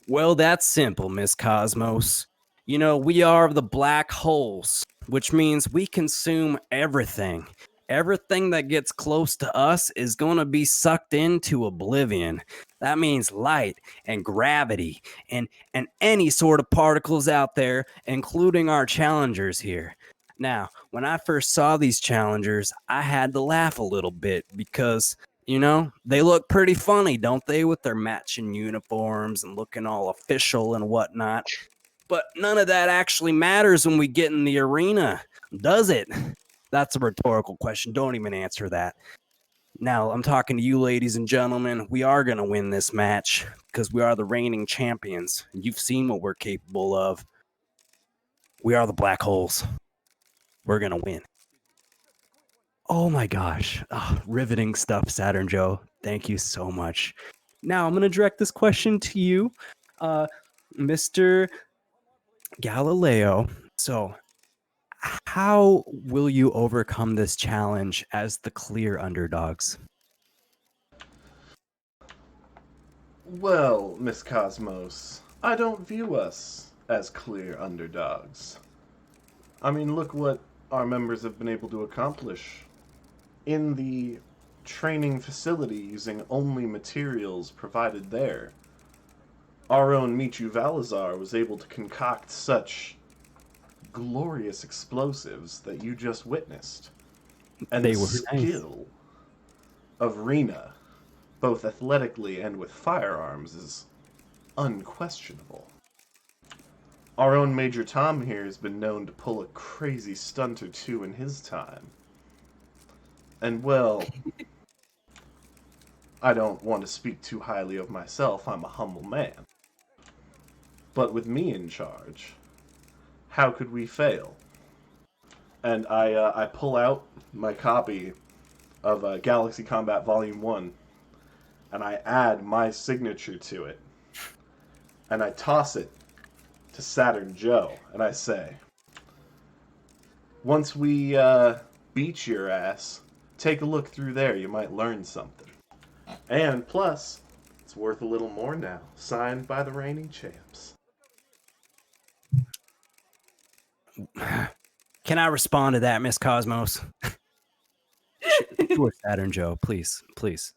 well, that's simple, Miss Cosmos. You know, we are the black holes, which means we consume everything. Everything that gets close to us is going to be sucked into oblivion. That means light and gravity and any sort of particles out there, including our challengers here. Now, when I first saw these challengers, I had to laugh a little bit because, you know, they look pretty funny, don't they, with their matching uniforms and looking all official and whatnot. But none of that actually matters when we get in the arena, does it? That's a rhetorical question. Don't even answer that. Now, I'm talking to you, ladies and gentlemen. We are going to win this match because we are the reigning champions. You've seen what we're capable of. We are the Black Holes. We're going to win. Oh my gosh. Oh, riveting stuff, Saturn Joe. Thank you so much. Now, I'm going to direct this question to you, Mr. Galileo. So, how will you overcome this challenge as the clear underdogs? Well, Miss Cosmos, I don't view us as clear underdogs. I mean, look what our members have been able to accomplish in the training facility using only materials provided there. Our own Michu Valazar was able to concoct such glorious explosives that you just witnessed. And They the were nice. skill of Rena, both athletically and with firearms, is unquestionable. Our own Major Tom here has been known to pull a crazy stunt or two in his time. And well, I don't want to speak too highly of myself, I'm a humble man. But with me in charge, how could we fail? And I pull out my copy of Galaxy Combat Volume 1, and I add my signature to it. And I toss it to Saturn Joe, and I say, once we beat your ass, take a look through there, you might learn something. And plus, it's worth a little more now, signed by the reigning champs. Can I respond to that, Miss Cosmos? Sure, Saturn Joe, please, please.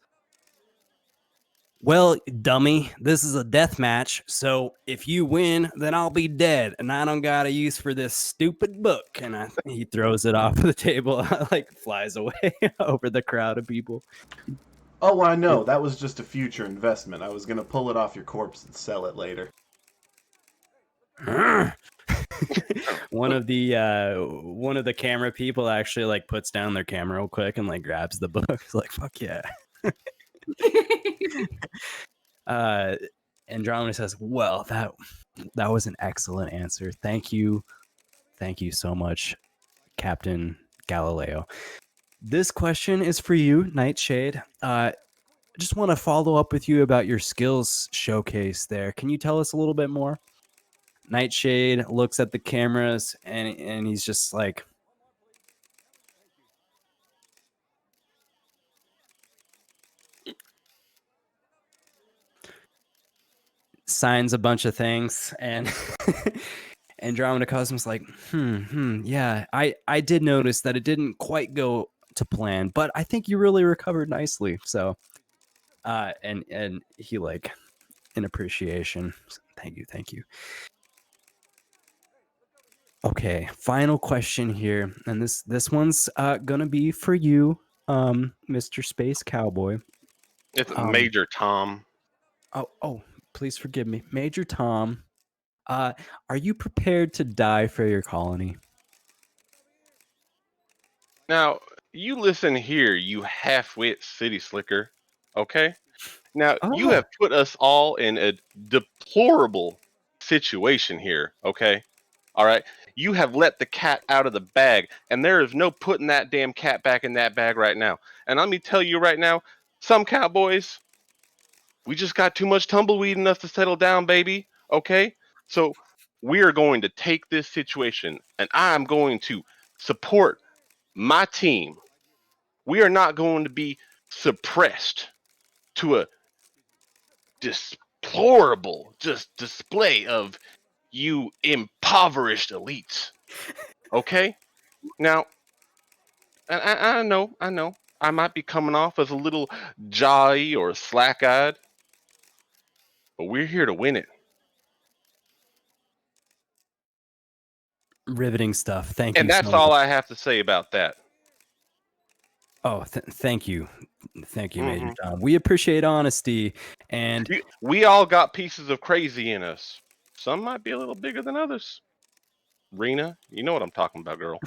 Well, dummy, this is a death match, so if you win, then I'll be dead, and I don't got a use for this stupid book. And he throws it off the table, like flies away over the crowd of people. Oh, I know, that was just a future investment. I was gonna pull it off your corpse and sell it later. One of the camera people actually like puts down their camera real quick and like grabs the book. It's like, fuck yeah. Andromeda says, well, that was an excellent answer. Thank you so much, Captain Galileo. This question is for you, Nightshade. I just want to follow up with you about your skills showcase there. Can you tell us a little bit more? Nightshade looks at the cameras and he's just like, signs a bunch of things, and Andromeda Cosmos like, yeah, I did notice that it didn't quite go to plan, but I think you really recovered nicely. So, and he like, in appreciation, thank you. Okay, final question here, and this one's gonna be for you, Mr. Space Cowboy. It's Major Tom. Oh, please forgive me, Major Tom. Are you prepared to die for your colony? Now, you listen here, you half-wit city slicker, okay? Now, you have put us all in a deplorable situation here, okay? All right? You have let the cat out of the bag, and there is no putting that damn cat back in that bag right now. And let me tell you right now, some cowboys, we just got too much tumbleweed in us to settle down, baby, okay? So we are going to take this situation, and I'm going to support my team. We are not going to be suppressed to a deplorable just display of you impoverished elites. Okay? Now, I know, I might be coming off as a little jolly or slack-eyed, but we're here to win it. Riveting stuff. Thank you. And that's so all much. I have to say about that. Oh, thank you, Major Tom. We appreciate honesty, and We all got pieces of crazy in us. Some might be a little bigger than others. Rena, you know what I'm talking about, girl.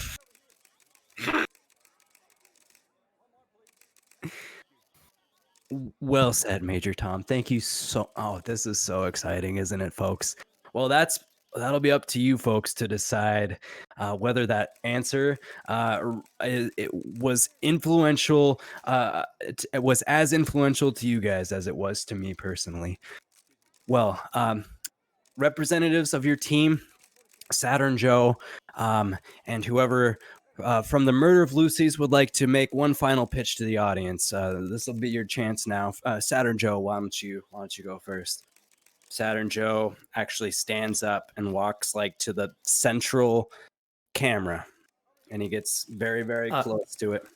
Well said, Major Tom. Thank you so. Oh, this is so exciting, isn't it, folks? Well, that'll be up to you folks to decide whether that answer it was influential. It was as influential to you guys as it was to me personally. Well, representatives of your team, Saturn Joe, and whoever from the Murder of Lucy's would like to make one final pitch to the audience. This will be your chance now. Saturn Joe, why don't you go first? Saturn Joe actually stands up and walks like to the central camera, and he gets very, very close to it.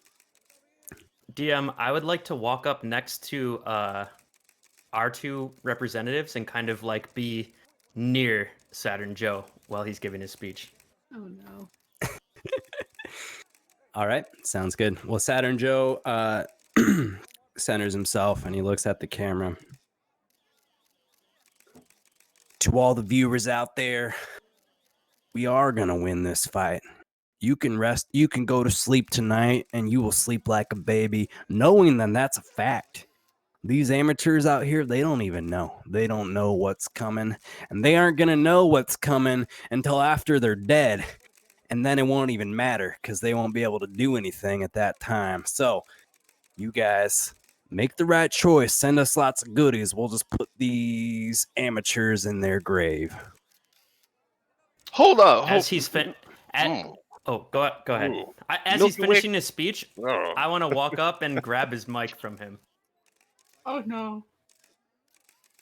DM, I would like to walk up next to our two representatives and kind of like be near Saturn Joe while he's giving his speech. Oh no. All right, sounds good. Well, Saturn Joe centers himself and he looks at the camera. To all the viewers out there, we are going to win this fight. You can rest, you can go to sleep tonight, and you will sleep like a baby, knowing that that's a fact. These amateurs out here, they don't even know. They don't know what's coming, and they aren't going to know what's coming until after they're dead. And then it won't even matter because they won't be able to do anything at that time. So, you guys, make the right choice. Send us lots of goodies. We'll just put these amateurs in their grave. Hold up. As he's go ahead. Ooh. As he's finishing his speech, I want to walk up and grab his mic from him. Oh no.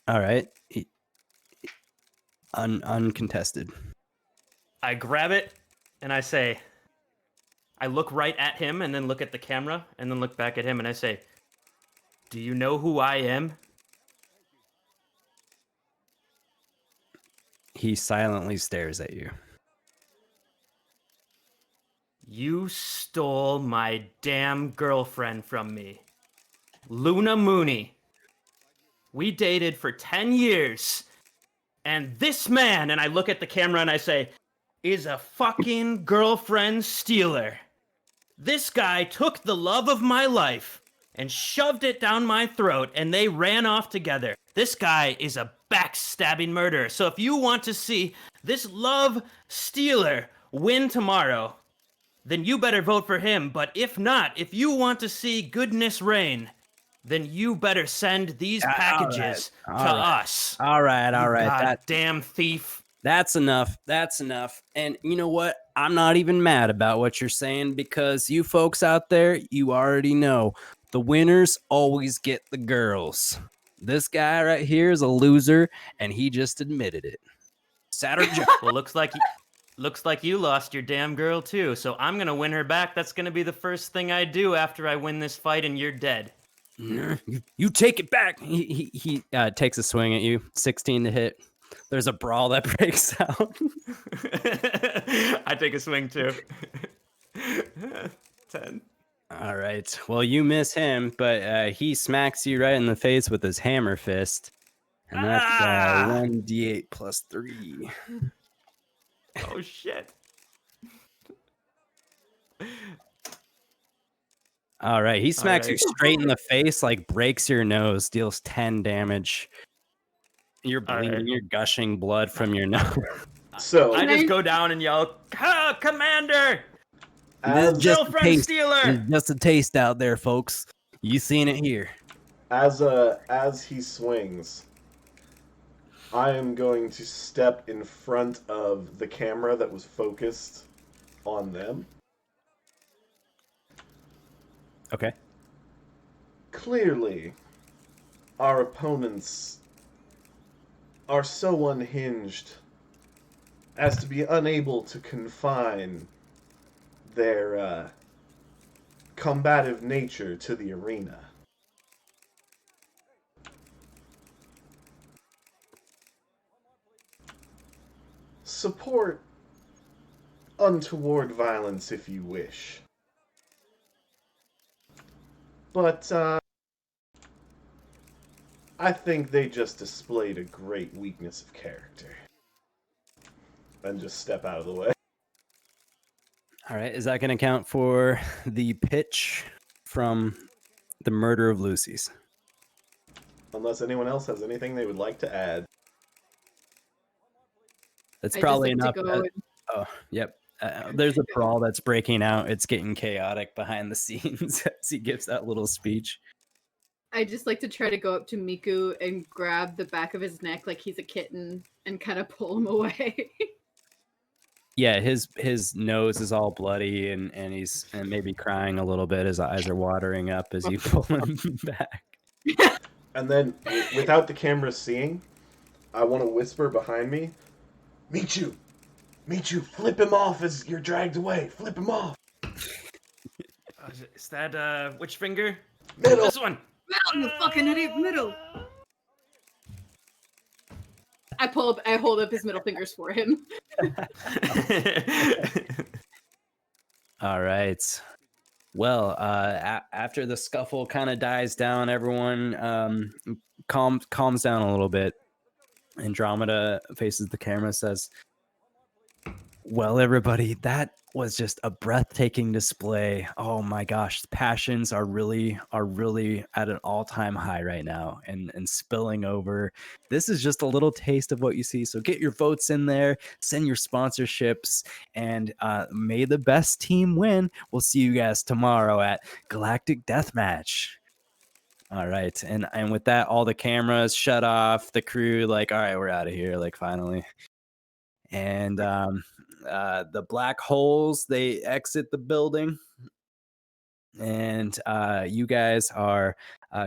All right. Uncontested. I grab it and I say, I look right at him and then look at the camera and then look back at him and I say, do you know who I am? He silently stares at you. You stole my damn girlfriend from me. Luna Mooney. We dated for 10 years. And this man, and I look at the camera and I say, is a fucking girlfriend stealer. This guy took the love of my life and shoved it down my throat and they ran off together. This guy is a backstabbing murderer. So if you want to see this love stealer win tomorrow, then you better vote for him. But if not, if you want to see goodness reign, then you better send these packages to us. All right. Goddamn thief. That's enough. And you know what? I'm not even mad about what you're saying because you folks out there, you already know the winners always get the girls. This guy right here is a loser, and he just admitted it. Saturn Joe. Well, looks like you lost your damn girl too. So I'm gonna win her back. That's gonna be the first thing I do after I win this fight, and you're dead. You take it back. He takes a swing at you. 16 to hit. There's a brawl that breaks out. I take a swing too. 10. All right. Well, you miss him, but he smacks you right in the face with his hammer fist. And that's 1d8 plus 3. Oh, shit. All right. He smacks you straight in the face, like breaks your nose, deals 10 damage. You're bleeding. You're gushing blood from your nose. So I just go down and yell, Commander! Girlfriend stealer! There's just a taste out there, folks. You seen it here. As he swings, I am going to step in front of the camera that was focused on them. Okay. Clearly, our opponents are so unhinged as to be unable to confine their combative nature to the arena. Support untoward violence if you wish. But, I think they just displayed a great weakness of character. and just step out of the way. All right, is that going to count for the pitch from the murder of Lucy's? Unless anyone else has anything they would like to add. That's I probably just like enough. to go and Oh, yep. There's a brawl that's breaking out. It's getting chaotic behind the scenes as he gives that little speech. I just like to try to go up to Miku and grab the back of his neck like he's a kitten and kind of pull him away. Yeah, his nose is all bloody and he's maybe crying a little bit. His eyes are watering up as you pull him back. And then, without the camera seeing, I want to whisper behind me, Michu, flip him off as you're dragged away. Flip him off. Is that which finger? Middle. This one. Middle, you fucking idiot, middle. I hold up his middle fingers for him. All right. Well, after the scuffle kind of dies down, everyone calms down a little bit. Andromeda faces the camera, says, "Well, everybody, that was just a breathtaking display. Oh my gosh, passions are really at an all-time high right now and spilling over. This is just a little taste of what you see. So get your votes in there, send your sponsorships, and may the best team win. We'll see you guys tomorrow at Galactic Deathmatch." All right, and with that, all the cameras shut off. The crew, like, all right, we're out of here. Like, finally. And the black holes, they exit the building, and you guys are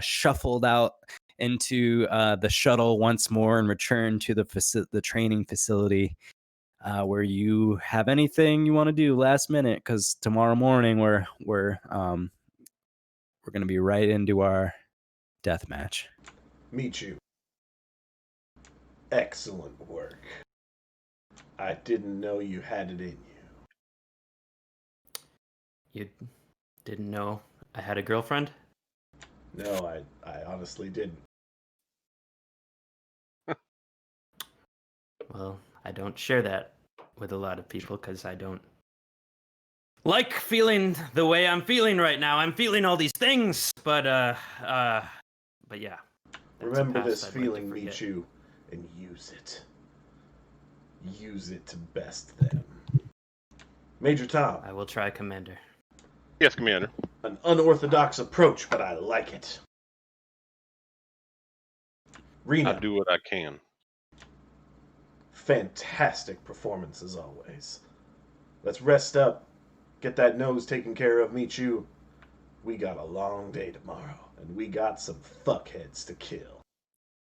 shuffled out into the shuttle once more and return to the training facility, where you have anything you want to do last minute, because tomorrow morning we're going to be right into our death match. Michu, excellent work. I didn't know you had it in you. You didn't know I had a girlfriend? No, I honestly didn't. Well, I don't share that with a lot of people because I don't like feeling the way I'm feeling right now. I'm feeling all these things, but yeah. That's a Remember past this I'd like to feeling, forget. Michu, and use it. Use it to best them. Major Tom, I will try, Commander. Yes, Commander. an unorthodox approach, but I like it. Rena, I'll do what I can. fantastic performance as always. Let's rest up, get that nose taken care of, Michu. We got a long day tomorrow, and we got some fuckheads to kill.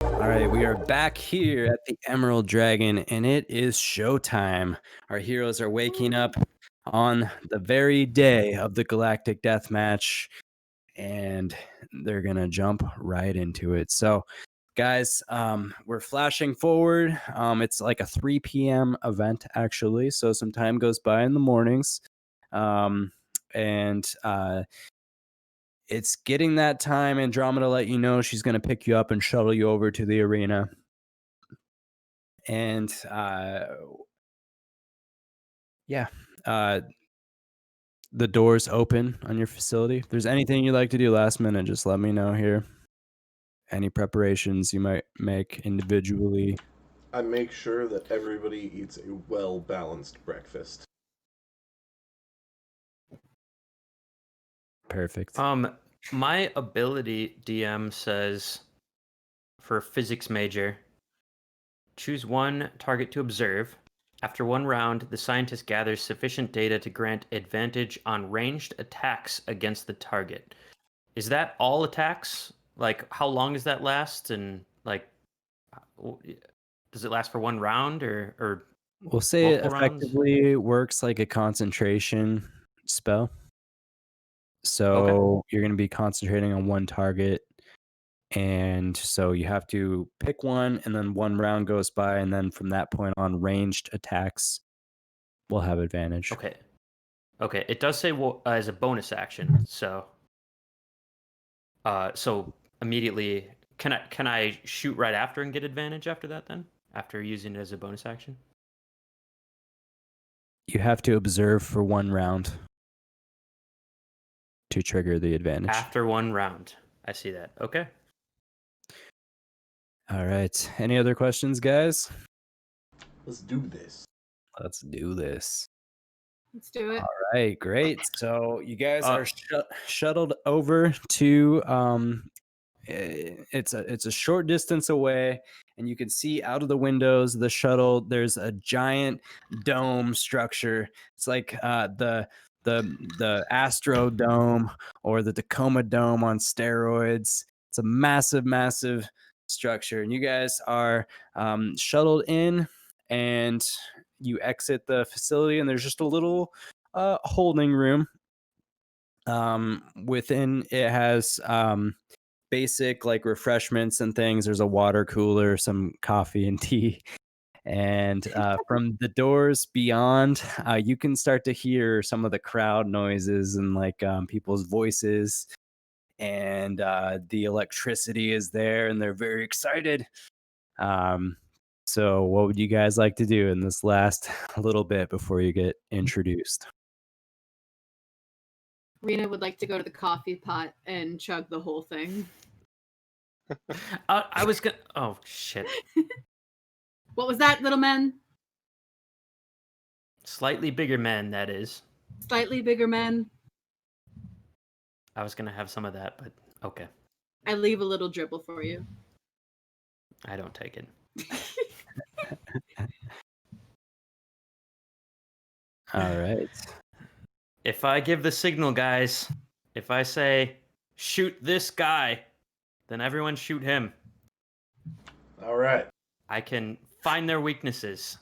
All right, we are back here at the Emerald Dragon, and it is showtime. Our heroes are waking up on the very day of the Galactic Death Match, and they're gonna jump right into it. So, guys, we're flashing forward. It's like a 3 p.m. event, actually, so some time goes by in the mornings, and it's getting that time. Andromeda let you know she's going to pick you up and shuttle you over to the arena. And the doors open on your facility. If there's anything you'd like to do last minute, just let me know here. Any preparations you might make individually. I make sure that everybody eats a well-balanced breakfast. Perfect. My ability DM says for physics major, choose one target to observe. After one round, the scientist gathers sufficient data to grant advantage on ranged attacks against the target. Is that all attacks? Like, how long does that last? And like, does it last for one round or We'll say it multiple rounds? effectively works like a concentration spell. So you're going to be concentrating on one target. And so you have to pick one, and then one round goes by, and then from that point on, ranged attacks will have advantage. Okay. It does say as a bonus action, so immediately can I shoot right after and get advantage after that then? After using it as a bonus action? You have to observe for 1 round to trigger the advantage. After 1 round. I see that. Okay. All right. Any other questions, guys? Let's do this. Let's do this. Let's do it. All right, great. So you guys are shuttled over to it's a short distance away, and you can see out of the windows of the shuttle there's a giant dome structure. It's like the Astro Dome or the Tacoma Dome on steroids. It's a massive structure, and you guys are shuttled in, and you exit the facility, and there's just a little holding room. Within it has basic like refreshments and things. There's a water cooler, some coffee and tea. And from the doors beyond, you can start to hear some of the crowd noises and like people's voices. And the electricity is there, and they're very excited. So what would you guys like to do in this last little bit before you get introduced? Rena would like to go to the coffee pot and chug the whole thing. I was gonna. Oh shit! What was that, little man? Slightly bigger men, that is. Slightly bigger man. I was gonna have some of that, but okay. I leave a little dribble for you. I don't take it. All right. If I give the signal, guys, if I say shoot this guy, then everyone shoot him. All right. I can find their weaknesses.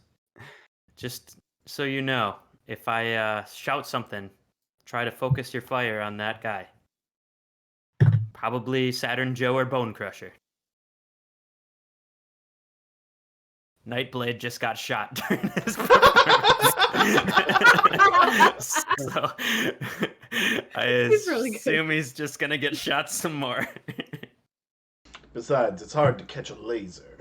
Just so you know, if I shout something, try to focus your fire on that guy. Probably Saturn Joe or Bone Crusher. Nightblade just got shot during his performance. So I assume he's just gonna get shot some more. Besides, it's hard to catch a laser.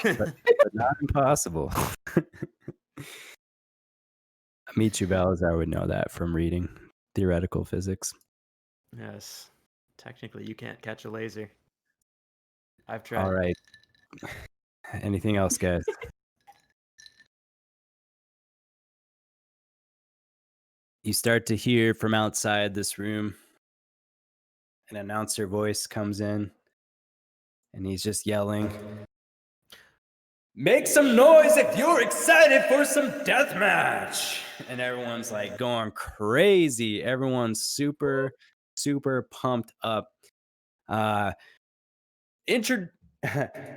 but not impossible. Michu Balazar would know that from reading theoretical physics. Yes. Technically, you can't catch a laser. I've tried. All right. Anything else, guys? You start to hear from outside this room. An announcer voice comes in, and he's just yelling, "Make some noise if you're excited for some deathmatch!" And everyone's like going crazy. Everyone's super pumped up.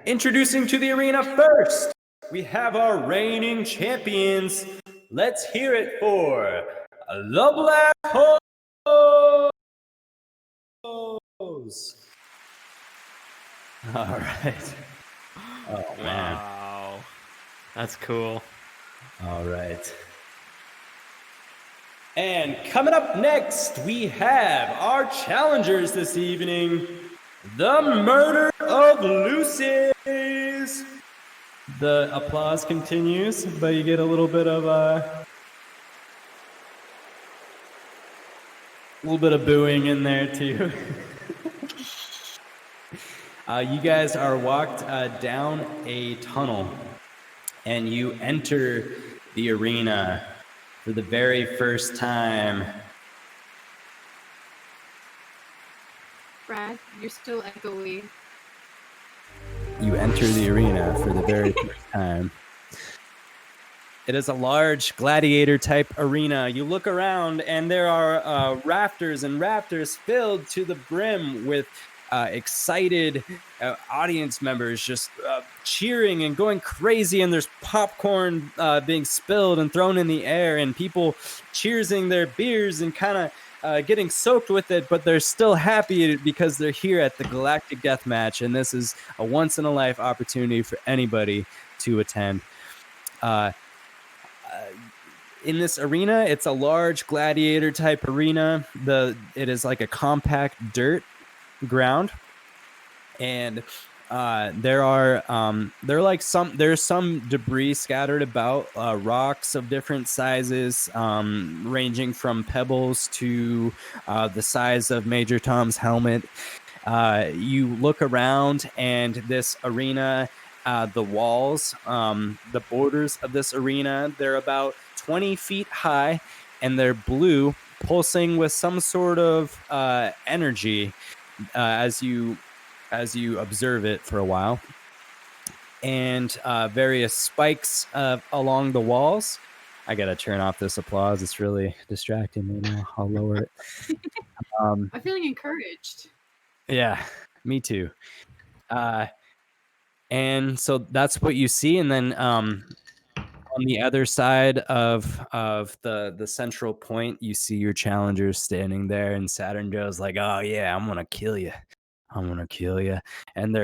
Introducing to the arena first, we have our reigning champions. Let's hear it for the Black Hose. All right. Oh, man. Wow. That's cool. All right. And coming up next, we have our challengers this evening, the Murder of Lucy's. The applause continues, but you get a little bit of booing in there too. You guys are walked down a tunnel, and you enter the arena for the very first time. Brad, you're still echoey. You enter the arena for the very first time. It is a large gladiator-type arena. You look around, and there are rafters and rafters filled to the brim with excited audience members just cheering and going crazy, and there's popcorn being spilled and thrown in the air, and people cheersing their beers and kind of getting soaked with it, but they're still happy because they're here at the Galactic Deathmatch, and this is a once-in-a-life opportunity for anybody to attend. In this arena, it's a large gladiator-type arena. It is like a compact dirt ground, and There's some debris scattered about, rocks of different sizes, ranging from pebbles to the size of Major Tom's helmet. You look around, and this arena, the walls, the borders of this arena, they're about 20 feet high, and they're blue, pulsing with some sort of energy as you observe it for a while. And various spikes along the walls. I gotta turn off this applause. It's really distracting me now. I'll lower it. I'm feeling encouraged. Yeah, me too. And so that's what you see. And then on the other side of the central point, you see your challengers standing there, and Saturn Joe's like, "Oh yeah, I'm gonna kill you. I'm gonna kill you." And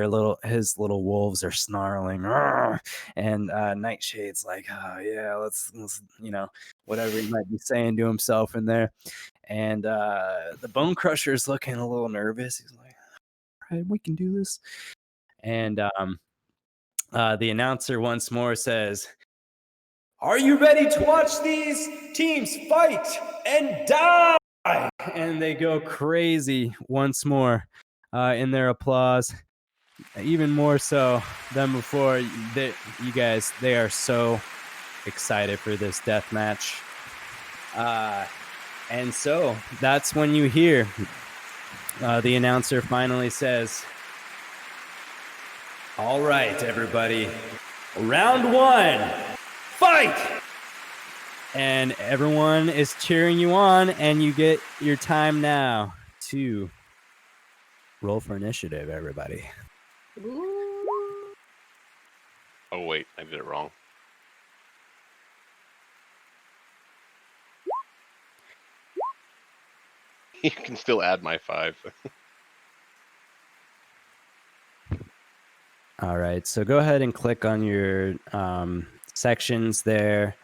his little wolves are snarling, "Arr!" And Nightshade's like, "Oh yeah, let's whatever he might be saying to himself in there." And the Bone Crusher's looking a little nervous. He's like, "All right, we can do this." And the announcer once more says, "Are you ready to watch these teams fight and die?" And they go crazy once more in their applause, even more so than before. They are so excited for this death match. And so that's when you hear the announcer finally says, "All right, everybody, round 1, fight!" And everyone is cheering you on, and you get your time now to roll for initiative, everybody. Ooh. Oh wait, I did it wrong. You can still add my 5. All right, so go ahead and click on your sections there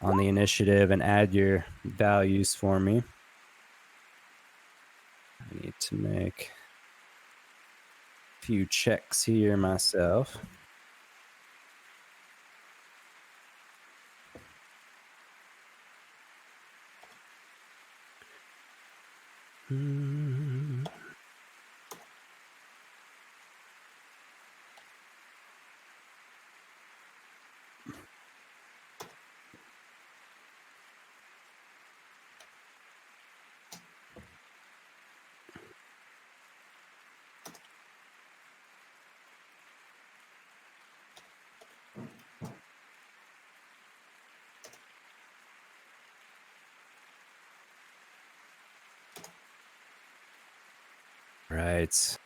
on the initiative and add your values for me. I need to make a few checks here myself. Right.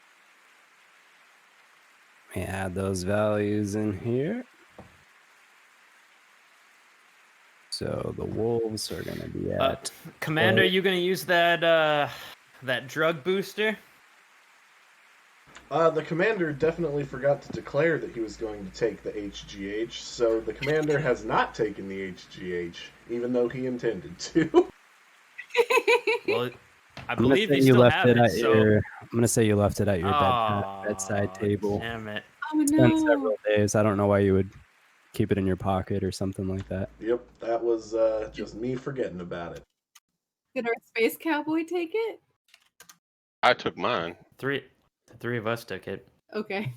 Let me add those values in here. So the wolves are going to be at... Commander, you going to use that drug booster? The commander definitely forgot to declare that he was going to take the HGH, so the commander has not taken the HGH, even though he intended to. Well, I believe you still have it. I'm going to say you left it at your bedside table. Damn it. Oh It's been several no. days. I don't know why you would keep it in your pocket or something like that. Yep, that was just me forgetting about it. Did our space cowboy take it? I took mine. The 3 of us took it. Okay.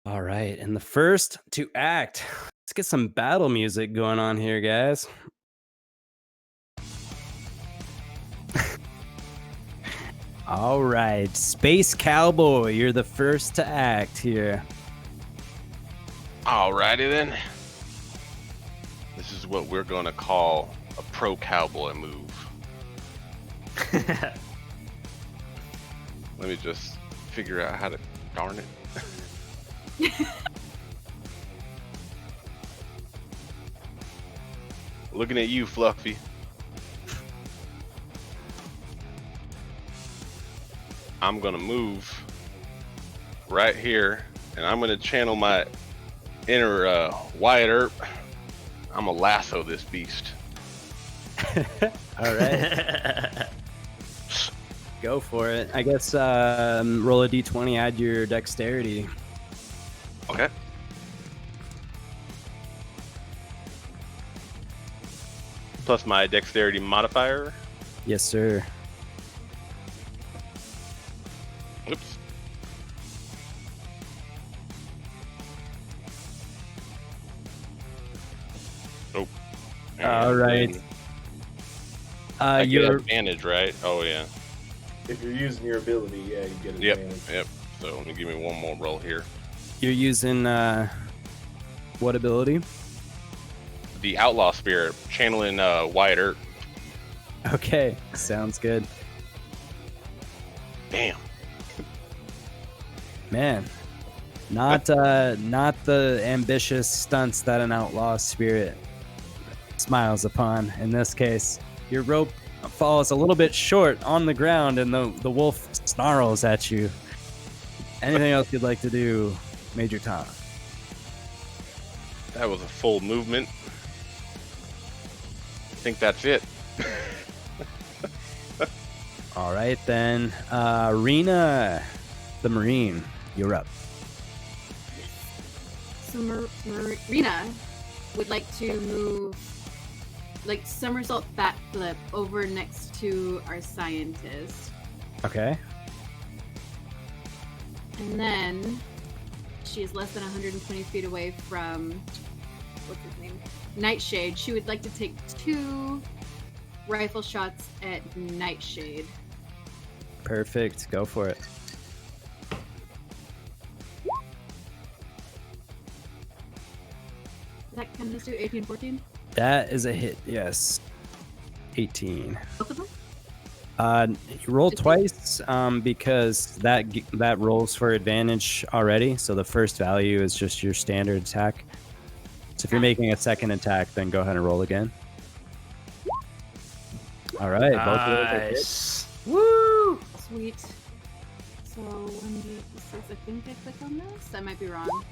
All right, and the first to act. Let's get some battle music going on here, guys. All right, Space Cowboy, you're the first to act here. Alrighty then. This is what we're gonna call a pro cowboy move. Let me just figure out how to darn it. Looking at you, Fluffy. I'm gonna move right here, and I'm gonna channel my inner Wyatt Earp. I'm gonna lasso this beast. All right. Go for it. I guess roll a d20, add your dexterity. Okay. Plus my dexterity modifier. Yes, sir. Oops. Nope. All right. I get You're advantage, right? Oh yeah. If you're using your ability, yeah, you get Yep. advantage. Yep. So let me give me one more roll here. using what ability? The outlaw spirit, channeling Wyatt Earp. Okay, sounds good. Damn. Man, not the ambitious stunts that an outlaw spirit smiles upon. In this case, your rope falls a little bit short on the ground, and the wolf snarls at you. Anything else you'd like to do, Major Tom? That was a full movement. I think that's it. All right, then. Rena, the Marine, you're up. So Marina would like to move, like somersault backflip over next to our scientist. Okay. And then she is less than 120 feet away from, what's his name? Nightshade. She would like to take 2 rifle shots at Nightshade. Perfect. Go for it. That can just do 18, 14? That is a hit, yes. 18. Both of them? You roll twice because that rolls for advantage already. So the first value is just your standard attack. So if you're making a second attack, then go ahead and roll again. All right. Both of those are hits. Woo! Sweet. So, I think I click on this. I might be wrong.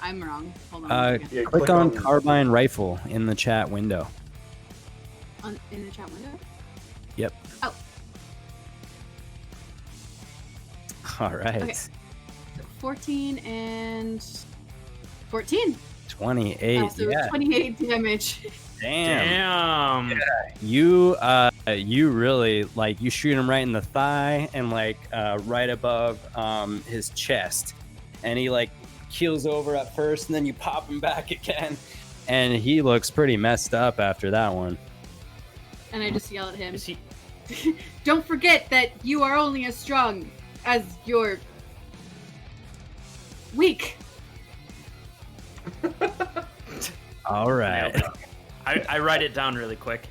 I'm wrong. Hold on. a second. Yeah, Click on carbine rifle in the chat window. In the chat window? Yep. Oh. All right. Okay. 14 and 14. 28. So yeah. 28 damage. Damn. Damn. You really you shoot him right in the thigh and right above his chest, and he keels over at first, and then you pop him back again, and he looks pretty messed up after that one. And I just yell at him. Is he? Don't forget that you are only as strong as you're weak. All right. I write it down really quick.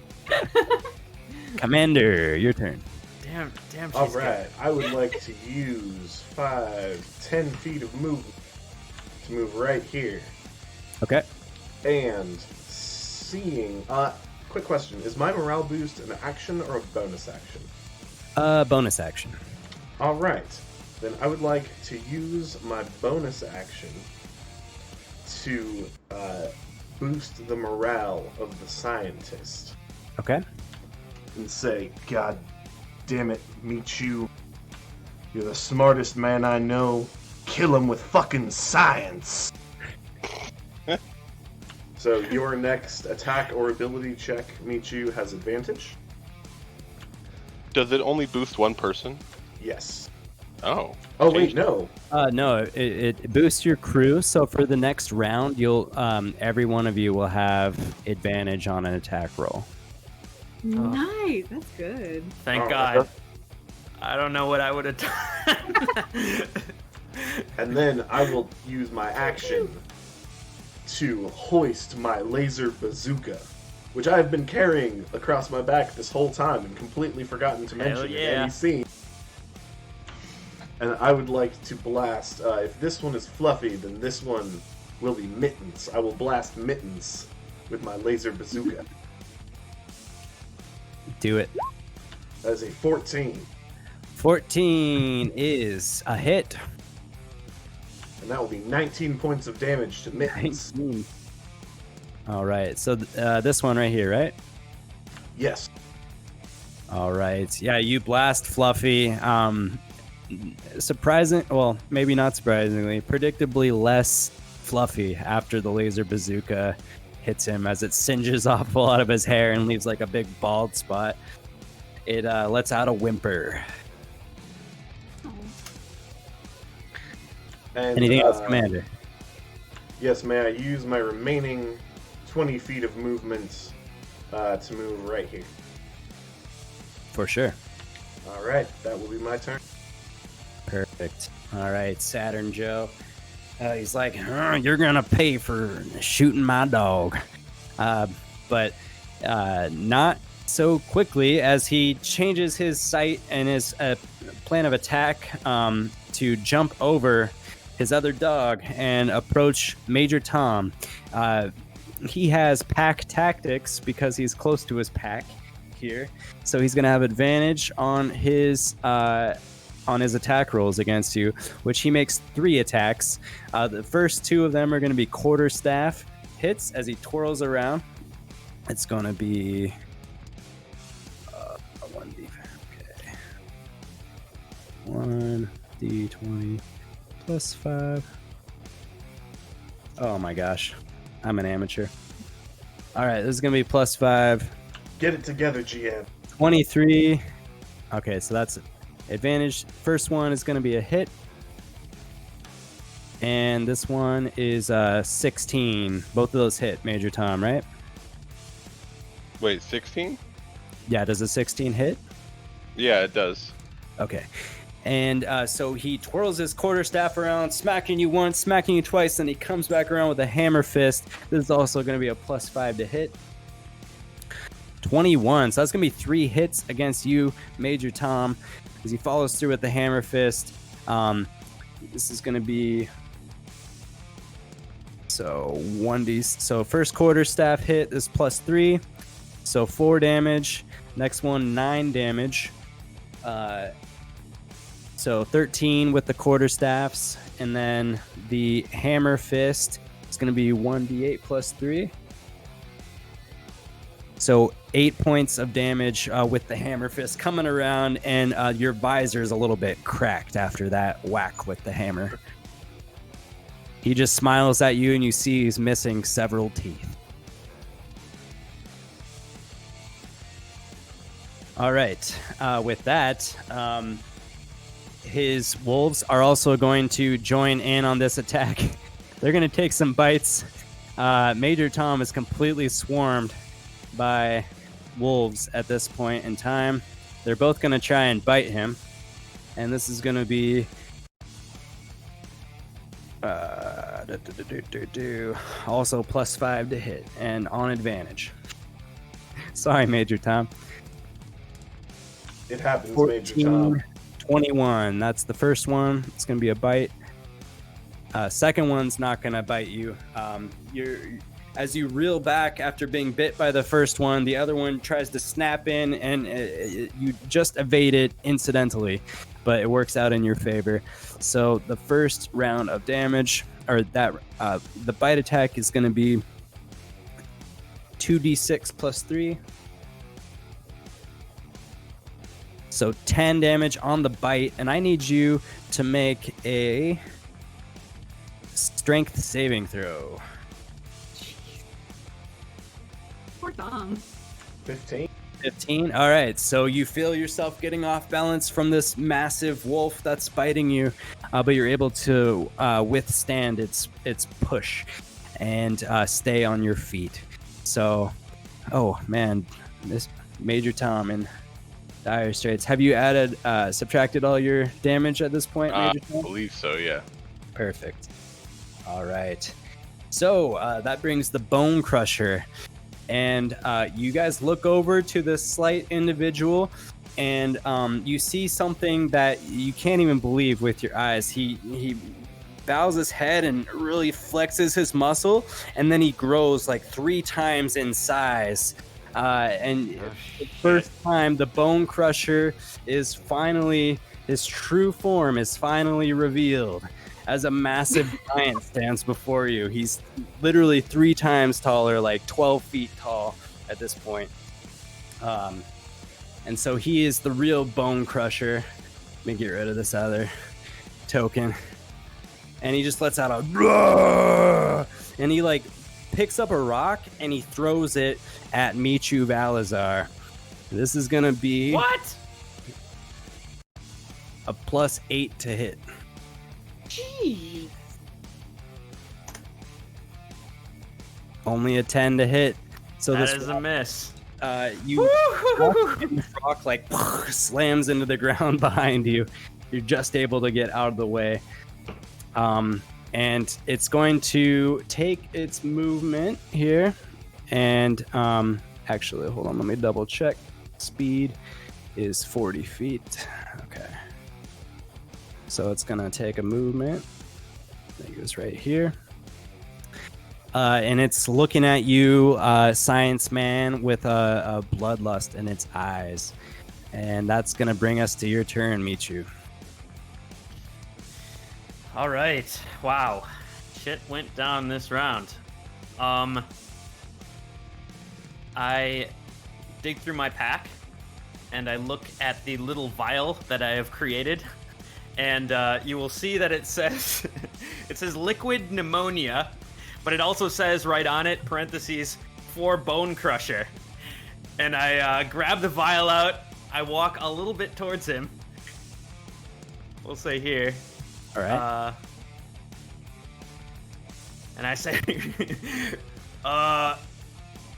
Commander, your turn. Damn. She's All good. right, I would like to use 5-10 feet of movement to move right here. Okay. And seeing, quick question: is my morale boost an action or a bonus action? Bonus action. All right, then I would like to use my bonus action to boost the morale of the scientist. Okay. And say, God damn it, Michu. You're the smartest man I know. Kill him with fucking science. So your next attack or ability check, Michu, has advantage. Does it only boost one person? Yes. Oh. Oh wait, Changed. no. No, it boosts your crew. So for the next round, you'll every one of you will have advantage on an attack roll. Nice. That's good. Thank Oh, God. I don't know what I would have done. And then I will use my action to hoist my laser bazooka, which I have been carrying across my back this whole time and completely forgotten to mention in yeah. any scene. And I would like to blast, if this one is fluffy, then this one will be Mittens. I will blast Mittens with my laser bazooka. Do it. That is a 14. 14 is a hit. And that will be 19 points of damage to Mittens. 19. All right. So this one right here, right? Yes. All right. Yeah, you blast Fluffy. Surprising, well, maybe not surprisingly, predictably less Fluffy after the laser bazooka hits him as it singes off a lot of his hair and leaves like a big bald spot. It lets out a whimper. And, Anything else, Commander? Yes, may I use my remaining 20 feet of movement to move right here? For sure. All right, that will be my turn. Perfect. All right, Saturn Joe. He's like, you're going to pay for shooting my dog. But not so quickly, as he changes his sight and his plan of attack to jump over his other dog and approach Major Tom. He has pack tactics because he's close to his pack here. So he's going to have advantage on his attack rolls against you, which he makes 3 attacks. The first 2 of them are going to be quarterstaff hits as he twirls around. It's going to be a 1d. Okay. 1d20 plus 5. Oh my gosh. I'm an amateur. All right, this is going to be plus 5. Get it together, GM. 23. Okay, so that's advantage. First one is going to be a hit. And this one is 16. Both of those hit, Major Tom, right? Wait, 16? Yeah, does a 16 hit? Yeah, it does. Okay. And so he twirls his quarterstaff around, smacking you once, smacking you twice, then he comes back around with a hammer fist. This is also going to be a plus 5 to hit. 21. So that's going to be 3 hits against you, Major Tom, as he follows through with the hammer fist. This is going to be... So 1d. So first quarterstaff hit is plus 3. So 4 damage. Next one, 9 damage. So 13 with the quarterstaffs. And then the hammer fist is going to be 1d8 plus 3. So 8 points of damage with the hammer fist coming around, and your visor is a little bit cracked after that whack with the hammer. He just smiles at you, and you see he's missing several teeth. All right. With that, his wolves are also going to join in on this attack. They're going to take some bites. Major Tom is completely swarmed by wolves at this point in time. They're both going to try and bite him. And this is going to be... also plus 5 to hit and on advantage. Sorry, Major Tom. It happens, 14, Major Tom. 21. That's the first one. It's going to be a bite. Second one's not going to bite you. As you reel back after being bit by the first one, the other one tries to snap in, and you just evade it incidentally, but it works out in your favor. So the first round of damage, or that the bite attack is going to be 2d6 plus 3. So 10 damage on the bite, and I need you to make a strength saving throw. Poor Tom. 15. 15. All right. So you feel yourself getting off balance from this massive wolf that's biting you, but you're able to withstand its push and stay on your feet. So, oh man, this Major Tom in dire straits. Have you subtracted all your damage at this point, Major Tom? I believe so, yeah. Perfect. All right. So that brings the Bone Crusher. And you guys look over to this slight individual, and you see something that you can't even believe with your eyes. He bows his head and really flexes his muscle, and then he grows like 3 times in size. And the first time, the Bone Crusher is finally, his true form is finally revealed. As a massive giant stands before you. He's literally 3 times taller, like 12 feet tall at this point. And so he is the real bone crusher. Let me get rid of this other token. And he just lets out a "Roar!" And he like picks up a rock and he throws it at Michu Valazar. This is gonna be What? a +8 to hit. Jeez. Only a 10 to hit. So That this is a miss. you walk and the rock like slams into the ground behind you. You're just able to get out of the way. And it's going to take its movement here. And actually, hold on, let me double check. Speed is 40 feet. Okay. So it's going to take a movement. I think it's right here. And it's looking at you, Science Man, with a bloodlust in its eyes. And that's going to bring us to your turn, Michu. All right. Wow. Shit went down this round. I dig through my pack and I look at the little vial that I have created, and you will see that it says it says liquid pneumonia, but it also says right on it, parentheses, for bone crusher. And I grab the vial out. I walk a little bit towards him. We'll say here. All right. And I say,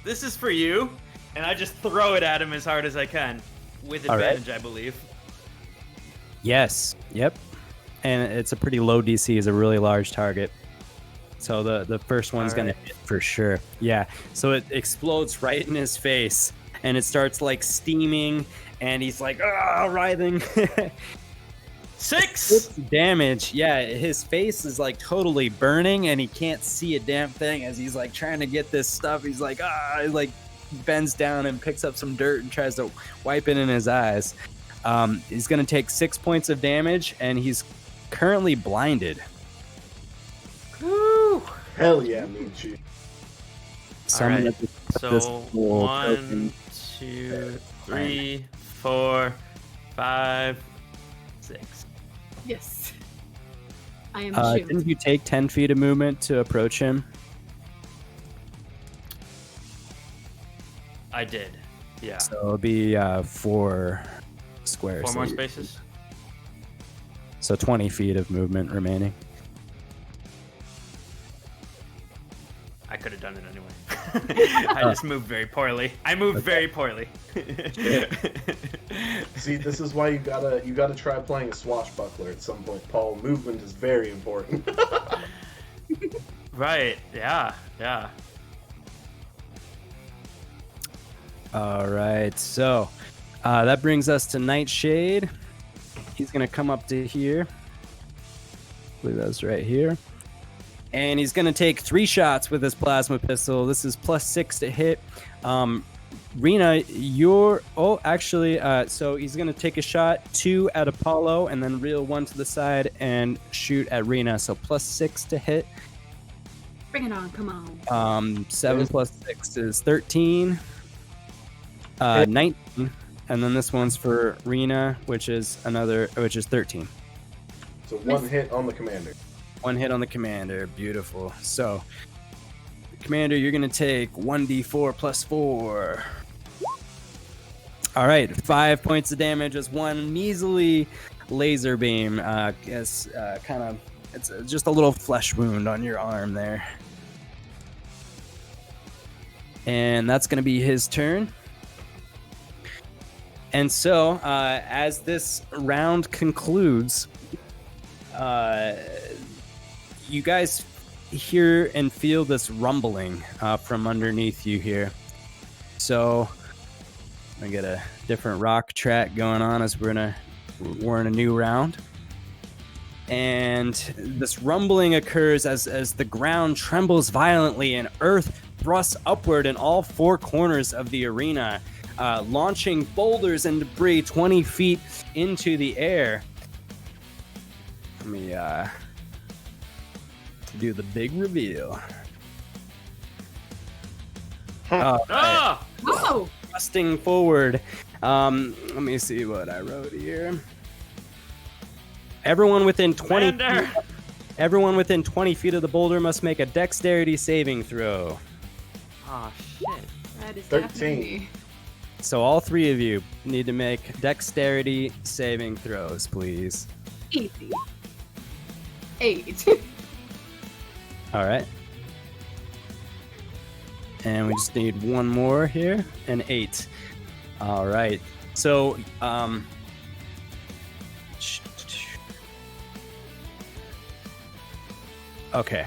this is for you. And I just throw it at him as hard as I can. With All right. advantage, I believe. Yes. Yep. And it's a pretty low DC. Is a really large target. So the first one's going to hit for sure. Yeah. So it explodes right in his face. And it starts like steaming. And he's like, writhing. 6 damage. Yeah, his face is like totally burning and he can't see a damn thing as he's like trying to get this stuff. He's like, he like bends down and picks up some dirt and tries to wipe it in his eyes. He's going to take 6 points of damage and he's currently blinded. Woo! Hell yeah, Michi. So All I'm right. gonna just put So this little 1, token- 2, 3, 4, 5, 6. Yes. I am didn't June. you take 10 feet of movement to approach him? I did. Yeah. So it'll be 4 squares. 4 more So spaces. So 20 feet of movement remaining. I could have done it anyway. I just moved very poorly. I moved very poorly. See, this is why you gotta try playing a swashbuckler at some point, Paul. Movement is very important. Right. Yeah. Yeah. All right, so that brings us to Nightshade. He's going to come up to here. I believe that's right here. And he's going to take 3 shots with his plasma pistol. This is +6 to hit. Rena, you're... Oh, actually, so he's going to take a shot, 2 at Apollo, and then reel 1 to the side and shoot at Rena. So +6 to hit. Bring it on, come on. 7 plus 6 is 13. 19. And then this one's for Rena, which is 13. So 1 hit on the commander. 1 hit on the commander. Beautiful. So, commander, you're going to take 1d4 plus 4. All right, 5 points of damage as 1 measly laser beam. It's just a little flesh wound on your arm there. And that's going to be his turn. And so, as this round concludes, you guys hear and feel this rumbling from underneath you here. So, I get a different rock track going on as we're in a new round. And this rumbling occurs as the ground trembles violently and earth thrusts upward in all 4 corners of the arena, launching boulders and debris 20 feet into the air. Let me do the big reveal. Ah! Oh! Thrusting forward Let me see what I wrote here. Everyone within 20 Commander! feet, everyone within 20 feet of the boulder must make a dexterity saving throw. Oh shit. That is 13. definitely So all three of you need to make dexterity saving throws, please. easy. 8. All right. And we just need one more here, an 8. All right. So, okay.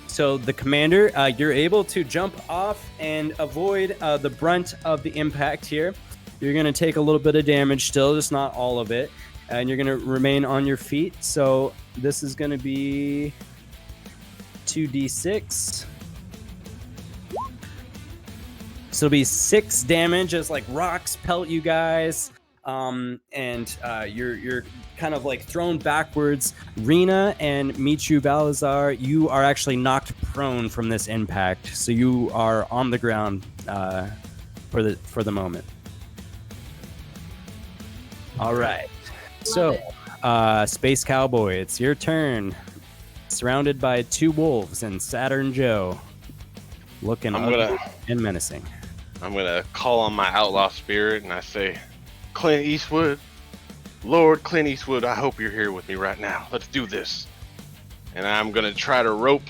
So the commander, you're able to jump off and avoid the brunt of the impact here. You're going to take a little bit of damage still, just not all of it. And you're going to remain on your feet. So this is going to be 2d6. So it'll be 6 damage as like rocks pelt you guys. And you're kind of like thrown backwards. Rena and Michu Balazar, you are actually knocked prone from this impact. So you are on the ground for the moment. All right. So, Space Cowboy, it's your turn. Surrounded by 2 wolves and Saturn Joe, looking ugly and menacing. I'm gonna call on my outlaw spirit and I say, Clint Eastwood, Lord Clint Eastwood, I hope you're here with me right now. Let's do this. And I'm gonna try to rope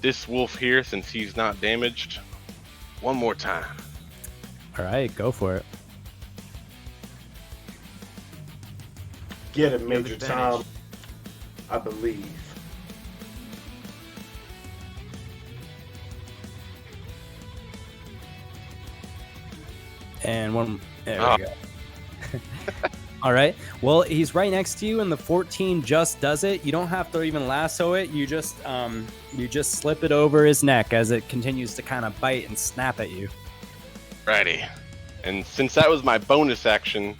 this wolf here, since he's not damaged, one more time. All right, go for it. Get it, You have Major advantage. Tom. I believe. And one. There Ah. we go. All right. Well, he's right next to you, and the 14 just does it. You don't have to even lasso it. You just slip it over his neck as it continues to kind of bite and snap at you. Righty. And since that was my bonus action,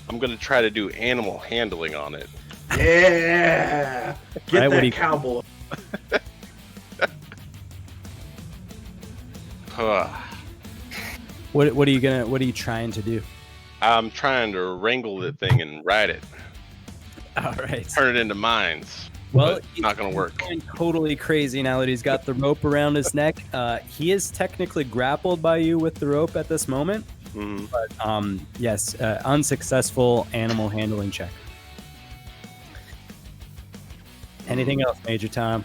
I'm gonna try to do animal handling on it. Yeah! Get Right, what that do you- cowboy. What are you trying to do? I'm trying to wrangle the thing and ride it, All right. turn it into mines. Well, But it's not gonna work. Going totally crazy now that he's got the rope around his neck. He is technically grappled by you with the rope at this moment. Mhm. But yes, unsuccessful animal handling check. Anything else, Major Tom?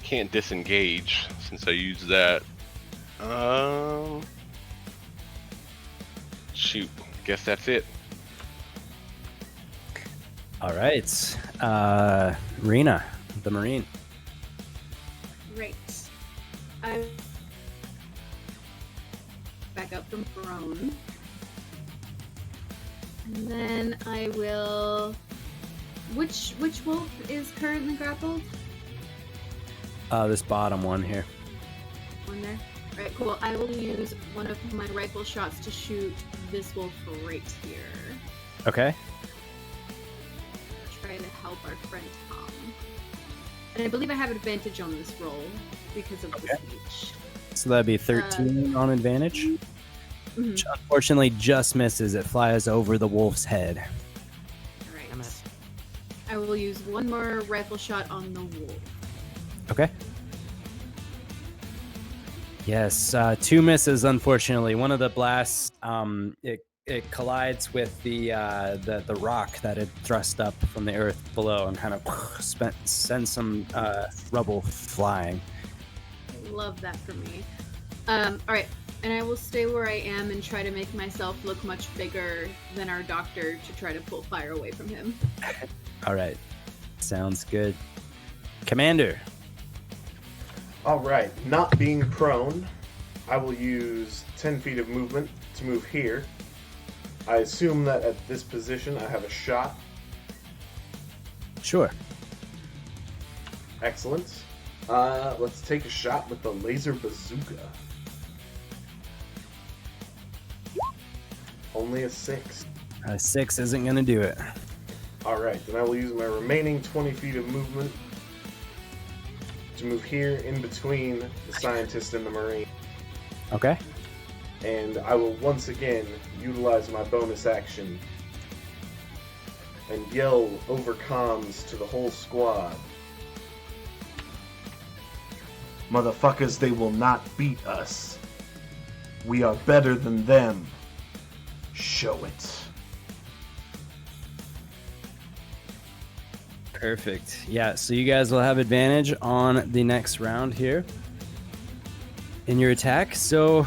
Can't disengage since I used that. Shoot. Guess that's it. All right, Rena, the Marine. Right. I back up from prone. And then I will. Which wolf is currently grappled? This bottom one here. One there. Alright, cool. I will use one of my rifle shots to shoot this wolf right here. Okay. Try to help our friend Tom. And I believe I have advantage on this roll because of the speech. So that'd be 13 on advantage. Mhm. Which unfortunately just misses. It flies over the wolf's head. Alright. Damn it. I will use one more rifle shot on the wolf. Okay. Yes, 2 misses. Unfortunately, one of the blasts it collides with the rock that had thrust up from the earth below and kind of sends some rubble flying. Love that for me. Alright, and I will stay where I am and try to make myself look much bigger than our doctor to try to pull fire away from him. All right, sounds good. Commander. All right, not being prone, I will use 10 feet of movement to move here. I assume that at this position I have a shot. Sure. Excellent. Let's take a shot with the laser bazooka. Only a 6. 6 isn't going to do it. All right, then I will use my remaining 20 feet of movement to move here in between the scientist and the Marine. Okay. And I will once again utilize my bonus action and yell over comms to the whole squad. Motherfuckers, they will not beat us. We are better than them. Show it. Perfect. Yeah, so you guys will have advantage on the next round here in your attack. So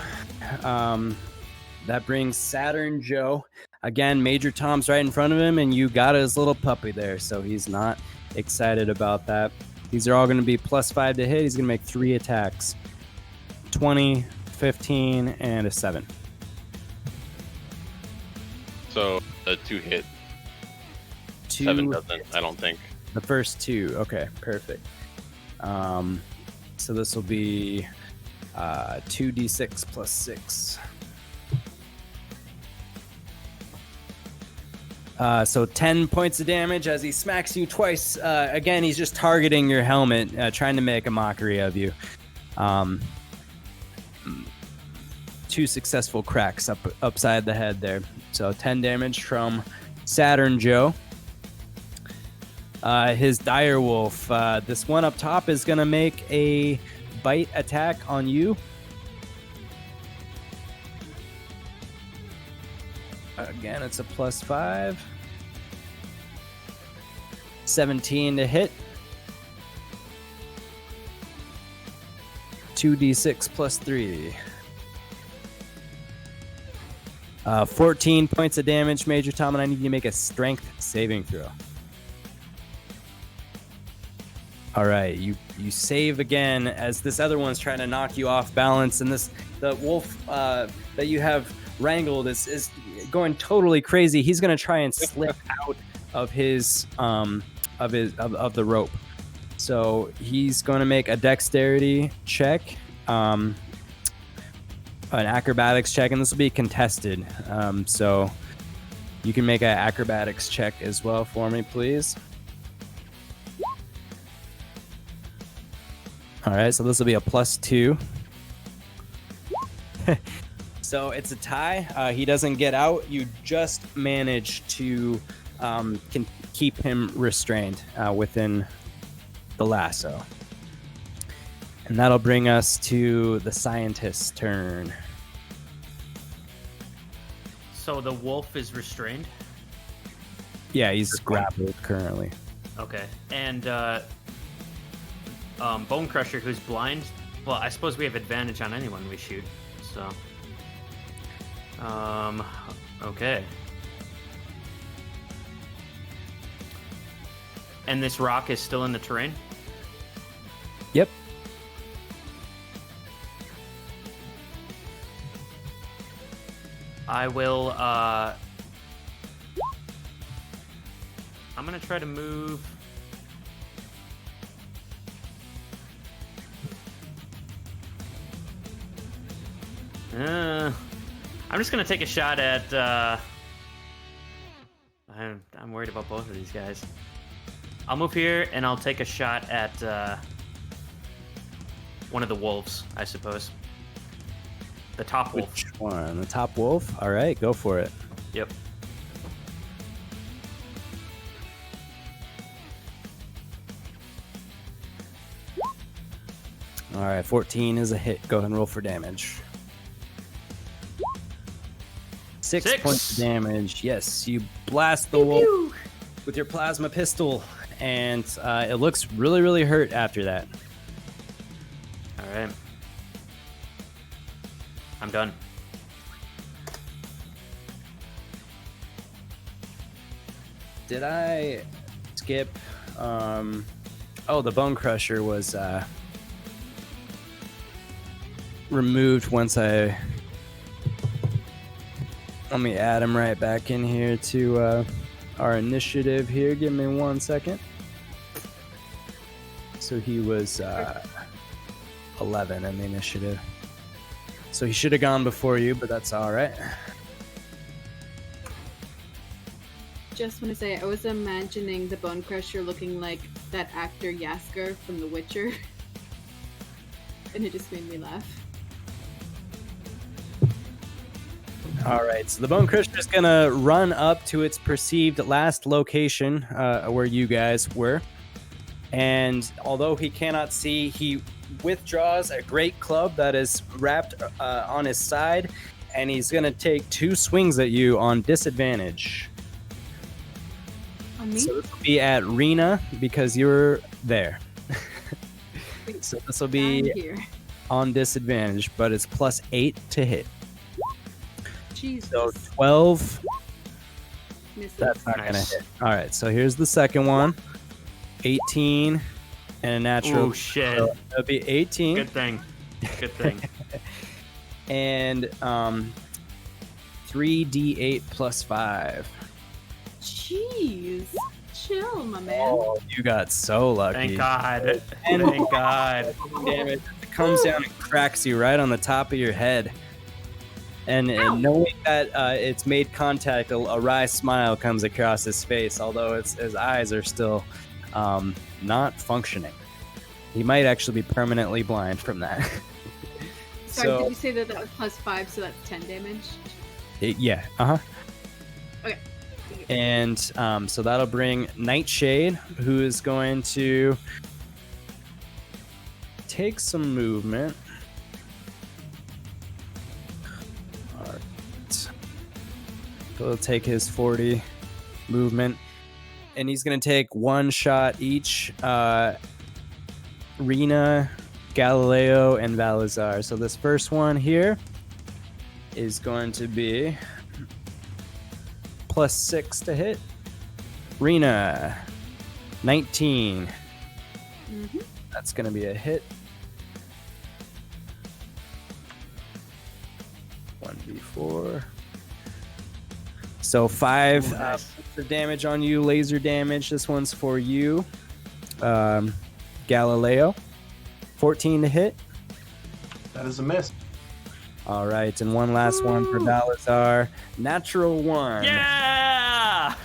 that brings Saturn Joe. Again, Major Tom's right in front of him, and you got his little puppy there, so he's not excited about that. These are all going to be +5 to hit. He's going to make 3 attacks. 20, 15, and a 7. So a 2 hit. 2 7 doesn't, I don't think. The first 2. Okay, perfect. So this will be 2d6 plus 6. So 10 points of damage as he smacks you twice. Again, he's just targeting your helmet, trying to make a mockery of you. 2 successful cracks upside the head there. So 10 damage from Saturn Joe. His dire wolf. This one up top is going to make a bite attack on you. Again, it's a +5. 17 to hit. 2d6 plus 3. 14 points of damage, Major Tom, and I need you to make a strength saving throw. All right, you save again as this other one's trying to knock you off balance, and the wolf that you have wrangled is going totally crazy. He's going to try and slip out of his of the rope. So he's going to make a dexterity check, an acrobatics check, and this will be contested. So you can make an acrobatics check as well for me, please. All right, so this will be a +2. So it's a tie. He doesn't get out. You just manage to can keep him restrained within the lasso. And that'll bring us to the scientist's turn. So the wolf is restrained? Yeah, he's grappled currently. Okay. And Bone Crusher, who's blind, well, I suppose we have advantage on anyone we shoot, so... okay. And this rock is still in the terrain? Yep. I will, I'm gonna try to move... I'm just gonna take a shot at. I'm worried about both of these guys. I'll move here and I'll take a shot at one of the wolves, I suppose. The top wolf. Which one? The top wolf? All right, go for it. Yep. All right, 14 is a hit. Go ahead and roll for damage. 6 points of damage. Yes, you blast the wolf with your plasma pistol, and it looks really, really hurt after that. All right. I'm done. Did I skip? Oh, the Bone Crusher was removed once I... Let me add him right back in here to our initiative here. Give me 1 second. So he was 11 in the initiative. So he should have gone before you, but that's all right. Just want to say, I was imagining the Bone Crusher looking like that actor Yasker from The Witcher. And it just made me laugh. All right, so the Bone Crusher is going to run up to its perceived last location where you guys were. And although he cannot see, he withdraws a great club that is wrapped on his side, and he's going to take 2 swings at you on disadvantage. On me? So this will be at Rena because you're there. So this will I'm be here. on disadvantage, but it's +8 to hit. Jesus. So 12. Misses. That's not going Nice. to hit. All right, so here's the second one. 18 and a natural. Oh shit! So that'll be 18. Good thing. Good thing. And 3d8 + 5. Jeez. Chill, my man. Oh, you got so lucky. Thank God. And- Thank God. Damn it. It comes down and cracks you right on the top of your head. And knowing that it's made contact, a wry smile comes across his face, although his eyes are still not functioning. He might actually be permanently blind from that. Sorry, did you say that was +5, so that's 10 damage? Yeah, uh-huh. Okay. And so that'll bring Nightshade, who is going to take some movement. All right. So he'll take his 40 movement, and he's going to take 1 shot each. Rena, Galileo, and Valazar. So this first one here is going to be +6 to hit. Rena, 19. Mm-hmm. That's going to be a hit. 1d4. So 5 Nice. points of damage on you, laser damage. This one's for you, Galileo. 14 to hit. That is a miss. All right, and one last one for Balazar. Natural 1. Yeah.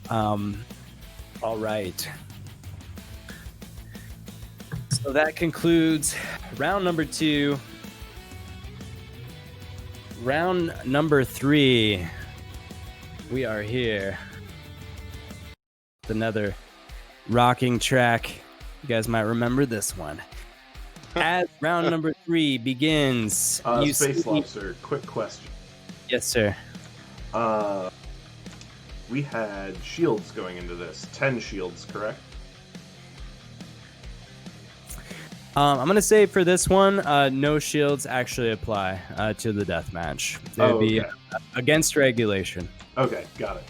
All right. So that concludes round number 2. Round number 3. We are here. With another rocking track. You guys might remember this one. As round number 3 begins, you Space see... Lobster, quick question. Yes, sir. We had shields going into this. 10 shields, correct? I'm going to say for this one, no shields actually apply to the deathmatch. They would be against regulation. Okay, got it.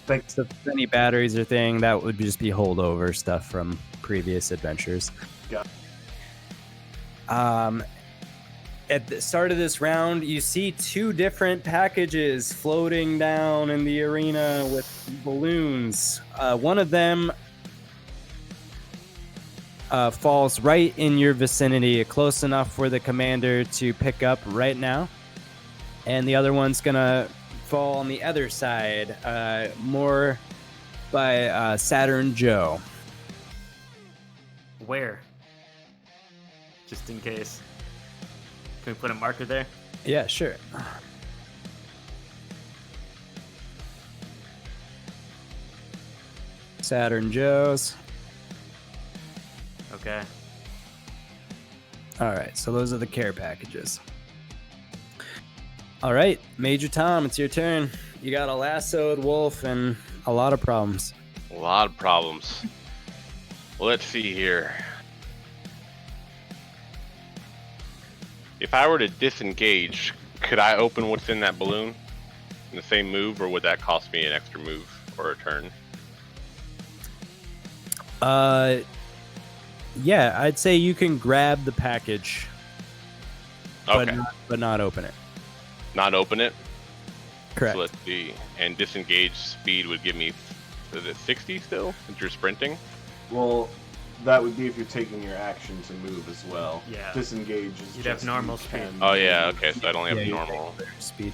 Thanks. So if there's any batteries or thing, that would just be holdover stuff from previous adventures. Got it. At the start of this round, you see 2 different packages floating down in the arena with balloons. One of them falls right in your vicinity, close enough for the commander to pick up right now. And the other one's going to fall on the other side, more by Saturn Joe. Where? Just in case. Can we put a marker there? Yeah, sure. Saturn Joe's. Okay. All right, so those are the care packages. All right, Major Tom, it's your turn. You got a lassoed wolf and a lot of problems. A lot of problems. Well, let's see here. If I were to disengage, could I open what's in that balloon in the same move, or would that cost me an extra move or a turn? Yeah, I'd say you can grab the package, Okay. but not open it. Not open it? Correct. So let's see. And disengage speed would give me, is it 60 still, since you're sprinting? Well, that would be if you're taking your action to move as well. Yeah. Disengage is You'd have just normal you speed. can Oh yeah, move. okay, so I'd only have Yeah, you normal. take their speed.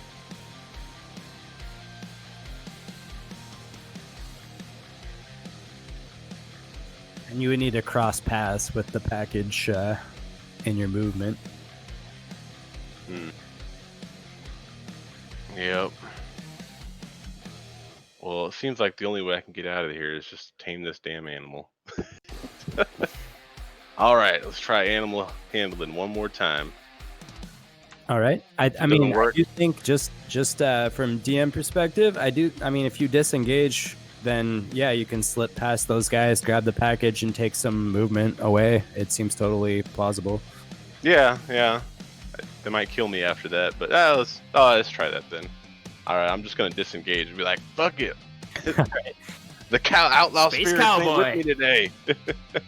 And you would need to cross paths with the package in your movement. Well, it seems like the only way I can get out of here is just tame this damn animal. All right, let's try animal handling one more time. All right. I doesn't mean, work- I do think just from DM perspective, I mean, if you disengage, then yeah, you can slip past those guys, grab the package, and take some movement away. It seems totally plausible. Yeah. They might kill me after that, but let's try that then. All right, I'm just gonna disengage and be like, "Fuck it." The outlaw Space spirit ain't cowboy. with me today.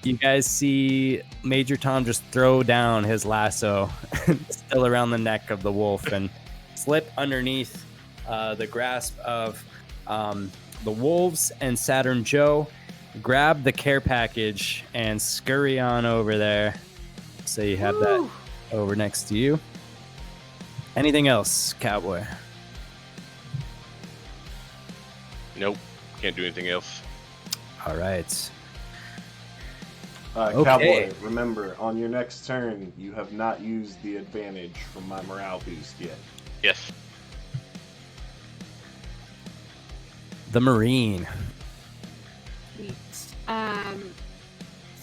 You guys see Major Tom just throw down his lasso, still around the neck of the wolf, and slip underneath the grasp of the wolves and Saturn Joe. Grab the care package and scurry on over there. So you have that over next to you. Anything else, Cowboy? Nope, can't do anything else. All right. Okay. Cowboy, remember, on your next turn, you have not used the advantage from my morale boost yet. Yes. The Marine. Sweet.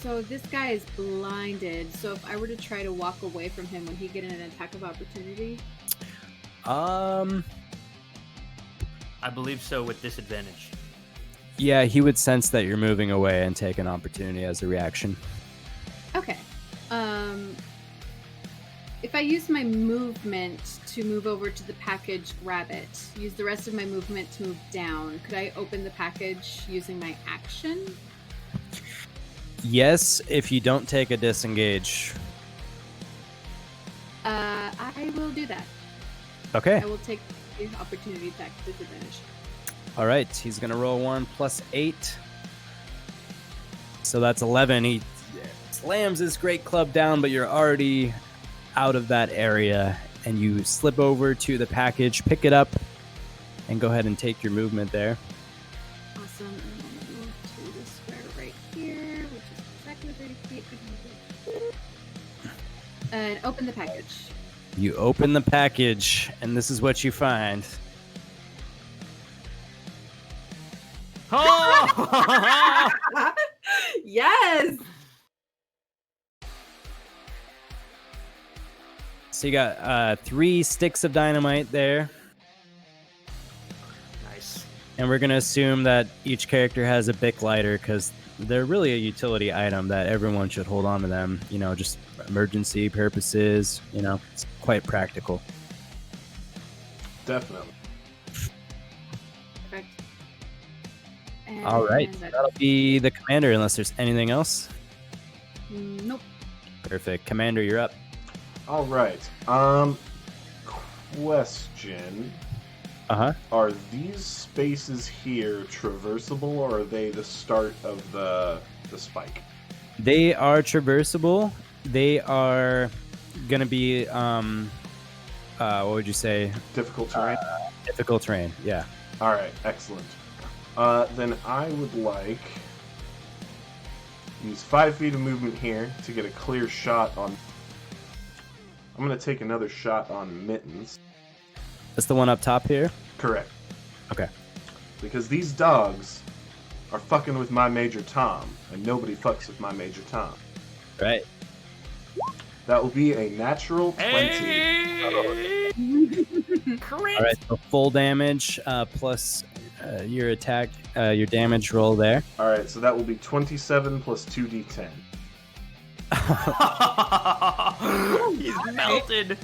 So this guy is blinded. So if I were to try to walk away from him, would he get an attack of opportunity? I believe so with disadvantage. Yeah, he would sense that you're moving away and take an opportunity as a reaction. Okay. If I use my movement to move over to the package, grab it, use the rest of my movement to move down, could I open the package using my action? Yes, if you don't take a disengage. I will do that. Okay. I will take the opportunity attack disadvantage. All right, he's going to roll 1 plus 8. So that's 11. He slams his great club down, but you're already out of that area. And you slip over to the package, pick it up, and go ahead and take your movement there. Awesome. And then move to the square right here, which is exactly 30 feet. And open the package. You open the package, and this is what you find. Oh! Yes! So you got 3 sticks of dynamite there. Nice. And we're going to assume that each character has a Bic lighter because they're really a utility item that everyone should hold on to them. You know, just emergency purposes. You know, it's quite practical. Definitely. Perfect. All right. And That'll be the commander unless there's anything else. Nope. Perfect. Commander, you're up. All right. Question. Uh-huh. Are these spaces here traversable, or are they the start of the spike? They are traversable. They are going to be, what would you say? Difficult terrain? Difficult terrain, yeah. All right, excellent. Then I would like use 5 feet of movement here to get a clear shot on. I'm going to take another shot on Mittens. That's the one up top here? Correct. Okay. Because these dogs are fucking with my Major Tom, and nobody fucks with my Major Tom. Right. That will be a natural 20. Hey! All right, so full damage plus your attack, your damage roll there. All right, so that will be 27 plus 2d10. He's melted.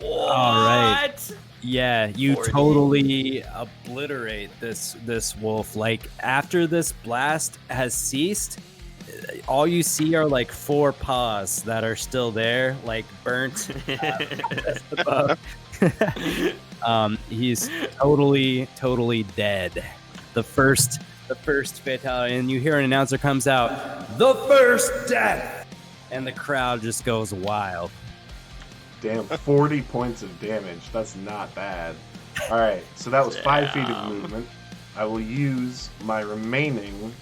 All right. What? Yeah, you 40. totally obliterate this wolf. Like after this blast has ceased, all you see are like 4 paws that are still there, like burnt. Above. He's totally dead. The first fatality, and you hear an announcer comes out, "The first death," and the crowd just goes wild. Damn, 40 points of damage. That's not bad. All right, so that was 5 feet of movement. I will use my remaining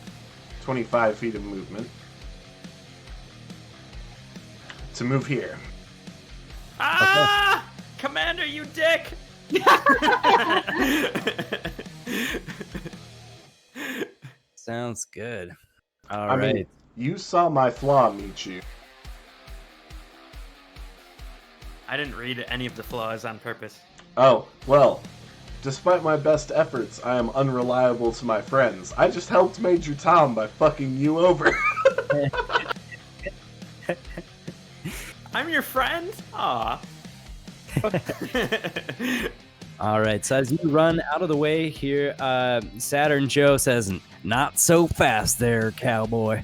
25 feet of movement to move here. Ah! Commander, you dick! Sounds good. All I right. mean, you saw my flaw, Michi. I didn't read any of the flaws on purpose. Oh, well, despite my best efforts, I am unreliable to my friends. I just helped Major Tom by fucking you over. I'm your friend? Aw. All right. So as you run out of the way here, Saturn Joe says, "Not so fast there, cowboy."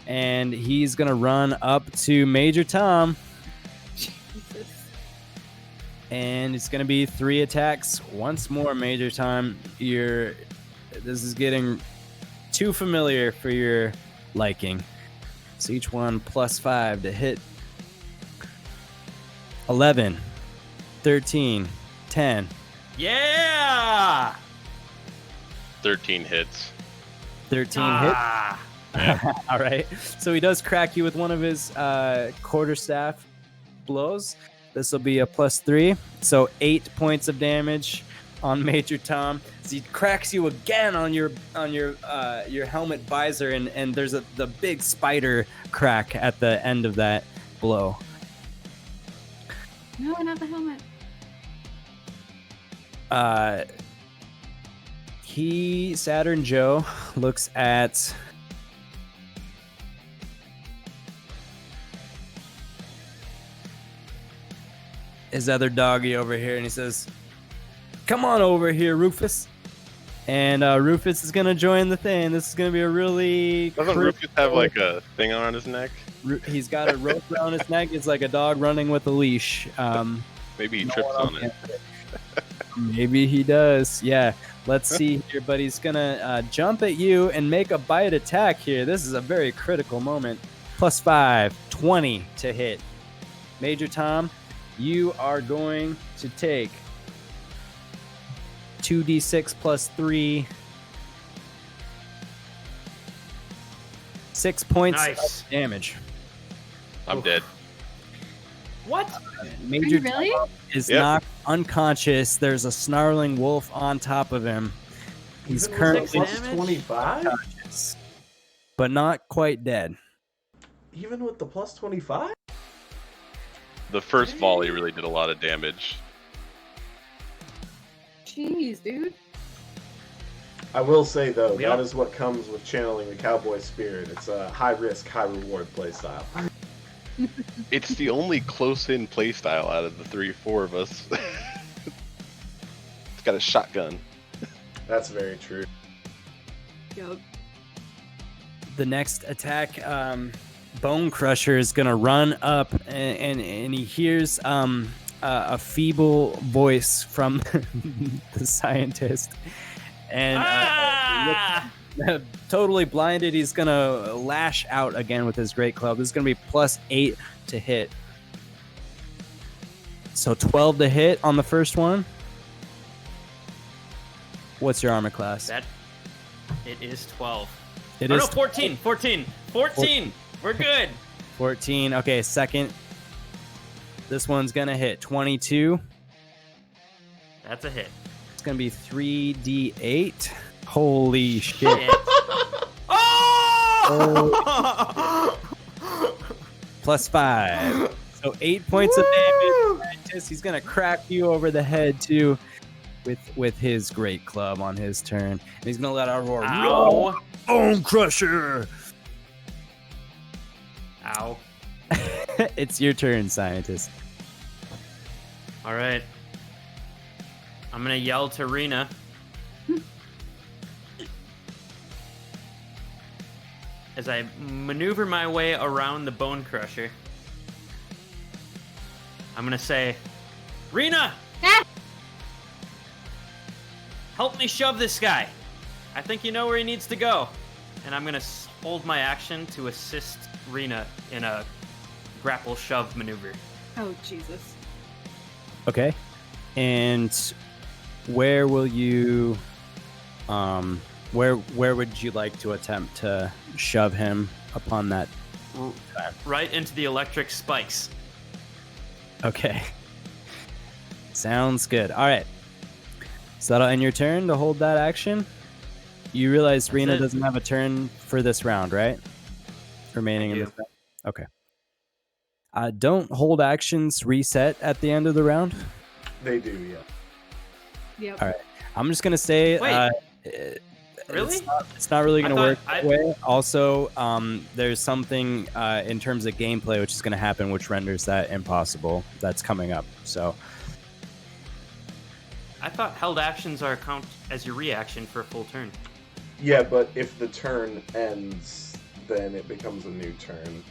And he's going to run up to Major Tom. Jesus. And it's going to be 3 attacks once more, Major Tom. This is getting too familiar for your liking. So each one +5 to hit. 11, 13, 10. Yeah! 13 hits. 13 Ah. hits. All right. So he does crack you with one of his quarterstaff blows. This will be a +3. So 8 points of damage on Major Tom. So he cracks you again on your helmet visor, and there's the big spider crack at the end of that blow. No, not the helmet. Saturn Joe looks at his other doggy over here, and he says, "Come on over here, Rufus." And Rufus is gonna join the thing. This is gonna be a really Doesn't Rufus have like a thing on his neck? He's got a rope around his neck. It's like a dog running with a leash. Maybe he trips on it. Maybe he does. Yeah. Let's see here, but he's gonna jump at you and make a bite attack here. This is a very critical moment. +5, 20 to hit. Major Tom, you are going to take 2d6 +3. 6 points Nice. of damage. I'm dead. What? Major Are you really? Tom is Yep. knocked unconscious. There's a snarling wolf on top of him. He's Even with currently the +25? unconscious, but not quite dead. Even with the +25? The first volley really did a lot of damage. Jeez, dude. I will say, though, We that all- is what comes with channeling the cowboy spirit. It's a high-risk, high-reward playstyle. It's the only close-in playstyle out of the 3-4 of us. It's got a shotgun. That's very true. Yup. The next attack, Bone Crusher is gonna run up, and he hears a feeble voice from the scientist, and totally blinded, he's gonna lash out again with his great club. This is gonna be +8 to hit. So 12 to hit on the first one. What's your armor class? It is 12. It Oh, is no, 14. 14. 14. We're good. 14. Okay, second. This one's gonna hit 22. That's a hit. It's gonna be 3d8. Holy shit! Shit. Oh! +5. So 8 points of damage. He's gonna crack you over the head too, with his great club on his turn. And he's gonna let out a roar. Ow. Bone Crusher! Ow. It's your turn, scientist. All right. I'm going to yell to Rena. As I maneuver my way around the Bone Crusher, I'm going to say, Rena! Ah! Help me shove this guy. I think you know where he needs to go. And I'm going to hold my action to assist Rena in a grapple shove maneuver. Oh, Jesus. Okay. And where will you where would you like to attempt to shove him upon that? Right into the electric spikes. Okay. Sounds good. All right. So that'll end your turn to hold that action. You realize Rena doesn't have a turn for this round, right? Remaining in this round. Okay. Don't hold actions reset at the end of the round? They do, yeah. Yep. All right. I'm just going to say... Wait. Really? It's not really going to work that way. Also, there's something in terms of gameplay which is going to happen which renders that impossible. That's coming up. So... I thought held actions are count as your reaction for a full turn. Yeah, but if the turn ends, then it becomes a new turn.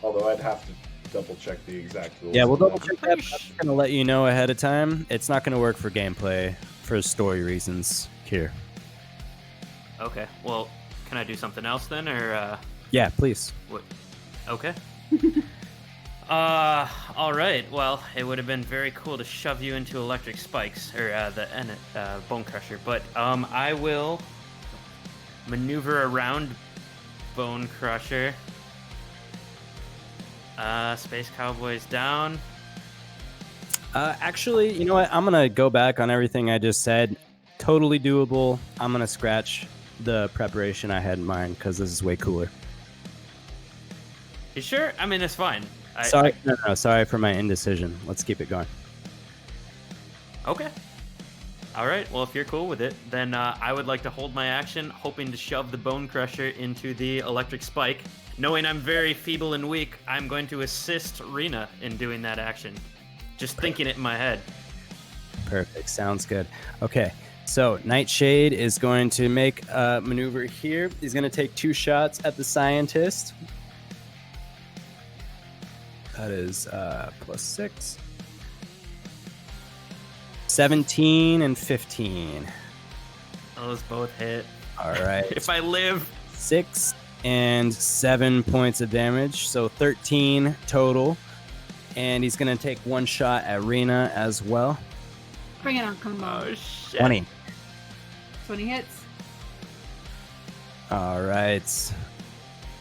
Although I'd have to double check the exact rules. Yeah, we'll double check that. I'm just going to let you know ahead of time. It's not going to work for gameplay for story reasons here. Okay. Well, can I do something else then, or? Yeah, please. What? Okay. All right. Well, it would have been very cool to shove you into electric spikes or the bone crusher, but I will maneuver around bone crusher. Space Cowboys down. Actually, you know what? I'm gonna go back on everything I just said. Totally doable. I'm gonna scratch the preparation I had in mind because this is way cooler. You sure? I mean, it's fine. Sorry for my indecision. Let's keep it going. Okay. All right. Well, if you're cool with it, then I would like to hold my action, hoping to shove the bone crusher into the electric spike. Knowing I'm very feeble and weak, I'm going to assist Rena in doing that action. Just thinking it in my head. Perfect. Sounds good. Okay. So Nightshade is going to make a maneuver here. He's going to take 2 shots at the scientist. That is +6. 17 and 15. Those both hit. All right. If I live. 6 and 7 points of damage, so 13 total. And he's going to take 1 shot at Rena as well. Bring it on, come on. Oh, shit. 20. 20 hits. All right. 5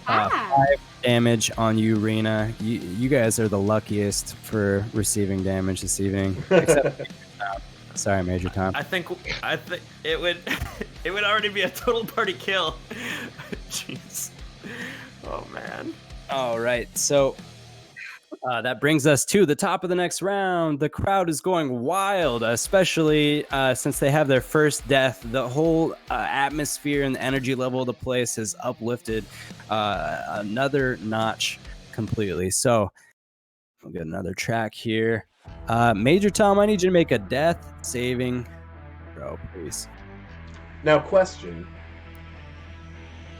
Ah! damage on you, Rena. You guys are the luckiest for receiving damage this evening. Except Major Tom. Sorry, Major Tom. I think it would it would already be a total party kill. Jeez. Oh man. All right. So that brings us to the top of the next round. The crowd is going wild, especially since they have their first death. The whole atmosphere and the energy level of the place is uplifted another notch completely. So we'll get another track here. Major Tom, I need you to make a death saving throw, please. Now, question.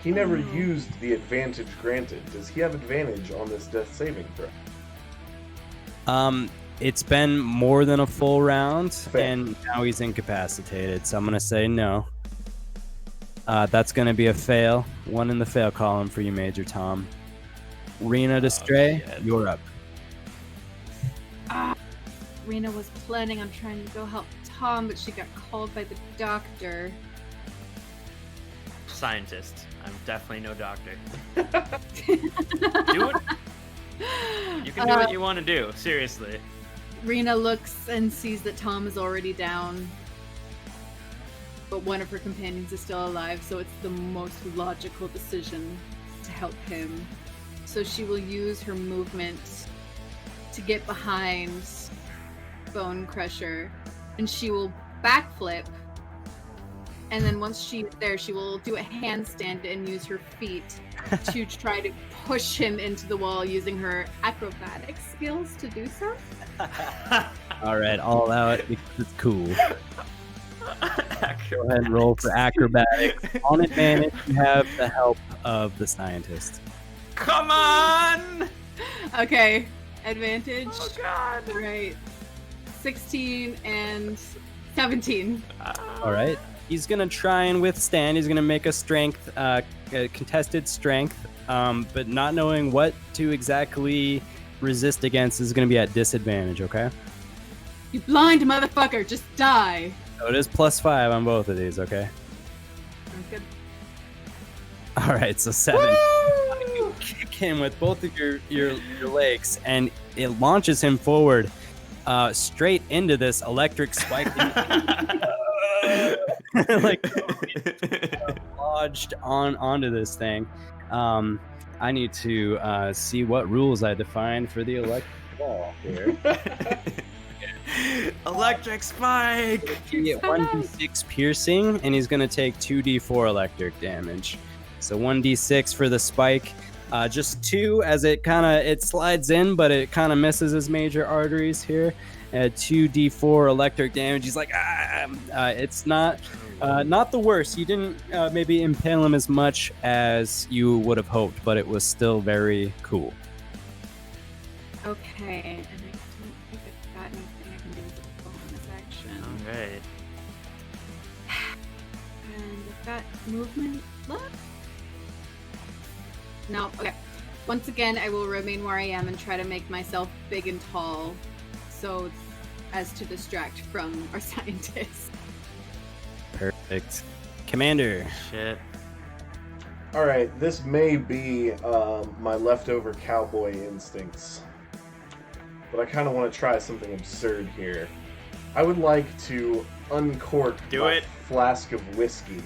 He never used the advantage granted. Does he have advantage on this death saving throw? It's been more than a full round, Fair. and now he's incapacitated, so I'm going to say no. That's going to be a fail. 1 in the fail column for you, Major Tom. Rena Destray, you're up. Rena was planning on trying to go help Tom, but she got called by the doctor. Scientist. I'm definitely no doctor. Do it. You can do what you want to do. Seriously. Rena looks and sees that Tom is already down, but one of her companions is still alive, so it's the most logical decision to help him. So she will use her movement to get behind Bone Crusher, and she will backflip, and then once she's there, she will do a handstand and use her feet to try to push him into the wall using her acrobatic skills to do so. All right, I'll allow it because it's cool. Go ahead and roll for acrobatics. On advantage, you have the help of the scientist. Come on! Okay, advantage. Oh god. Right. 16 and 17. All right. He's going to try and withstand. He's going to make a strength, a contested strength, but not knowing what to exactly resist against is going to be at disadvantage, okay? You blind motherfucker, just die. So it is +5 on both of these, okay? Sounds good. All right, so 7. You kick him with both of your legs, and it launches him forward. straight into this electric spike. Like lodged onto this thing. I need to see what rules I define for the electric ball here. Electric spike! You get 1d6 piercing, and he's going to take 2d4 electric damage. So 1d6 for the spike. Just 2 as it slides in, but it kind of misses his major arteries here. 2d4 electric damage. He's like, it's not the worst. You didn't maybe impale him as much as you would have hoped, but it was still very cool. Okay, and I don't think I've got anything I can do with the bonus action. All right. And I've got movement left? No, okay. Once again, I will remain where I am and try to make myself big and tall so as to distract from our scientists. Perfect. Commander. Shit. Alright, this may be my leftover cowboy instincts. But I kind of want to try something absurd here. I would like to uncork my flask of whiskey.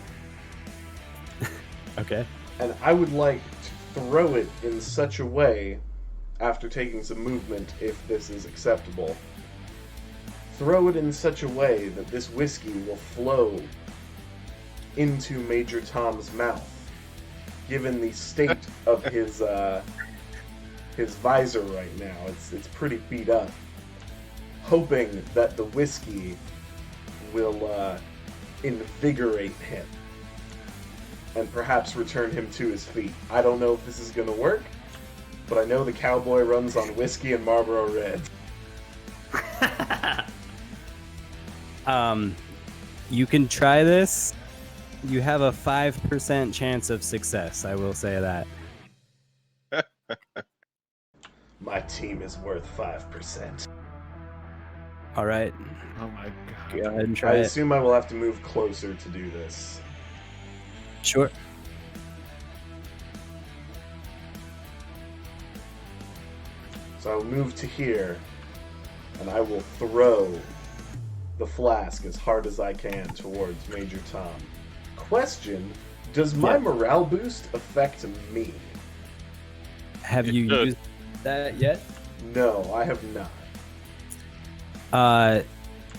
Okay. And I would like to throw it in such a way, after taking some movement, if this is acceptable. Throw it in such a way that this whiskey will flow into Major Tom's mouth, given the state of his visor right now. It's pretty beat up. Hoping that the whiskey will invigorate him and perhaps return him to his feet. I don't know if this is going to work, but I know the cowboy runs on whiskey and Marlboro Red. You can try this. You have a 5% chance of success, I will say that. My team is worth 5%. All right. Oh my god. Go ahead and try I it. assume I will have to move closer to do this. Sure. So I will move to here, and I will throw the flask as hard as I can towards Major Tom. Question, does my morale boost affect me? Have you used that yet? No, I have not.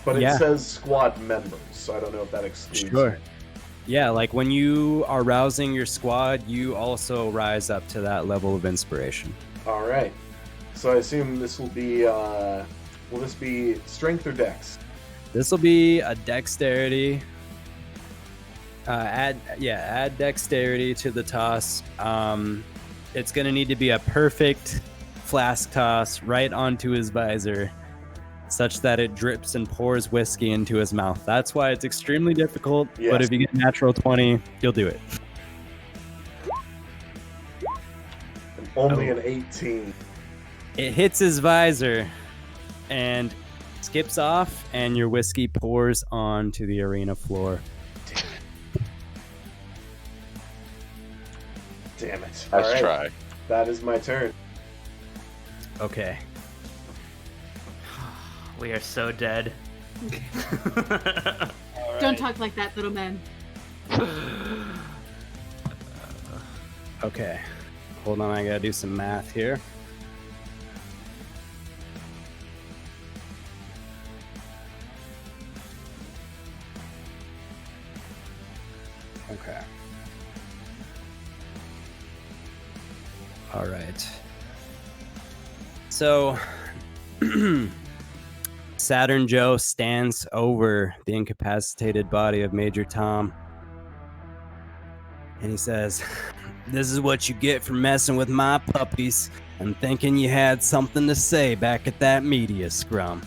But it yeah. says squad members, so I don't know if that excludes Sure. me. Yeah, like when you are rousing your squad, you also rise up to that level of inspiration. Alright. So I assume this will be, will this be strength or dex? This will be a dexterity. Add dexterity to the toss. It's going to need to be a perfect flask toss right onto his visor, such that it drips and pours whiskey into his mouth. That's why it's extremely difficult, Yes. but if you get a natural 20, you'll do it. And only an 18. It hits his visor and skips off, and your whiskey pours onto the arena floor. Damn it. Let's Alright, try. that is my turn. Okay. We are so dead. Don't talk like that, little man. Okay. Hold on, I gotta do some math here. Okay. All right. So, Saturn Joe stands over the incapacitated body of Major Tom, and he says, "This is what you get for messing with my puppies and thinking you had something to say back at that media scrum."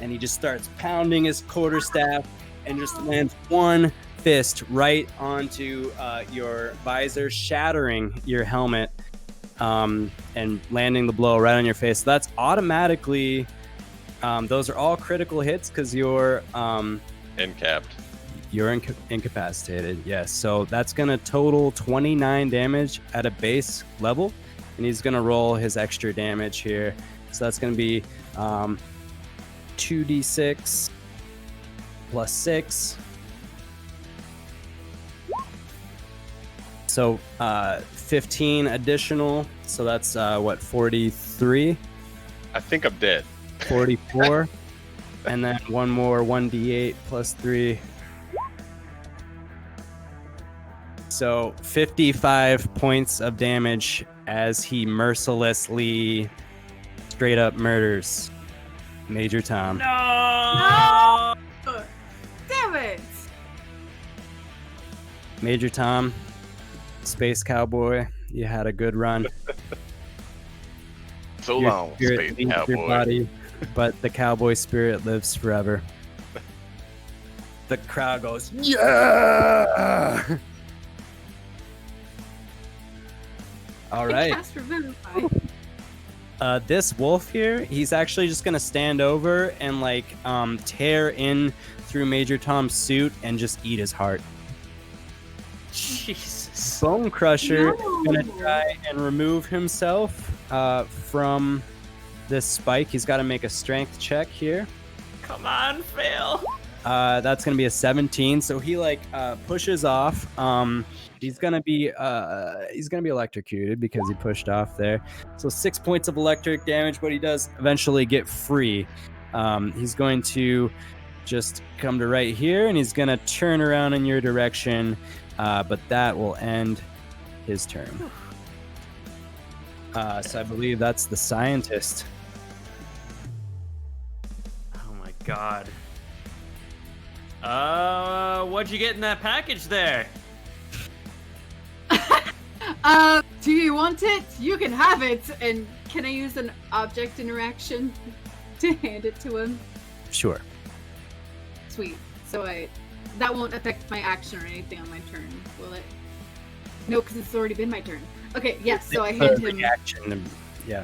And he just starts pounding his quarterstaff and just lands one fist right onto your visor, shattering your helmet, and landing the blow right on your face. So that's automatically, those are all critical hits because you're Incapped. you're incapacitated. Yes, so that's gonna total 29 damage at a base level, and he's gonna roll his extra damage here. So that's gonna be 2d6 plus 6. So 15 additional. So that's what, 43? I think I'm dead. 44. And then one more 1d8 plus 3. So 55 points of damage as he mercilessly straight up murders Major Tom. No! Damn it! Major Tom, Space Cowboy, you had a good run. So Your long, spirit Space leaves your Cowboy. body, but the cowboy spirit lives forever. The crowd goes, yeah! All right. Cast Revivify. This wolf here, he's actually just gonna stand over and like tear in through Major Tom's suit and just eat his heart. Jesus. Bone Crusher is No. gonna try and remove himself from this spike. He's got to make a strength check here. Come on, fail. That's gonna be a 17. So he like pushes off. He's gonna be electrocuted because he pushed off there. So 6 points of electric damage, but he does eventually get free. He's going to just come to right here, and he's gonna turn around in your direction. But that will end his turn. So I believe that's the scientist. Oh my god. What'd you get in that package there? Do you want it? You can have it. And can I use an object interaction to hand it to him? Sure. Sweet. So that won't affect my action or anything on my turn, will it? No, because it's already been my turn. Okay, yes. So I hand him. Reaction. Yeah.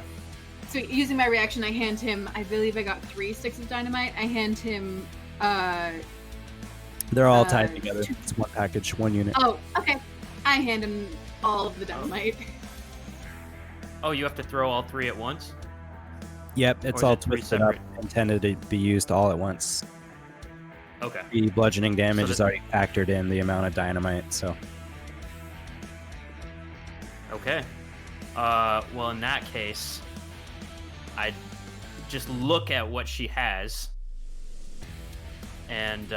So using my reaction, I hand him. I believe I got 3 sticks of dynamite. I hand him. They're all tied together. It's one package, one unit. Oh, okay. I hand him all of the dynamite. Oh, you have to throw all 3 at once? Yep, it's Or is all it 3 twisted up, separate? intended to be used all at once. Okay. The bludgeoning damage So is already factored in the amount of dynamite, so. Okay. Well, in that case, I'd just look at what she has. And,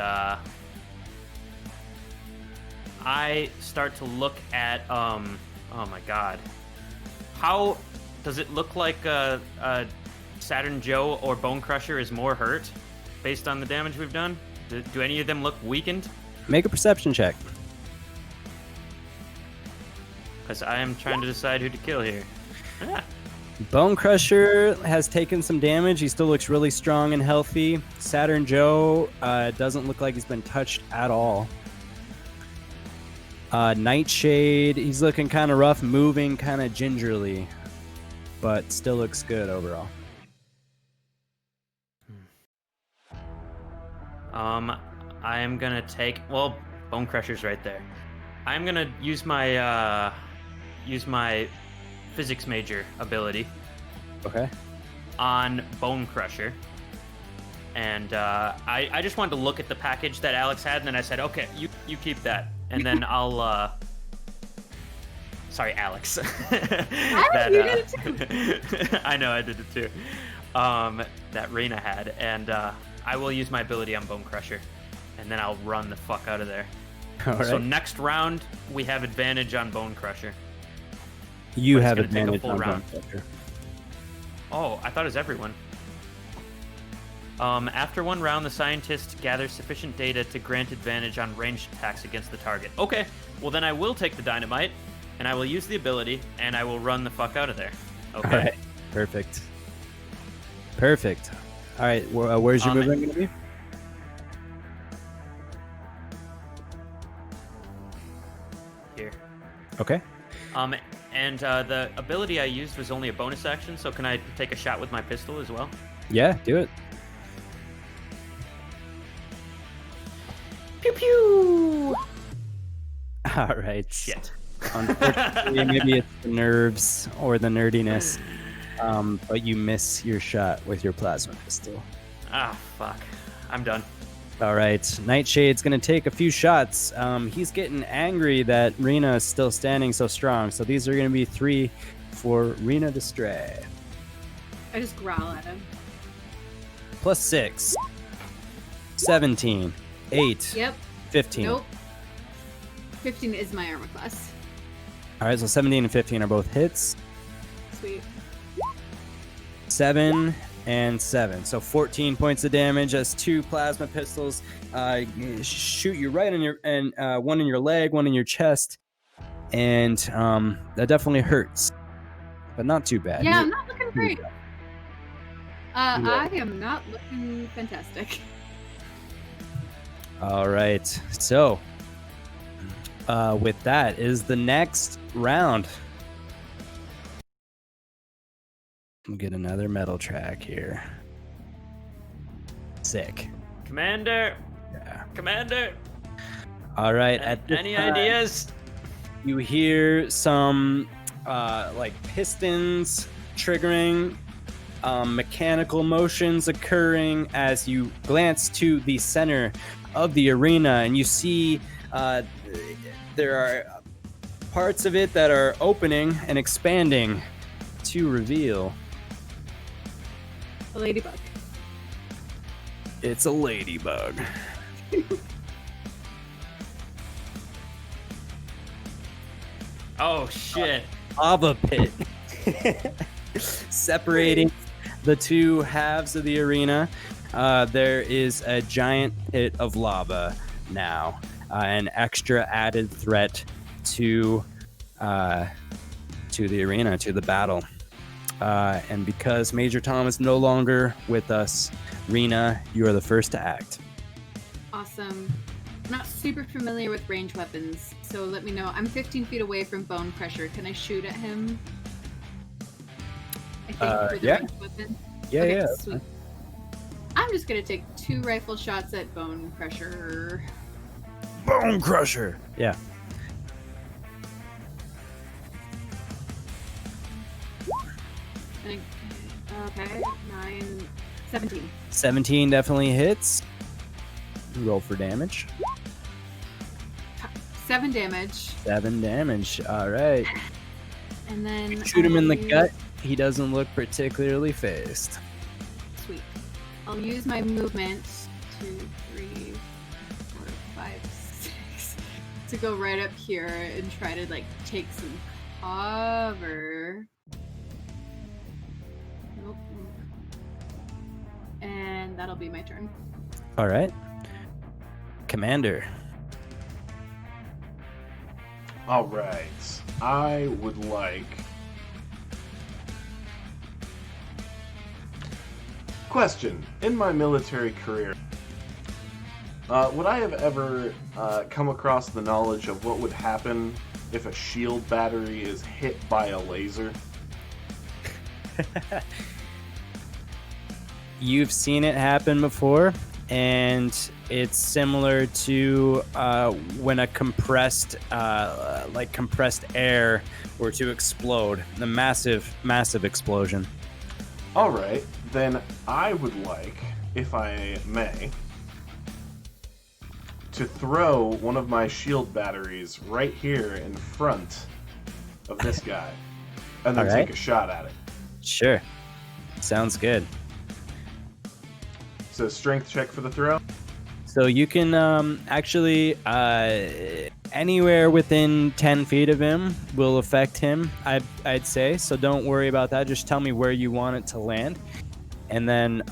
I start to look at, oh my god. How does it look like Saturn Joe or Bone Crusher is more hurt based on the damage we've done? Do any of them look weakened? Make a perception check. Because I am trying to decide who to kill here. Ah. Bone Crusher has taken some damage. He still looks really strong and healthy. Saturn Joe doesn't look like he's been touched at all. Nightshade, he's looking kind of rough, moving kind of gingerly, but still looks good overall. I am gonna take. Well, Bone Crusher's right there. I'm gonna use my physics major ability Okay. on Bone Crusher, and I just wanted to look at the package that Alex had, and then I said, okay, you keep that, and then I'll. Sorry, Alex. You did it too. I know, I did it too. That Reyna had, and I will use my ability on Bone Crusher, and then I'll run the fuck out of there. All So right. next round, we have advantage on Bone Crusher. You but it's have gonna take a advantage full on Bone round. Crusher. Oh, I thought it was everyone. After one round, the scientist gathers sufficient data to grant advantage on ranged attacks against the target. Okay, well then I will take the dynamite, and I will use the ability, and I will run the fuck out of there. Okay. All right. Perfect. Perfect. All right. Where's your movement going to be? Here. Okay. And the ability I used was only a bonus action, so can I take a shot with my pistol as well? Yeah, do it. Pew pew! All right. Shit. Unfortunately, maybe it's the nerves or the nerdiness, but you miss your shot with your plasma pistol. Ah, fuck. I'm done. All right, Nightshade's gonna take a few shots. He's getting angry that Rena is still standing so strong. So these are gonna be 3 for Rena to stray. I just growl at him. Plus 6. 17. 8. Yep. 15. Nope. 15 is my armor class. All right, so 17 and 15 are both hits. Sweet. 7 and 7. So 14 points of damage as 2 plasma pistols shoot you right in your one in your leg, one in your chest, and that definitely hurts, but not too bad. Yeah, I'm not looking great. I am not looking fantastic. All right, so with that is the next round. We'll get another metal track here. Sick. Commander. Yeah. Commander. All right. Any ideas? You hear some like pistons triggering, mechanical motions occurring as you glance to the center of the arena, and you see there are parts of it that are opening and expanding to reveal. A ladybug. It's a ladybug. Oh, shit. Lava pit. Separating the two halves of the arena, there is a giant pit of lava now, an extra added threat to the arena, to the battle. And because Major Tom is no longer with us, Rena, you are the first to act. Awesome. I'm not super familiar with ranged weapons, so let me know. I'm 15 feet away from bone crusher. Can I shoot at him? I think for the ranged weapon. Yeah, okay, yeah. Sweet. I'm just gonna take 2 rifle shots at bone crusher. Bone crusher. Yeah. Okay, 9, 17. 17 definitely hits. Roll for damage. 7 damage. 7 damage. All right. And then Shoot him in the gut. He doesn't look particularly phased. Sweet. I'll use my movement 2, 3, 4, 5, 6 to go right up here and try to like take some cover. Nope. And that'll be my turn. All right. Commander. All right. I would like... Question. In my military career, would I have ever come across the knowledge of what would happen if a shield battery is hit by a laser? You've seen it happen before, and it's similar to when a compressed air were to explode. The massive explosion. All right, then I would like, if I may, to throw one of my shield batteries right here in front of this guy, and then All right. take a shot at it. Sure. Sounds good. So strength check for the throw. So you can actually anywhere within 10 feet of him will affect him, I'd say. So don't worry about that. Just tell me where you want it to land. And then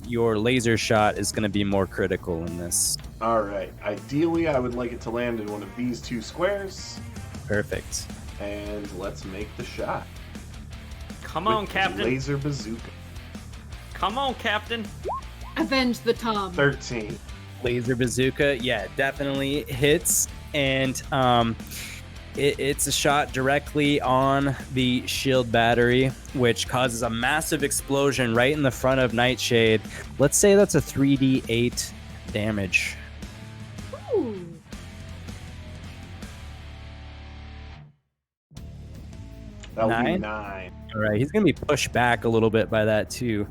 your laser shot is going to be more critical in this. All right. Ideally, I would like it to land in one of these 2 squares. Perfect. And let's make the shot. Come on, With Captain. Laser bazooka. Come on, Captain. Avenge the Tom. 13. Laser bazooka, yeah, definitely hits. And it's a shot directly on the shield battery, which causes a massive explosion right in the front of Nightshade. Let's say that's a 3d8 damage. Ooh. That would be 9? 9. All right, he's going to be pushed back a little bit by that, too.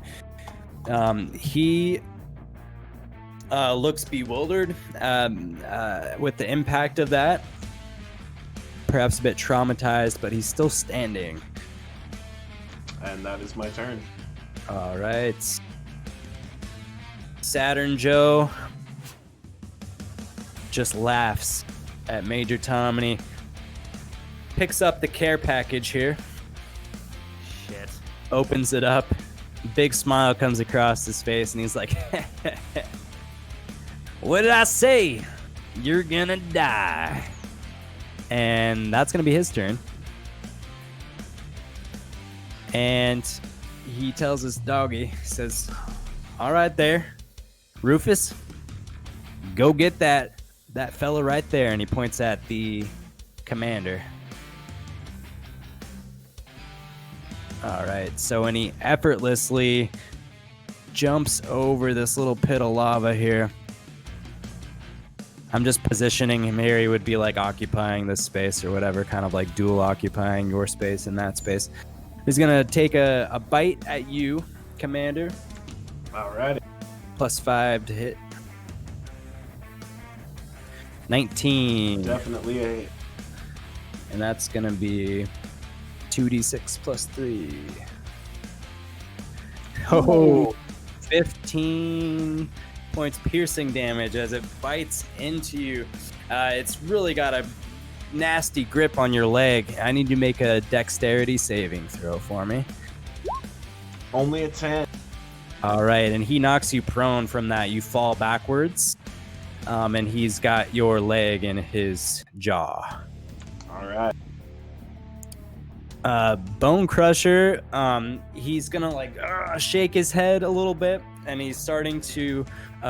He looks bewildered with the impact of that. Perhaps a bit traumatized, but he's still standing. And that is my turn. All right. Saturn Joe just laughs at Major Tom, and he picks up the care package here. Shit. Opens it up. Big smile comes across his face, and he's like, what did I say? You're gonna die. And that's gonna be his turn. And he tells his doggy, says, all right there, Rufus, go get that fella right there. And he points at the commander. All right, so when he effortlessly jumps over this little pit of lava here, I'm just positioning him here. He would be like occupying this space or whatever, kind of like dual occupying your space and that space. He's gonna take a bite at you, Commander. Alrighty. +5 to hit. 19. Definitely a hit. And that's gonna be 2d6 +3. Oh, 15 points piercing damage as it bites into you. It's really got a nasty grip on your leg. I need you to make a dexterity saving throw for me. Only a 10. All right, and he knocks you prone from that. You fall backwards, and he's got your leg in his jaw. Alright. Bone Crusher, he's gonna like shake his head a little bit, and he's starting to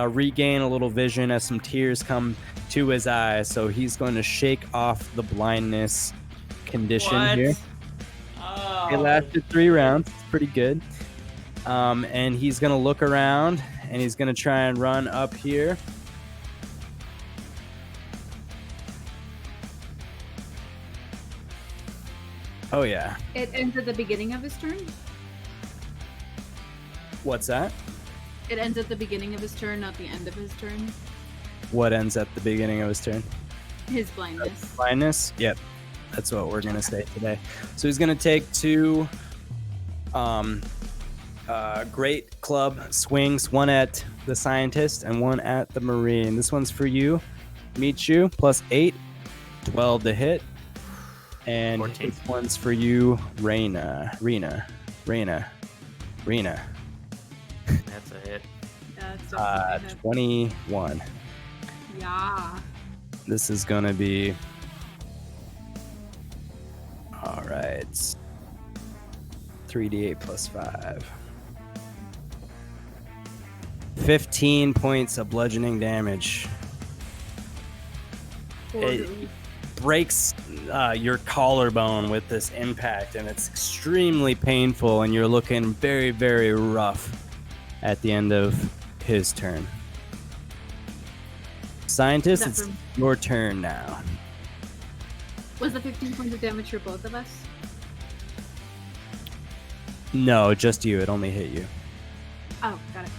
regain a little vision as some tears come to his eyes. So he's going to shake off the blindness condition here. Oh. It lasted 3 rounds. It's pretty good. And he's gonna look around, and he's gonna try and run up here. Oh yeah. It ends at the beginning of his turn? What's that? It ends at the beginning of his turn, not the end of his turn. What ends at the beginning of his turn? His blindness. Blindness? Yep. That's what we're gonna say today. So he's gonna take 2 great club swings, one at the scientist and one at the marine. This one's for you. Meet you, +8, 12 to hit. And 14. this one's for you, Rena. That's a hit. That's a hit. 21. Yeah. This is gonna be all right. 3d8 +5. 15 points of bludgeoning damage. It breaks your collarbone with this impact, and it's extremely painful, and you're looking very, very rough at the end of his turn. Scientist, Is it's that your turn now. Was the 15 points of damage for both of us? No, just you. It only hit you. Oh, got it.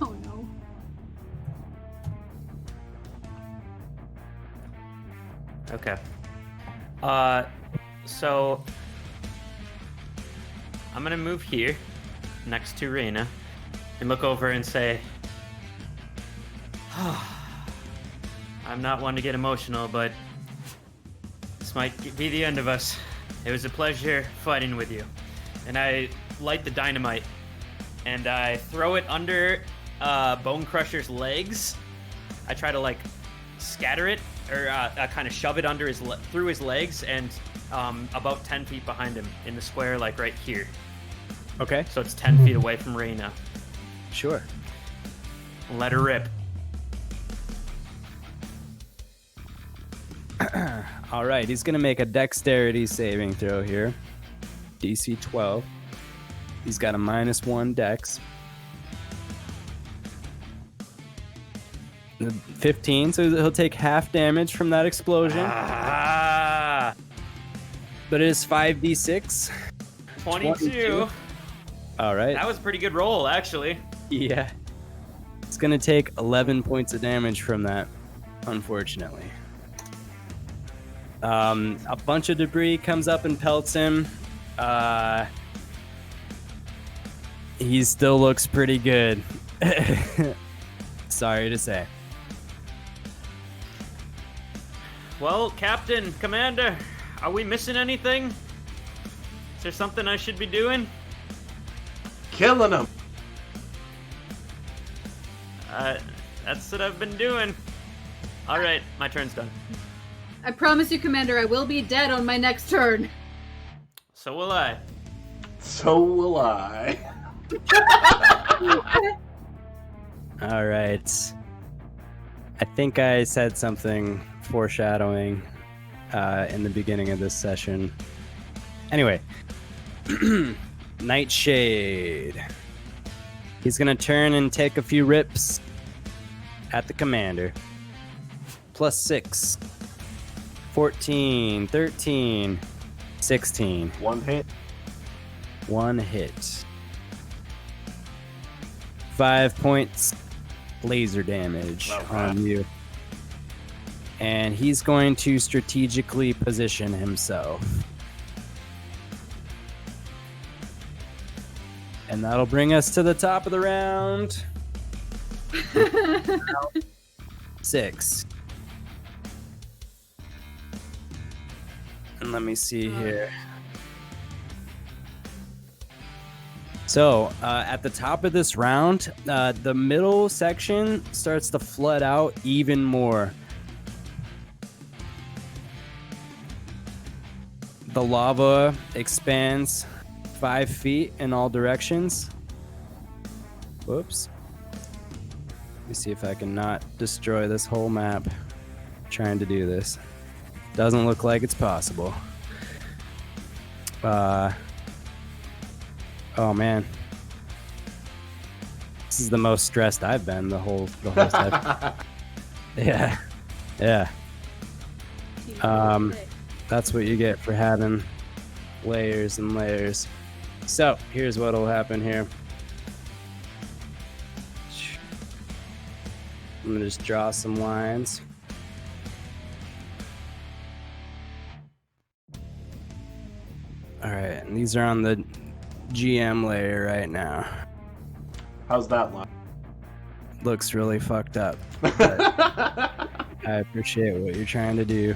Oh no. Okay. So I'm gonna move here, next to Reyna, and look over and say, I'm not one to get emotional, but this might be the end of us. It was a pleasure fighting with you. And I light the dynamite, and I throw it under Bone Crusher's legs. I try to like scatter it, or kind of shove it under through his legs, and about 10 feet behind him in the square, like right here. Okay. So it's 10 feet away from Reyna. Sure. Let her rip. All right, he's gonna make a dexterity saving throw here. DC 12. He's got a -1 dex. 15, so he'll take half damage from that explosion. But it is 5d6. 22. All right. That was a pretty good roll, actually. Yeah. It's going to take 11 points of damage from that, unfortunately. A bunch of debris comes up and pelts him. He still looks pretty good. Sorry to say. Well, Captain, Commander, are we missing anything? Is there something I should be doing? Killing him. That's what I've been doing. All right, my turn's done. I promise you, Commander, I will be dead on my next turn. So will I. So will I. All right. I think I said something foreshadowing in the beginning of this session. Anyway, Nightshade. He's going to turn and take a few rips at the commander. +6. 14, 13, 16. One hit. One hit. 5 points laser damage on you. And he's going to strategically position himself. And that'll bring us to the top of the round. 6. And let me see here. So, at the top of this round, the middle section starts to flood out even more. The lava expands 5 feet in all directions. Whoops. Let me see if I can not destroy this whole map trying to do this. Doesn't look like it's possible. Oh man. This is the most stressed I've been the whole session. Yeah. That's what you get for having layers and layers. So, here's what'll happen here. I'm gonna just draw some lines. Alright, and these are on the GM layer right now. How's that line? Looks really fucked up. But I appreciate what you're trying to do.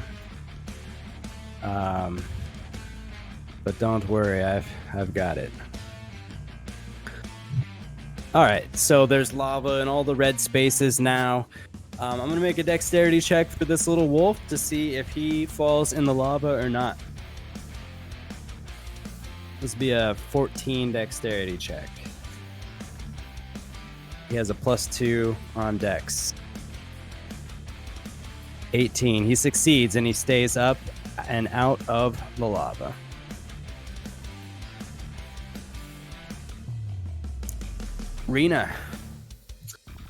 But don't worry, I've got it. Alright, so there's lava in all the red spaces now. I'm gonna make a dexterity check for this little wolf to see if he falls in the lava or not. This will be a 14 dexterity check. He has a +2 on dex. 18. He succeeds and he stays up and out of the lava. Rena.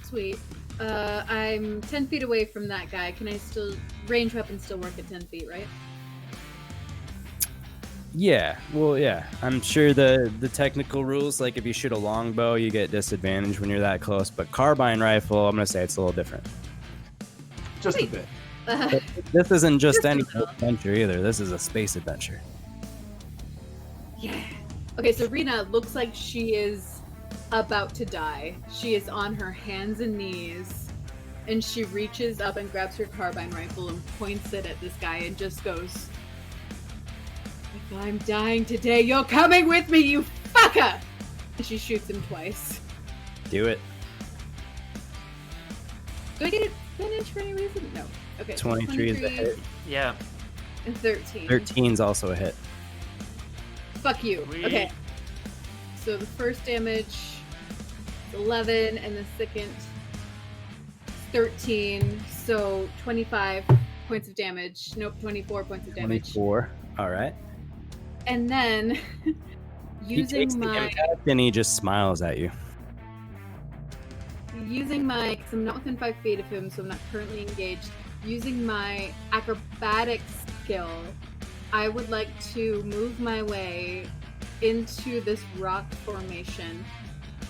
Sweet. I'm 10 feet away from that guy. Can I still... Range weapons still work at 10 feet, right? Yeah, well, yeah. I'm sure the technical rules, like if you shoot a longbow, you get disadvantage when you're that close. But carbine rifle, I'm going to say it's a little different. Just a bit. This isn't just any adventure either. This is a space adventure. Yeah. Okay, so Rena looks like she is about to die. She is on her hands and knees, and she reaches up and grabs her carbine rifle and points it at this guy and just goes, "If I'm dying today, you're coming with me, you fucker!" And she shoots him twice. Do it. Do I get advantage for any reason? No. Okay. 23 is a hit. Yeah. And 13. 13's also a hit. Fuck you. Sweet. Okay. So the first damage is 11, and the second 13. So 25 points of damage. Nope, 24 points of damage. 24. All right. And then He takes using the my impact and he just smiles at you. because I'm not within 5 feet of him, so I'm not currently engaged. Using my acrobatics skill, I would like to move my way into this rock formation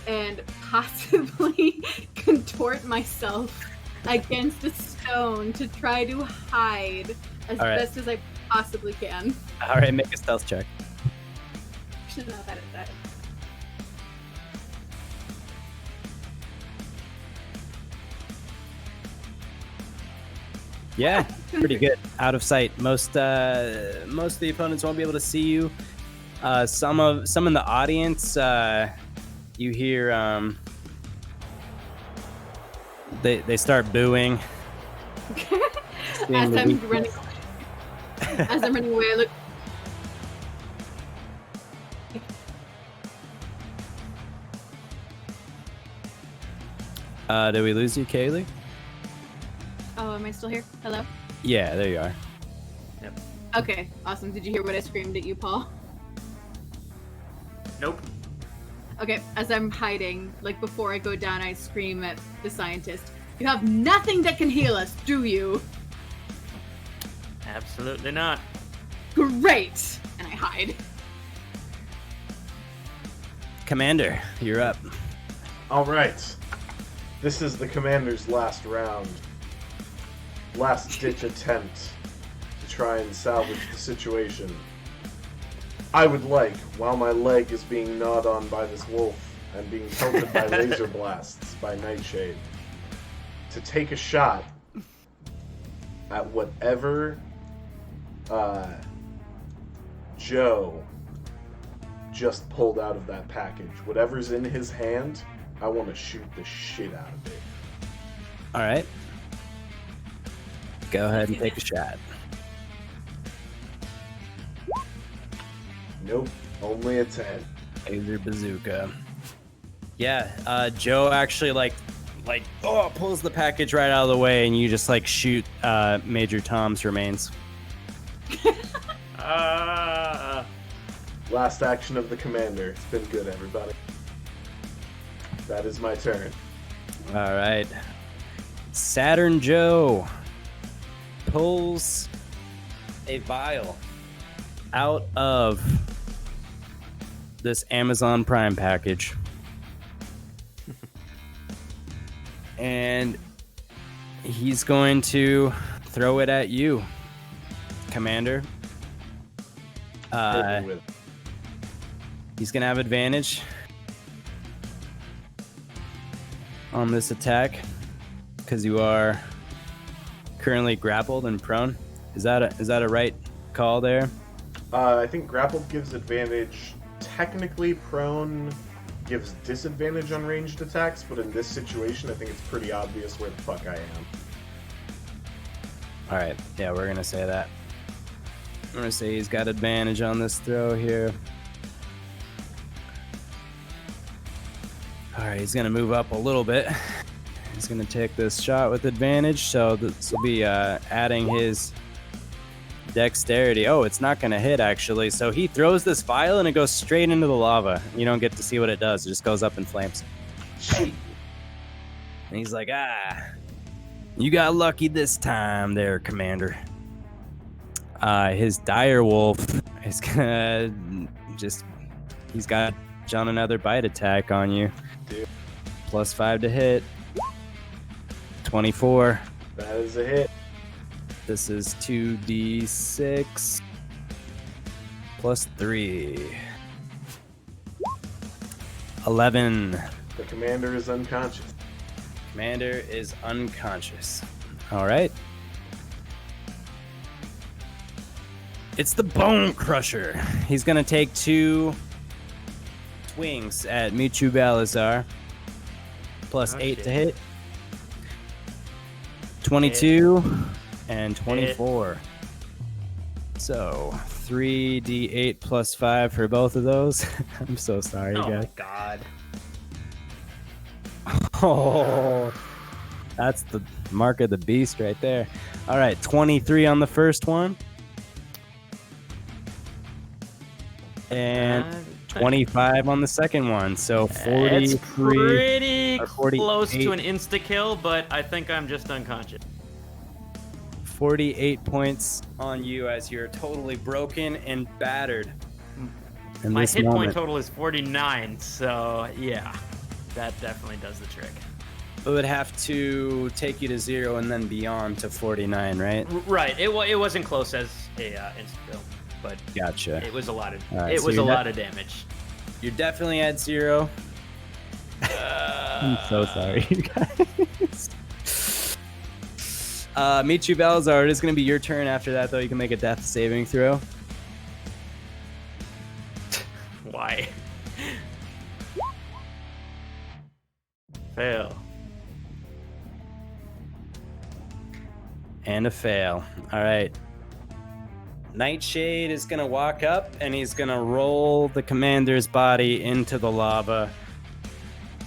and possibly contort myself against a stone to try to hide as best as I possibly can. All right, make a stealth check. Actually, not bad at that. Yeah, pretty good. Out of sight. Most of the opponents won't be able to see you. Some in the audience, you hear they start booing. As I'm running away, I look. Did we lose you, Kaylee? Oh, am I still here? Hello? Yeah, there you are. Yep. Okay, awesome. Did you hear what I screamed at you, Paul? Nope. Okay, as I'm hiding, like before I go down, I scream at the scientist. You have nothing that can heal us, do you? Absolutely not. Great! And I hide. Commander, you're up. All right. This is the commander's last round. Last-ditch attempt to try and salvage the situation. I would like, while my leg is being gnawed on by this wolf and being pelted by laser blasts by Nightshade, to take a shot at whatever Joe just pulled out of that package. Whatever's in his hand, I want to shoot the shit out of it. All right. Go ahead and take a shot. Nope, only a 10. Laser bazooka. Yeah, Joe actually pulls the package right out of the way, and you just shoot Major Tom's remains. Last action of the commander. It's been good, everybody. That is my turn. All right. Saturn Joe pulls a vial out of this Amazon Prime package. And he's going to throw it at you, Commander. He's going to have advantage on this attack because you are currently grappled and prone. Is that a right call there? I think grappled gives advantage. Technically, prone gives disadvantage on ranged attacks, but in this situation, I think it's pretty obvious where the fuck I am. All right, yeah, we're gonna say that. I'm gonna say he's got advantage on this throw here. All right, he's gonna move up a little bit. He's gonna take this shot with advantage, so this will be adding his dexterity. Oh, it's not gonna hit actually. So he throws this vial and it goes straight into the lava. You don't get to see what it does. It just goes up in flames. And he's like, you got lucky this time there, Commander. His dire wolf is gonna he's got on another bite attack on you. Dude. +5 to hit. 24. That is a hit. This is 2d6 +3. 11. The commander is unconscious. Commander is unconscious. All right. It's the Bone Crusher. He's going to take 2 swings at Michu Balazar. +8 to hit. 22 and 24. So 3d8 +5 for both of those. I'm so sorry, guys. Oh my god. Oh, that's the mark of the beast right there. All right, 23 on the first one. And 25 on the second one. So 43. It's pretty or 48. close to an insta-kill, but I think I'm just unconscious. 48 points on you as you're totally broken and battered. in My this hit moment. point total is 49, so yeah, that definitely does the trick. It would have to take you to 0 and then beyond to 49, right? Right. It wasn't close as a insta-kill, but Gotcha. it was a lot of Right, it so was a you're lot of damage. You're definitely at 0. I'm so sorry, you guys. Michu Balazar, it is going to be your turn after that, though. You can make a death saving throw. Why? Fail. And a fail. All right. Nightshade is going to walk up, and he's going to roll the commander's body into the lava,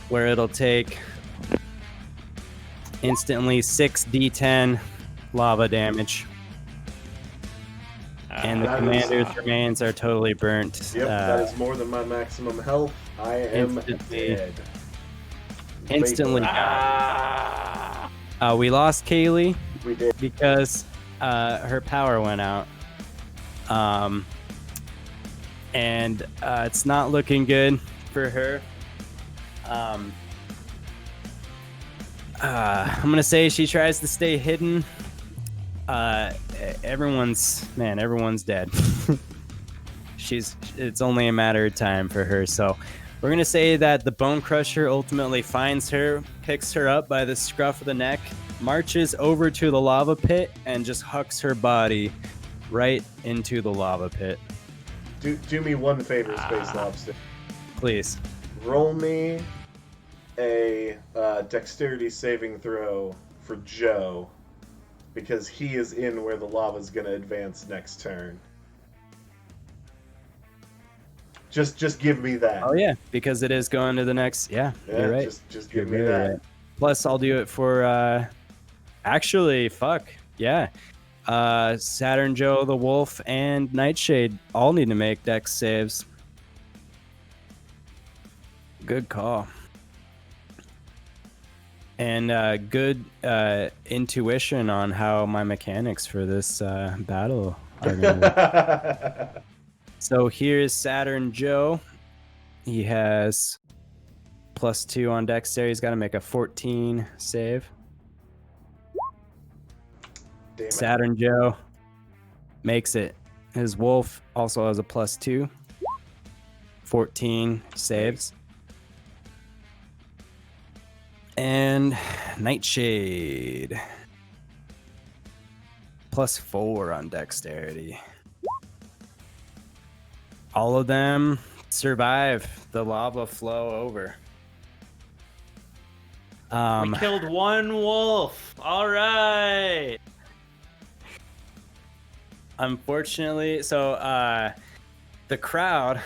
where it'll take instantly 6d10 lava damage. And the commander's remains are totally burnt. Yep, that is more than my maximum health. I am dead. Instantly. We lost Kaylee. We did. Because her power went out. And it's not looking good for her. I'm gonna say she tries to stay hidden. Everyone's dead. It's only a matter of time for her. So we're gonna say that the Bone Crusher ultimately finds her, picks her up by the scruff of the neck, marches over to the lava pit, and just hucks her body right into the lava pit. Do me one favor, Space Lobster. Please. Roll me a dexterity saving throw for Joe, because he is in where the lava's going to advance next turn. Just give me that. Oh yeah, because it is going to the next. Yeah, you're right. Just give me that. Right. Plus, I'll do it for. Actually, fuck yeah. Saturn Joe, the Wolf, and Nightshade all need to make dex saves. Good call. And good intuition on how my mechanics for this battle are going to work. So here's Saturn Joe. He has +2 on dexterity. He's got to make a 14 save. Damn Saturn Joe makes it. His Wolf also has a +2. 14 saves. And Nightshade +4 on dexterity. All of them survive the lava flow over. We killed one wolf. All right. Unfortunately, so the crowd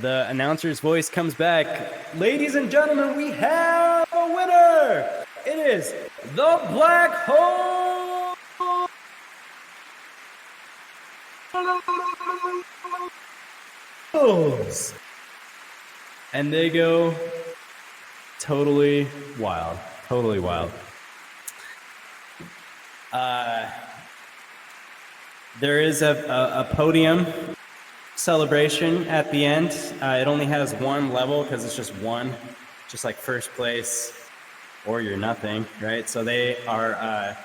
the announcer's voice comes back. Ladies and gentlemen, we have a winner. It is the Black Hole. And they go totally wild. Totally wild. There is a podium celebration at the end. It only has one level because it's just one, just like first place or you're nothing, right? So they are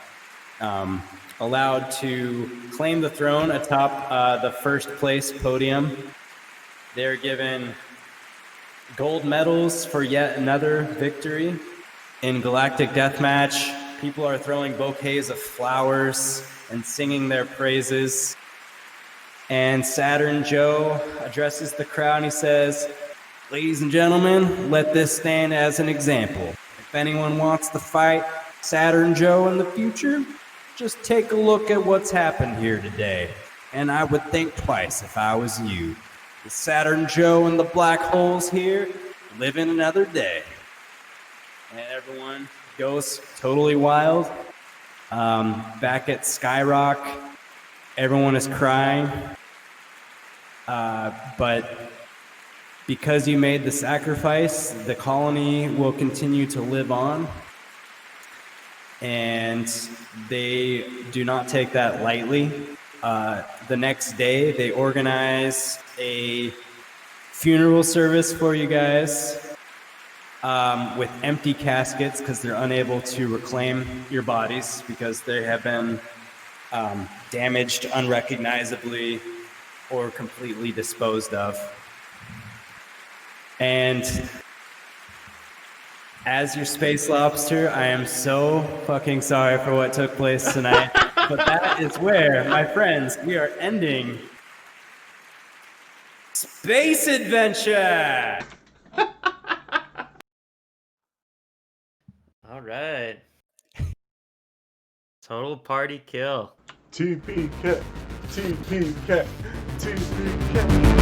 allowed to claim the throne atop the first place podium. They're given gold medals for yet another victory in Galactic Deathmatch. People are throwing bouquets of flowers and singing their praises. And Saturn Joe addresses the crowd and he says, "Ladies and gentlemen, let this stand as an example. If anyone wants to fight Saturn Joe in the future, just take a look at what's happened here today. And I would think twice if I was you. The Saturn Joe and the black holes here live in another day." And everyone goes totally wild. Back at Skyrock, everyone is crying. But because you made the sacrifice, the colony will continue to live on. And they do not take that lightly. The next day, they organize a funeral service for you guys with empty caskets because they're unable to reclaim your bodies because they have been damaged unrecognizably or completely disposed of. And as your space lobster, I am so fucking sorry for what took place tonight. But that is where, my friends, we are ending Space Adventure! All right. Total party kill. TPK, TPK, TPK.